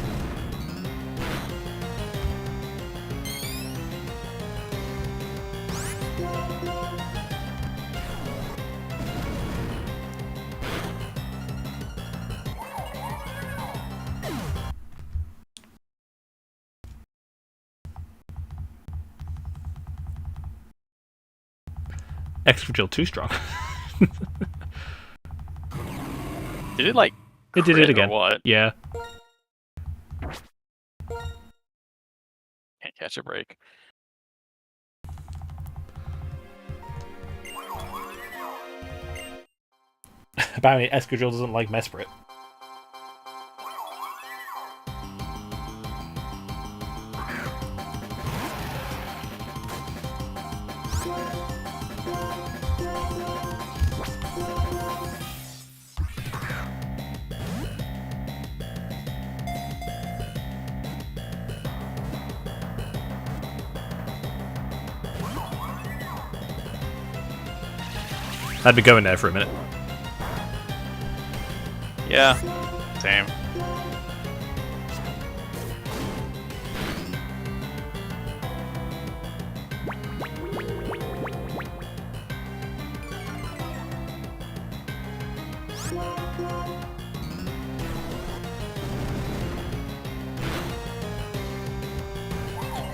Excadrill too strong. Did it like? It did crit it or again. What? Yeah. Can't catch a break. Apparently Excadrill doesn't like Mesprit. I'd be going there for a minute. Yeah, same.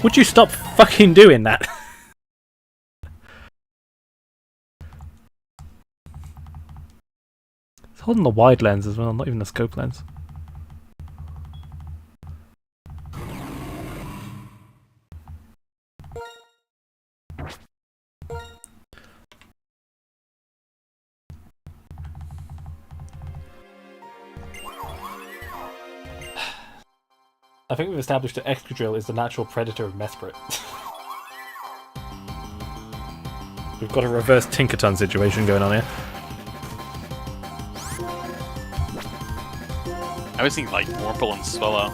Would you stop fucking doing that? It's holding the wide lens as well, not even the scope lens. I think we've established that Excadrill is the natural predator of Mesprit. We've got a reverse Tinkerton situation going on here. I was thinking like Wurmple and Swallow.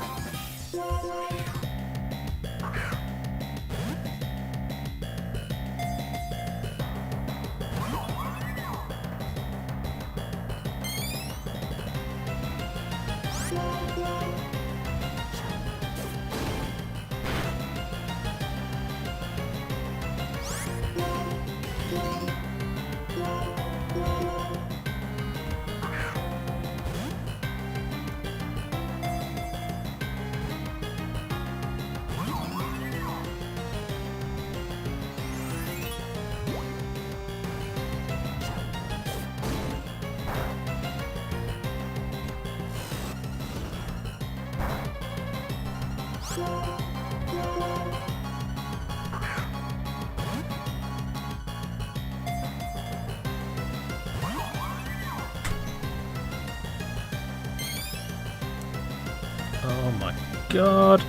Oh my god.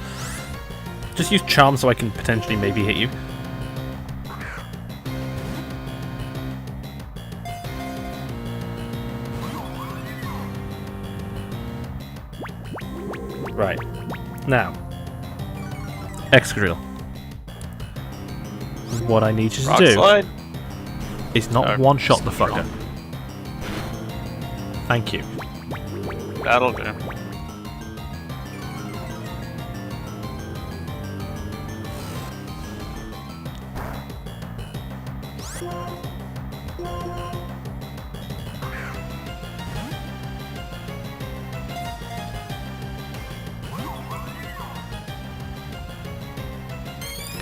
Just use Charm so I can potentially maybe hit you. Right. Now. Excadrill. What I need you to Rock do Slide. is not one-shot the fucker. Thank you. That'll do.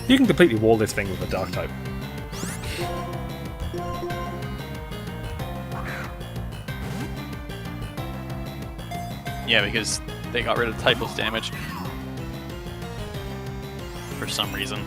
You can completely wall this thing with a Dark type. Yeah, because they got rid of typeless damage. For some reason.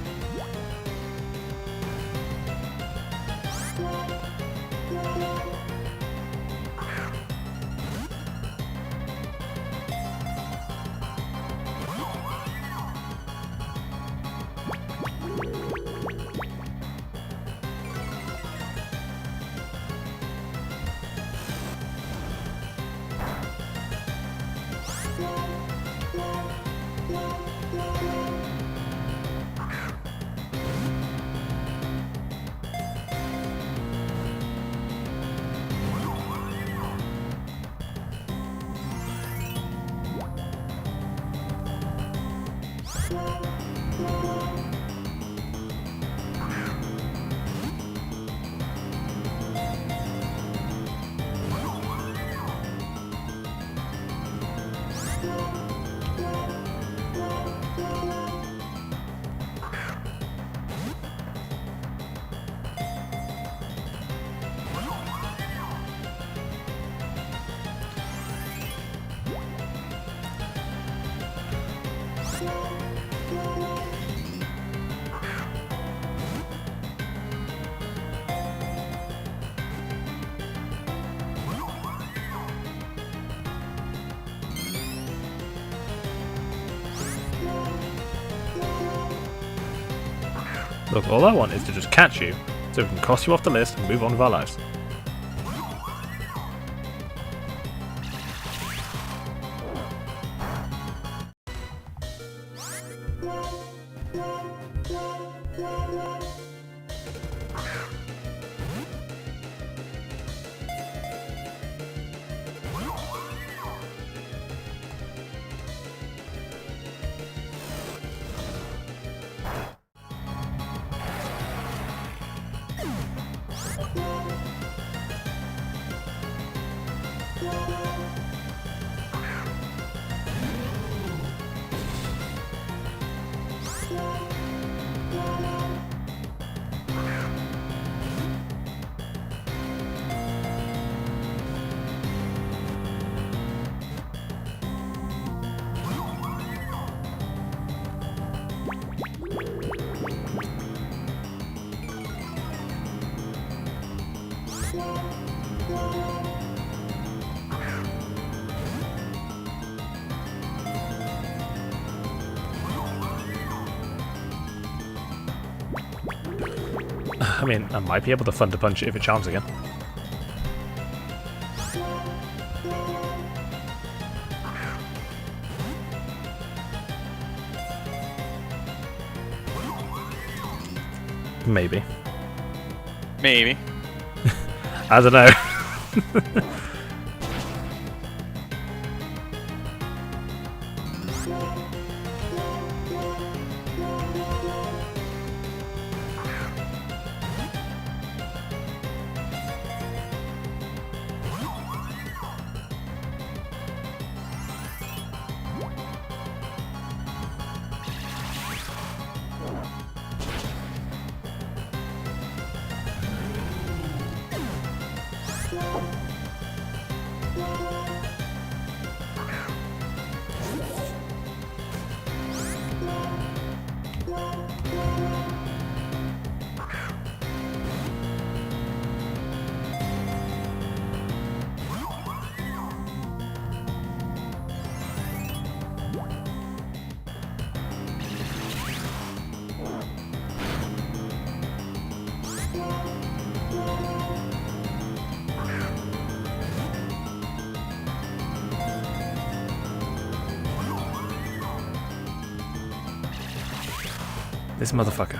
Look, all I want is to just catch you, so we can cross you off the list and move on with our lives. I mean, I might be able to Thunder Punch it if it charms again. Maybe. Maybe. I don't know. This motherfucker.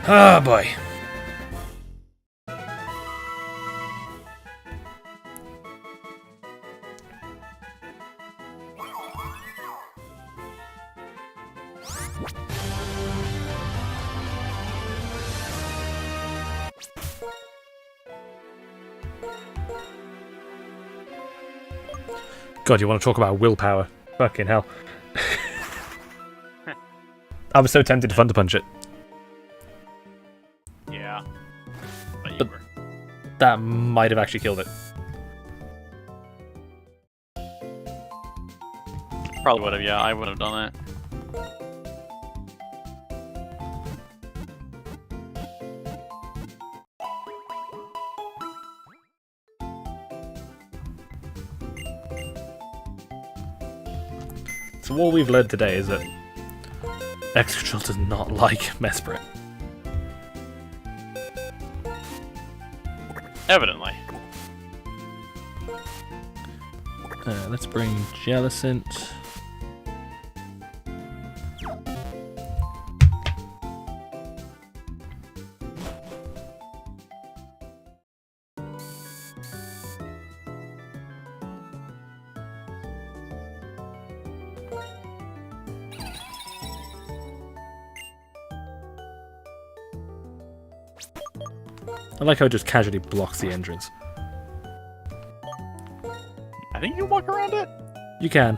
Oh boy. God, you want to talk about willpower? Fucking hell. I was so tempted to Thunder Punch it. Yeah. But that might have actually killed it. Probably would have, yeah, I would have done that. So all we've learned today is that Excadrill does not like Mesprit. Evidently. Let's bring Jellicent. I like how it just casually blocks the entrance. I think you can walk around it. You can.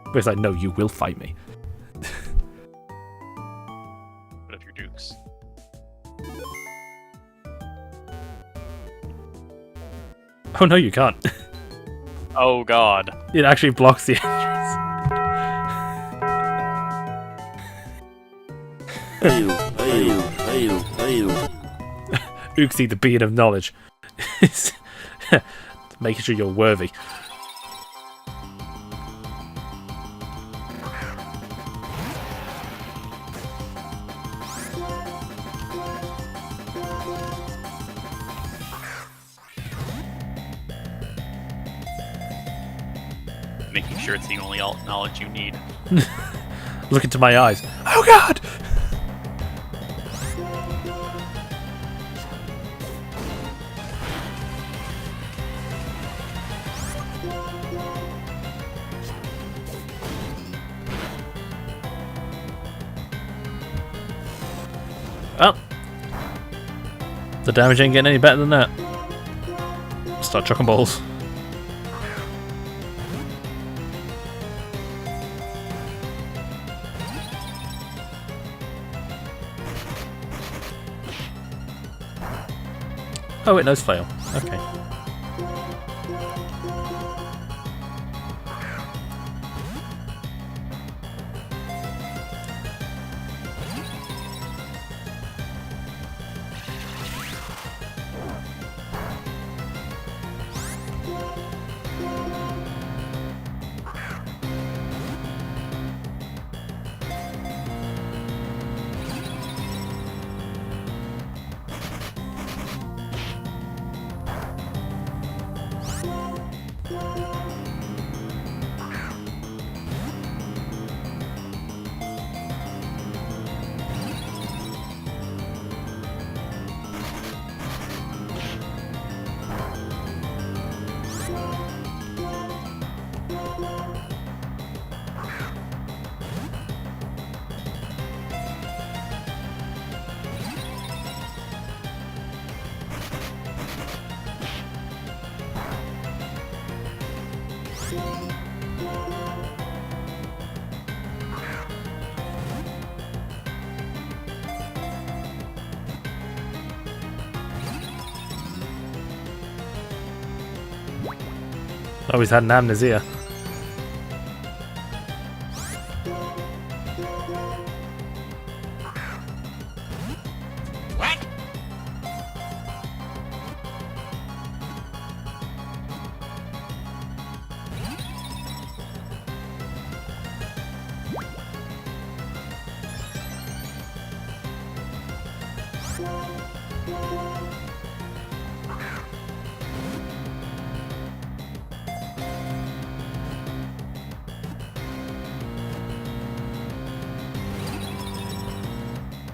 But it's like, no, you will fight me. What if you're Dukes? Oh no, you can't. Oh god. It actually blocks the entrance. Uxie, the being of knowledge. Making sure you're worthy. Making sure it's the only knowledge you need. Look into my eyes. Oh god! Well, the damage ain't getting any better than that. Start chucking balls. Oh, it knows flail. Okay. Oh, he's had an amnesia.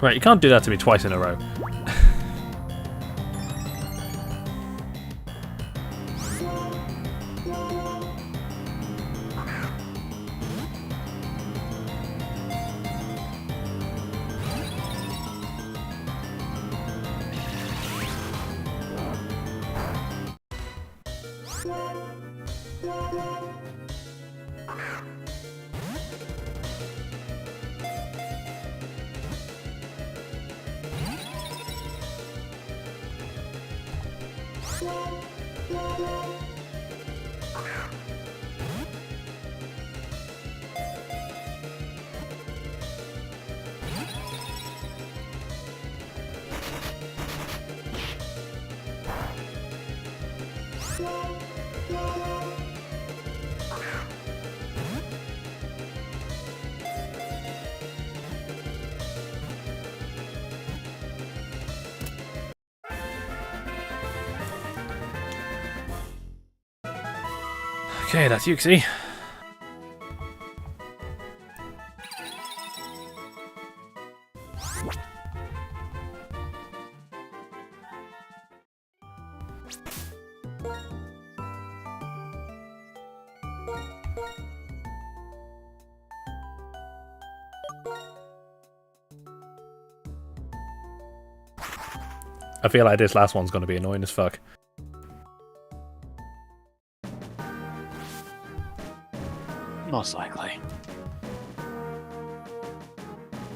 Right, you can't do that to me twice in a row. Okay, that's Yuxi. I feel like this last one's going to be annoying as fuck. Most likely.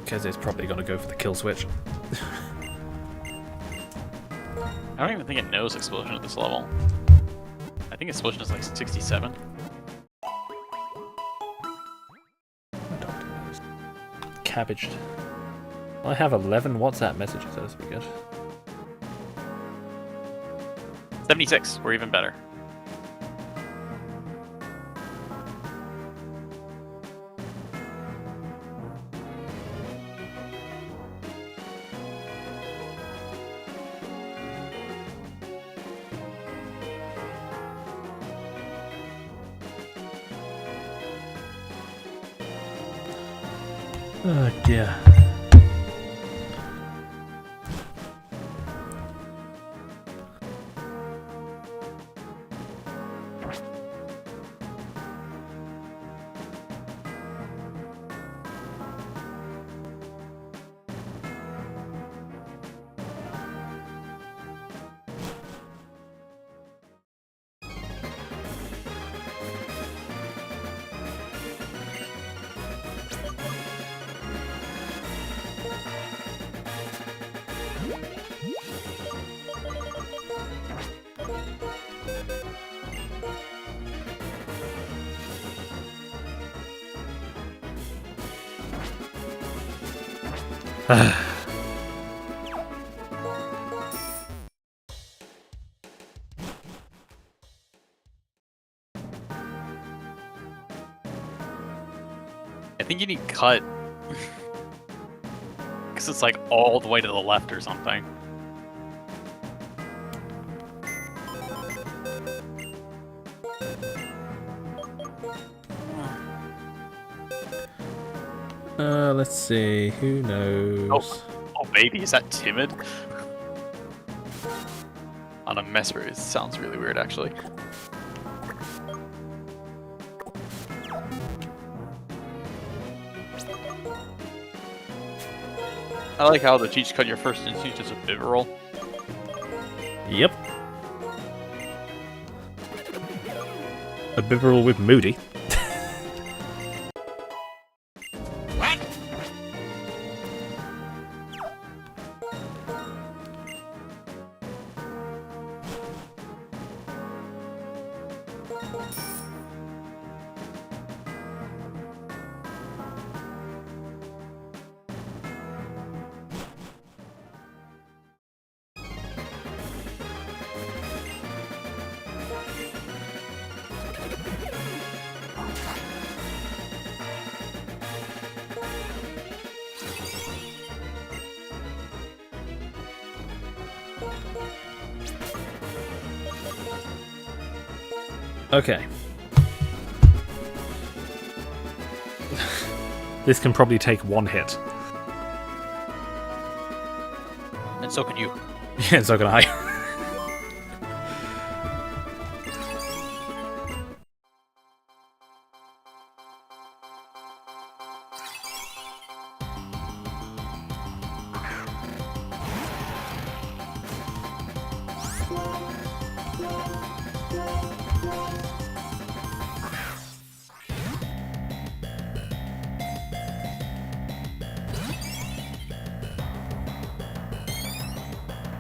Because it's probably going to go for the kill switch. I don't even think it knows explosion at this level. I think explosion is like 67. Cabbaged. I have 11 WhatsApp messages, so this will be good. 76. We're even better. Oh dear. I think you need cut. Because it's like all the way to the left or something. Let's see. Who knows? Oh baby, is that timid? On a messer, it sounds really weird actually. I like how the cheats cut your first instinct is a Bivarol. Yep. A Bibarel with Moody. Okay. This can probably take one hit. And so can you. Yeah, so can I.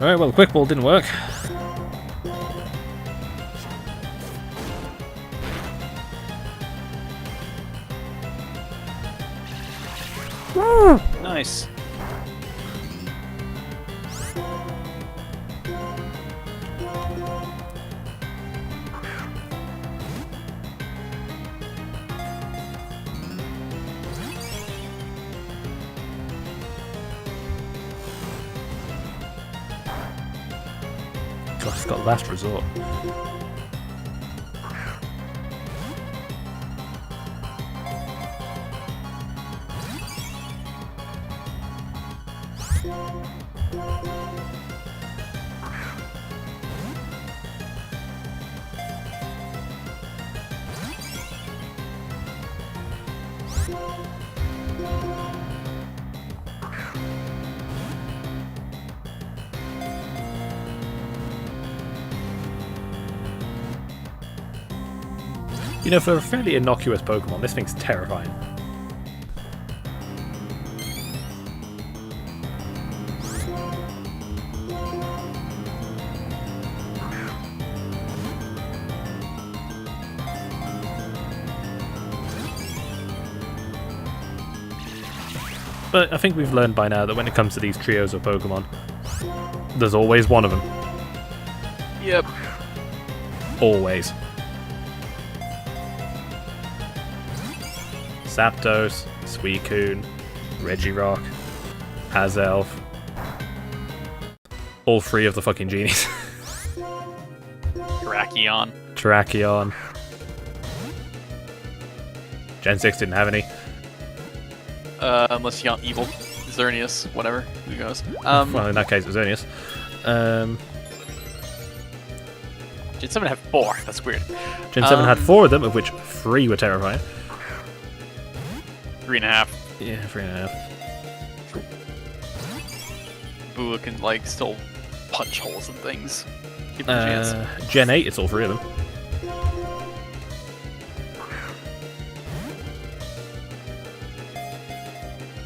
Alright, well, the quick ball didn't work. Nice. God, it's got last resort. You know, for a fairly innocuous Pokemon, this thing's terrifying. But I think we've learned by now that when it comes to these trios of Pokemon, there's always one of them. Yep. Always. Zapdos, Suicune, Regirock, Azelf. All three of the fucking genies. Terrakion. Terrakion. Gen 6 didn't have any. Unless you got evil. Xerneas, whatever. Who knows? Well, in that case, it was Xerneas. Gen 7 had 4. That's weird. Gen 7 had 4 of them, of which 3 were terrifying. 3.5. Yeah, 3.5. Boo can, like, still punch holes in things. Give him a chance. Gen 8, it's all 3 of them.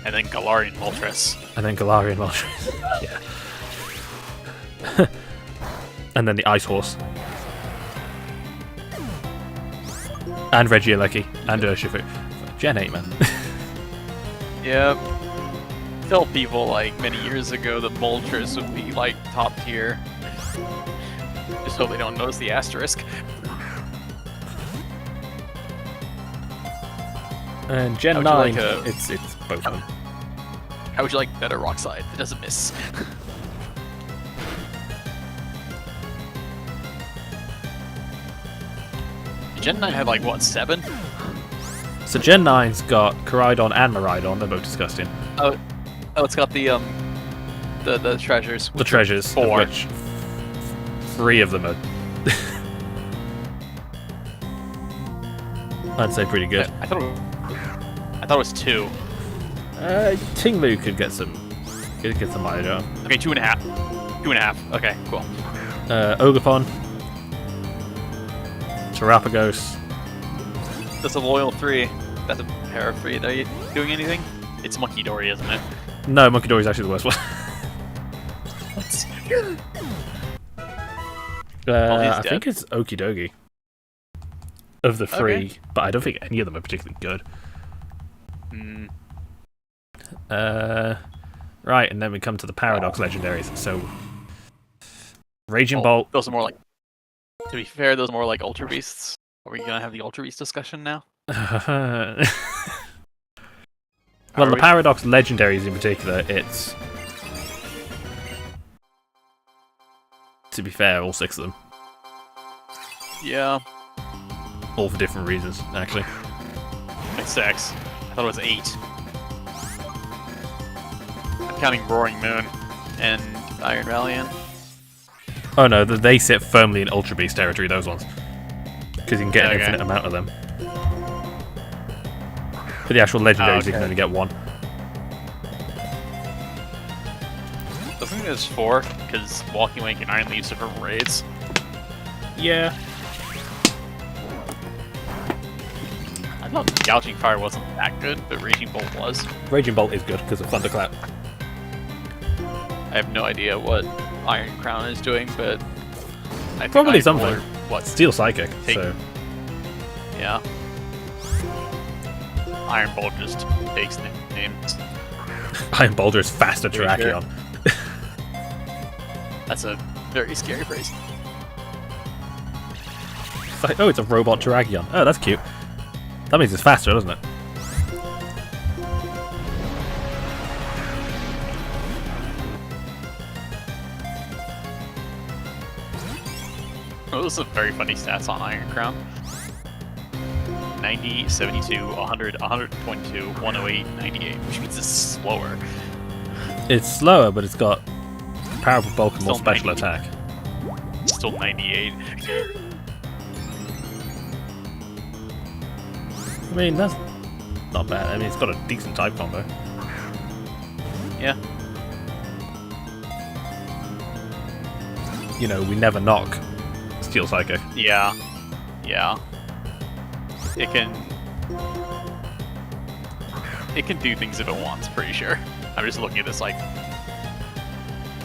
And then Galarian Moltres. And then Galarian Moltres. Yeah. And then the Ice Horse. And Regieleki. And Urshifu. Gen 8, man. Yep. tell people like many years ago that Moltres would be like top tier. Just hope they don't notice the asterisk. And Gen How 9, would you like it's both of them. How would you like better Rockside? It doesn't miss. Gen 9 had like what, 7? So Gen 9's got Koraidon and Miraidon. They're both disgusting. Oh, it's got the treasures. The treasures, of 4. which 3 of them are, I'd say, pretty good. I thought it was 2. Tinglu could get some mileage out. Okay, 2.5. 2.5. Okay, cool. Ogapon, Terapagos. That's a loyal 3. That's a pair of 3. Are you doing anything? It's Monkey Dory, isn't it? No, Monkey Dory is actually the worst one. I think it's Okidogi of the 3, Okay. but I don't think any of them are particularly good. Hmm. Right, and then we come to the Paradox legendaries. So, Raging Well, Bolt. Those are more like. To be fair, those are more like Ultra Beasts. Are we gonna have the Ultra Beast discussion now? Well, Are the we? Paradox legendaries in particular, it's, to be fair, all 6 of them. Yeah, All for different reasons, actually. like 6. I thought it was 8. I'm counting Roaring Moon and Iron Valiant. Oh no, they sit firmly in Ultra Beast territory, those ones. Because you can get an Okay. infinite amount of them. For the actual legendaries, you can okay. only get 1. I think there's 4, because Walking Away can Iron Leaves are for raids. Yeah. I thought Gouging Fire wasn't that good, but Raging Bolt was. Raging Bolt is good because of Thunderclap. I have no idea what Iron Crown is doing, but I think Probably Iron something. Bolt or what? Steel Psychic, Take- so... Yeah. Iron Bolt just takes names. Iron Boulder is faster Pretty Terrakion. That's a very scary phrase. It's like, oh, it's a robot Terrakion. Oh, that's cute. That means it's faster, doesn't it? Those are very funny stats on Iron Crown. 90, 72, 100, 122, 108, 98, which means it's slower. It's slower, but it's got powerful bulk and more Still special 90. attack. Still 98. I mean, that's not bad. I mean, it's got a decent type combo. Yeah. You know, we never knock Steel Psychic. Yeah. Yeah. It can do things if it wants, pretty sure. I'm just looking at this like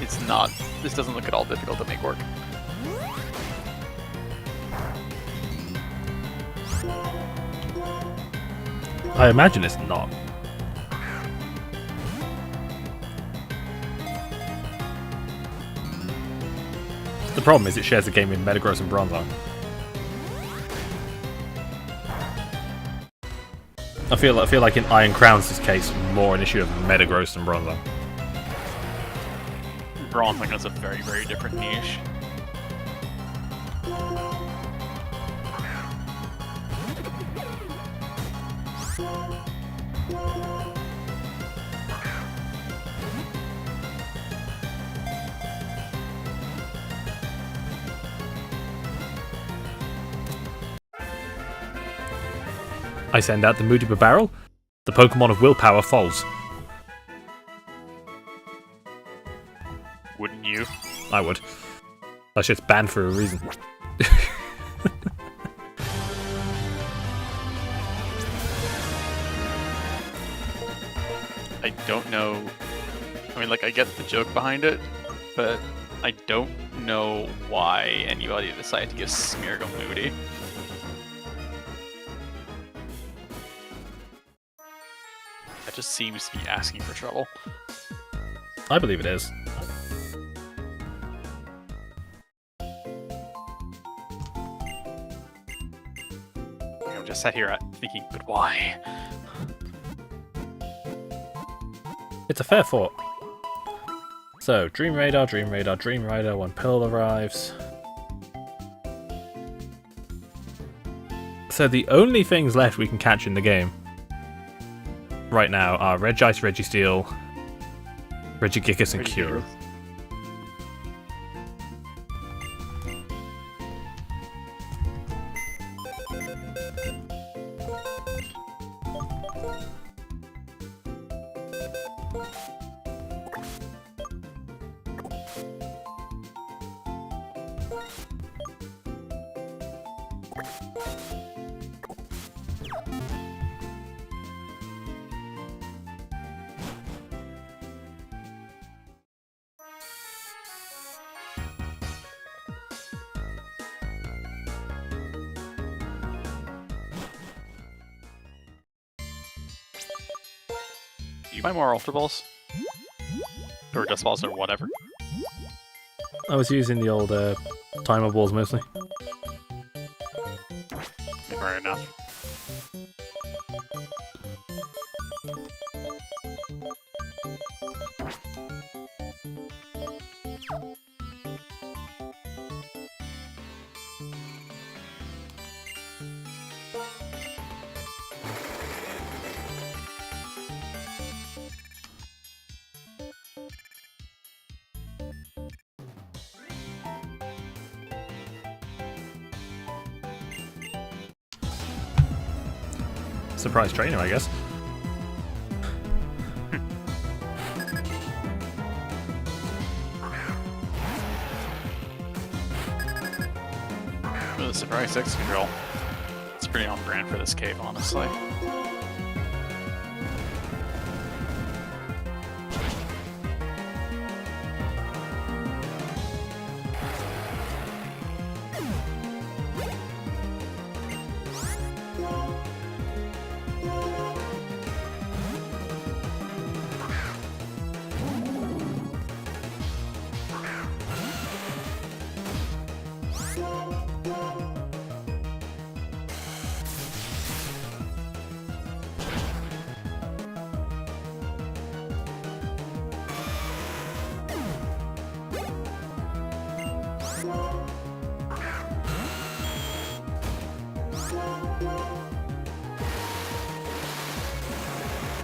it's not this doesn't look at all difficult to make work. I imagine it's not. The problem is it shares a game with Metagross and Bronzong. I feel like in Iron Crown's case, more an issue of Metagross and Bronzong. Bronzong is a very, very different niche. I send out the Moody Barrel. The Pokemon of Willpower falls. Wouldn't you? I would. That shit's banned for a reason. I don't know. I mean, like, I get the joke behind it, but I don't know why anybody decided to give Smeargle Moody. That just seems to be asking for trouble. I believe it is. I'm just sat here thinking, but why? It's a fair fought. So, Dream Radar, Dream Radar, Dream Rider, when Pearl arrives. So the only things left we can catch in the game right now are Regice, Registeel, Regigigas, and Cure. You buy more Ultra Balls? Or Dust Balls or whatever? I was using the old timer balls mostly. Fair enough. Surprise trainer, I guess. The surprise X control. It's pretty on brand for this cave, honestly.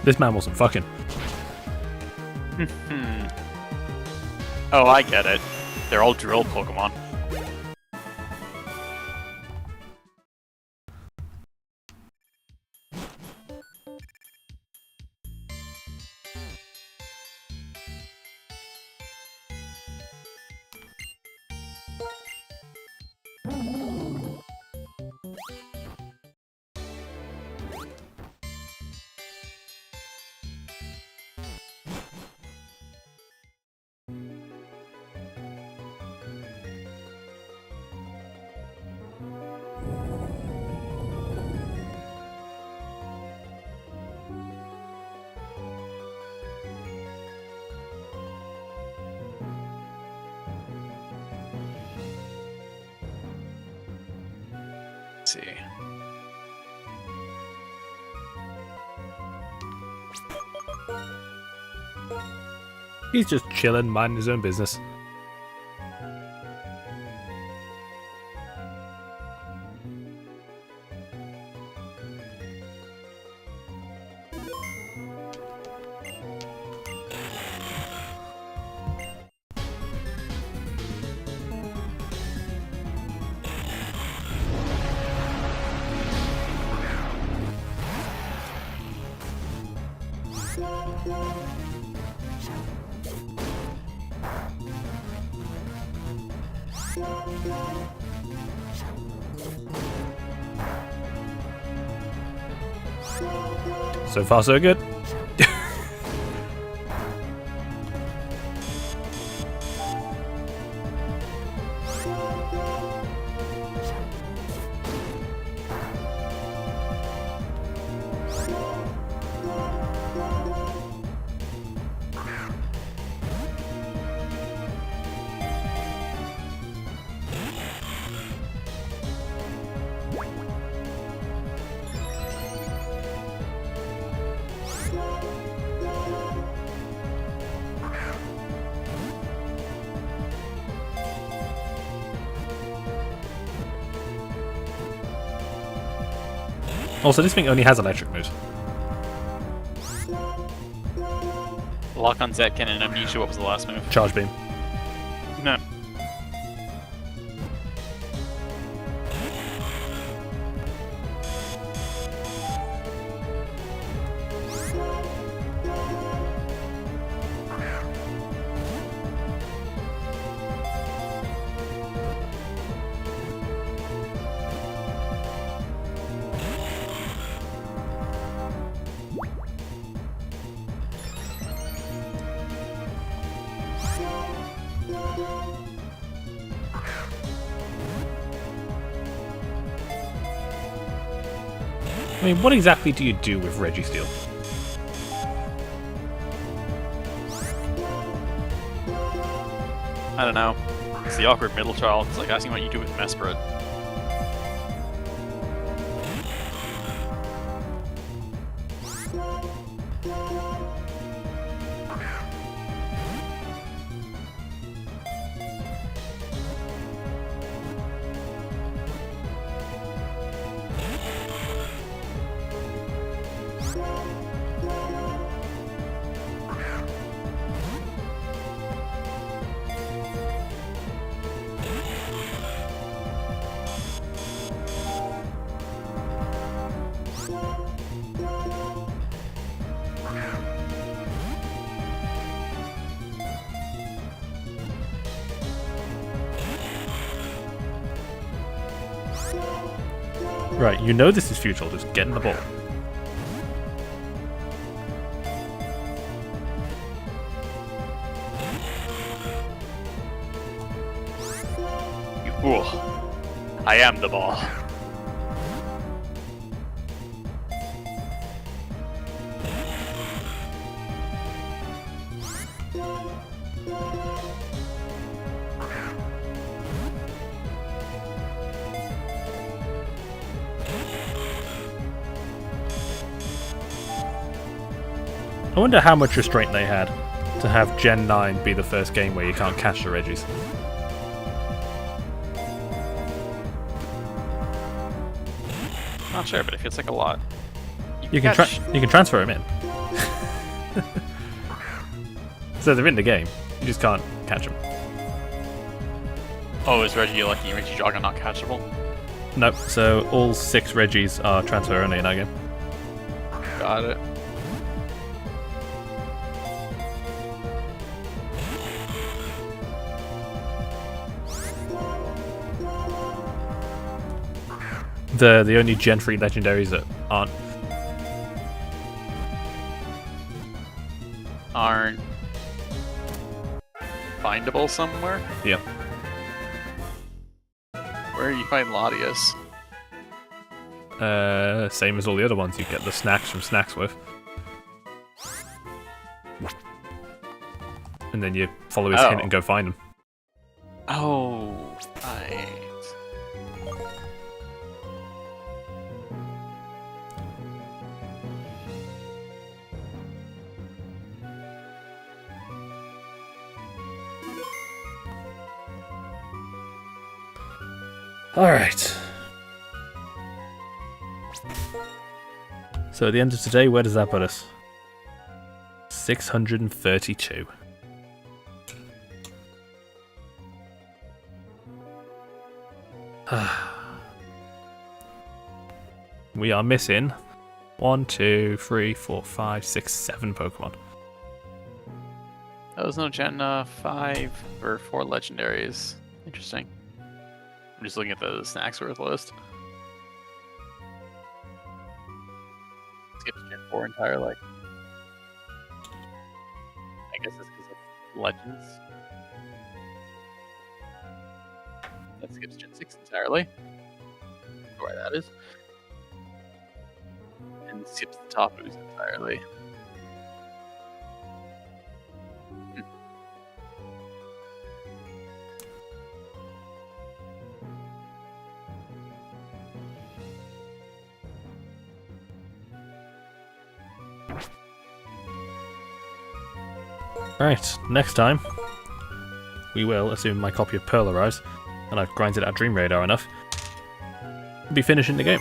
This man wasn't fucking. Oh, I get it. They're all drill Pokemon. Let's see. He's just chilling, minding his own business. So far, so good. Also, this thing only has electric moves. Lock on Zetkin and Amnesia, what was the last move? Charge beam. No. I mean, what exactly do you do with Registeel? I don't know. It's the awkward middle child. It's like asking what you do with Mesprit. Right, you know this is futile, just get in the ball. You fool. I am the ball. I wonder how much restraint they had to have Gen 9 be the first game where you can't catch the Regis. Not sure, but it feels like a lot. You can transfer him in. So they're in the game. You just can't catch them. Oh, is Reggie Lucky and Reggie Jogger not catchable? Nope. So all 6 Regis are transfer only in that game. Got it. The only Gen 3 legendaries that aren't findable somewhere? Yep. Where do you find Latias? Same as all the other ones. You get the snacks from Snacks with. And then you follow his hint and go find them. Oh, right. Alright. So at the end of today, where does that put us? 632. We are missing 1, 2, 3, 4, 5, 6, 7 Pokemon. That was no Gen 5 or 4 legendaries. Interesting. I'm just looking at the Snacks worth list. Skips Gen 4 entirely. I guess it's because of Legends. That skips Gen 6 entirely. Where that is. And skips the Tapus entirely. Right, next time we will, assume my copy of Pearl arrives and I've grinded out Dream Radar enough, be finishing the game.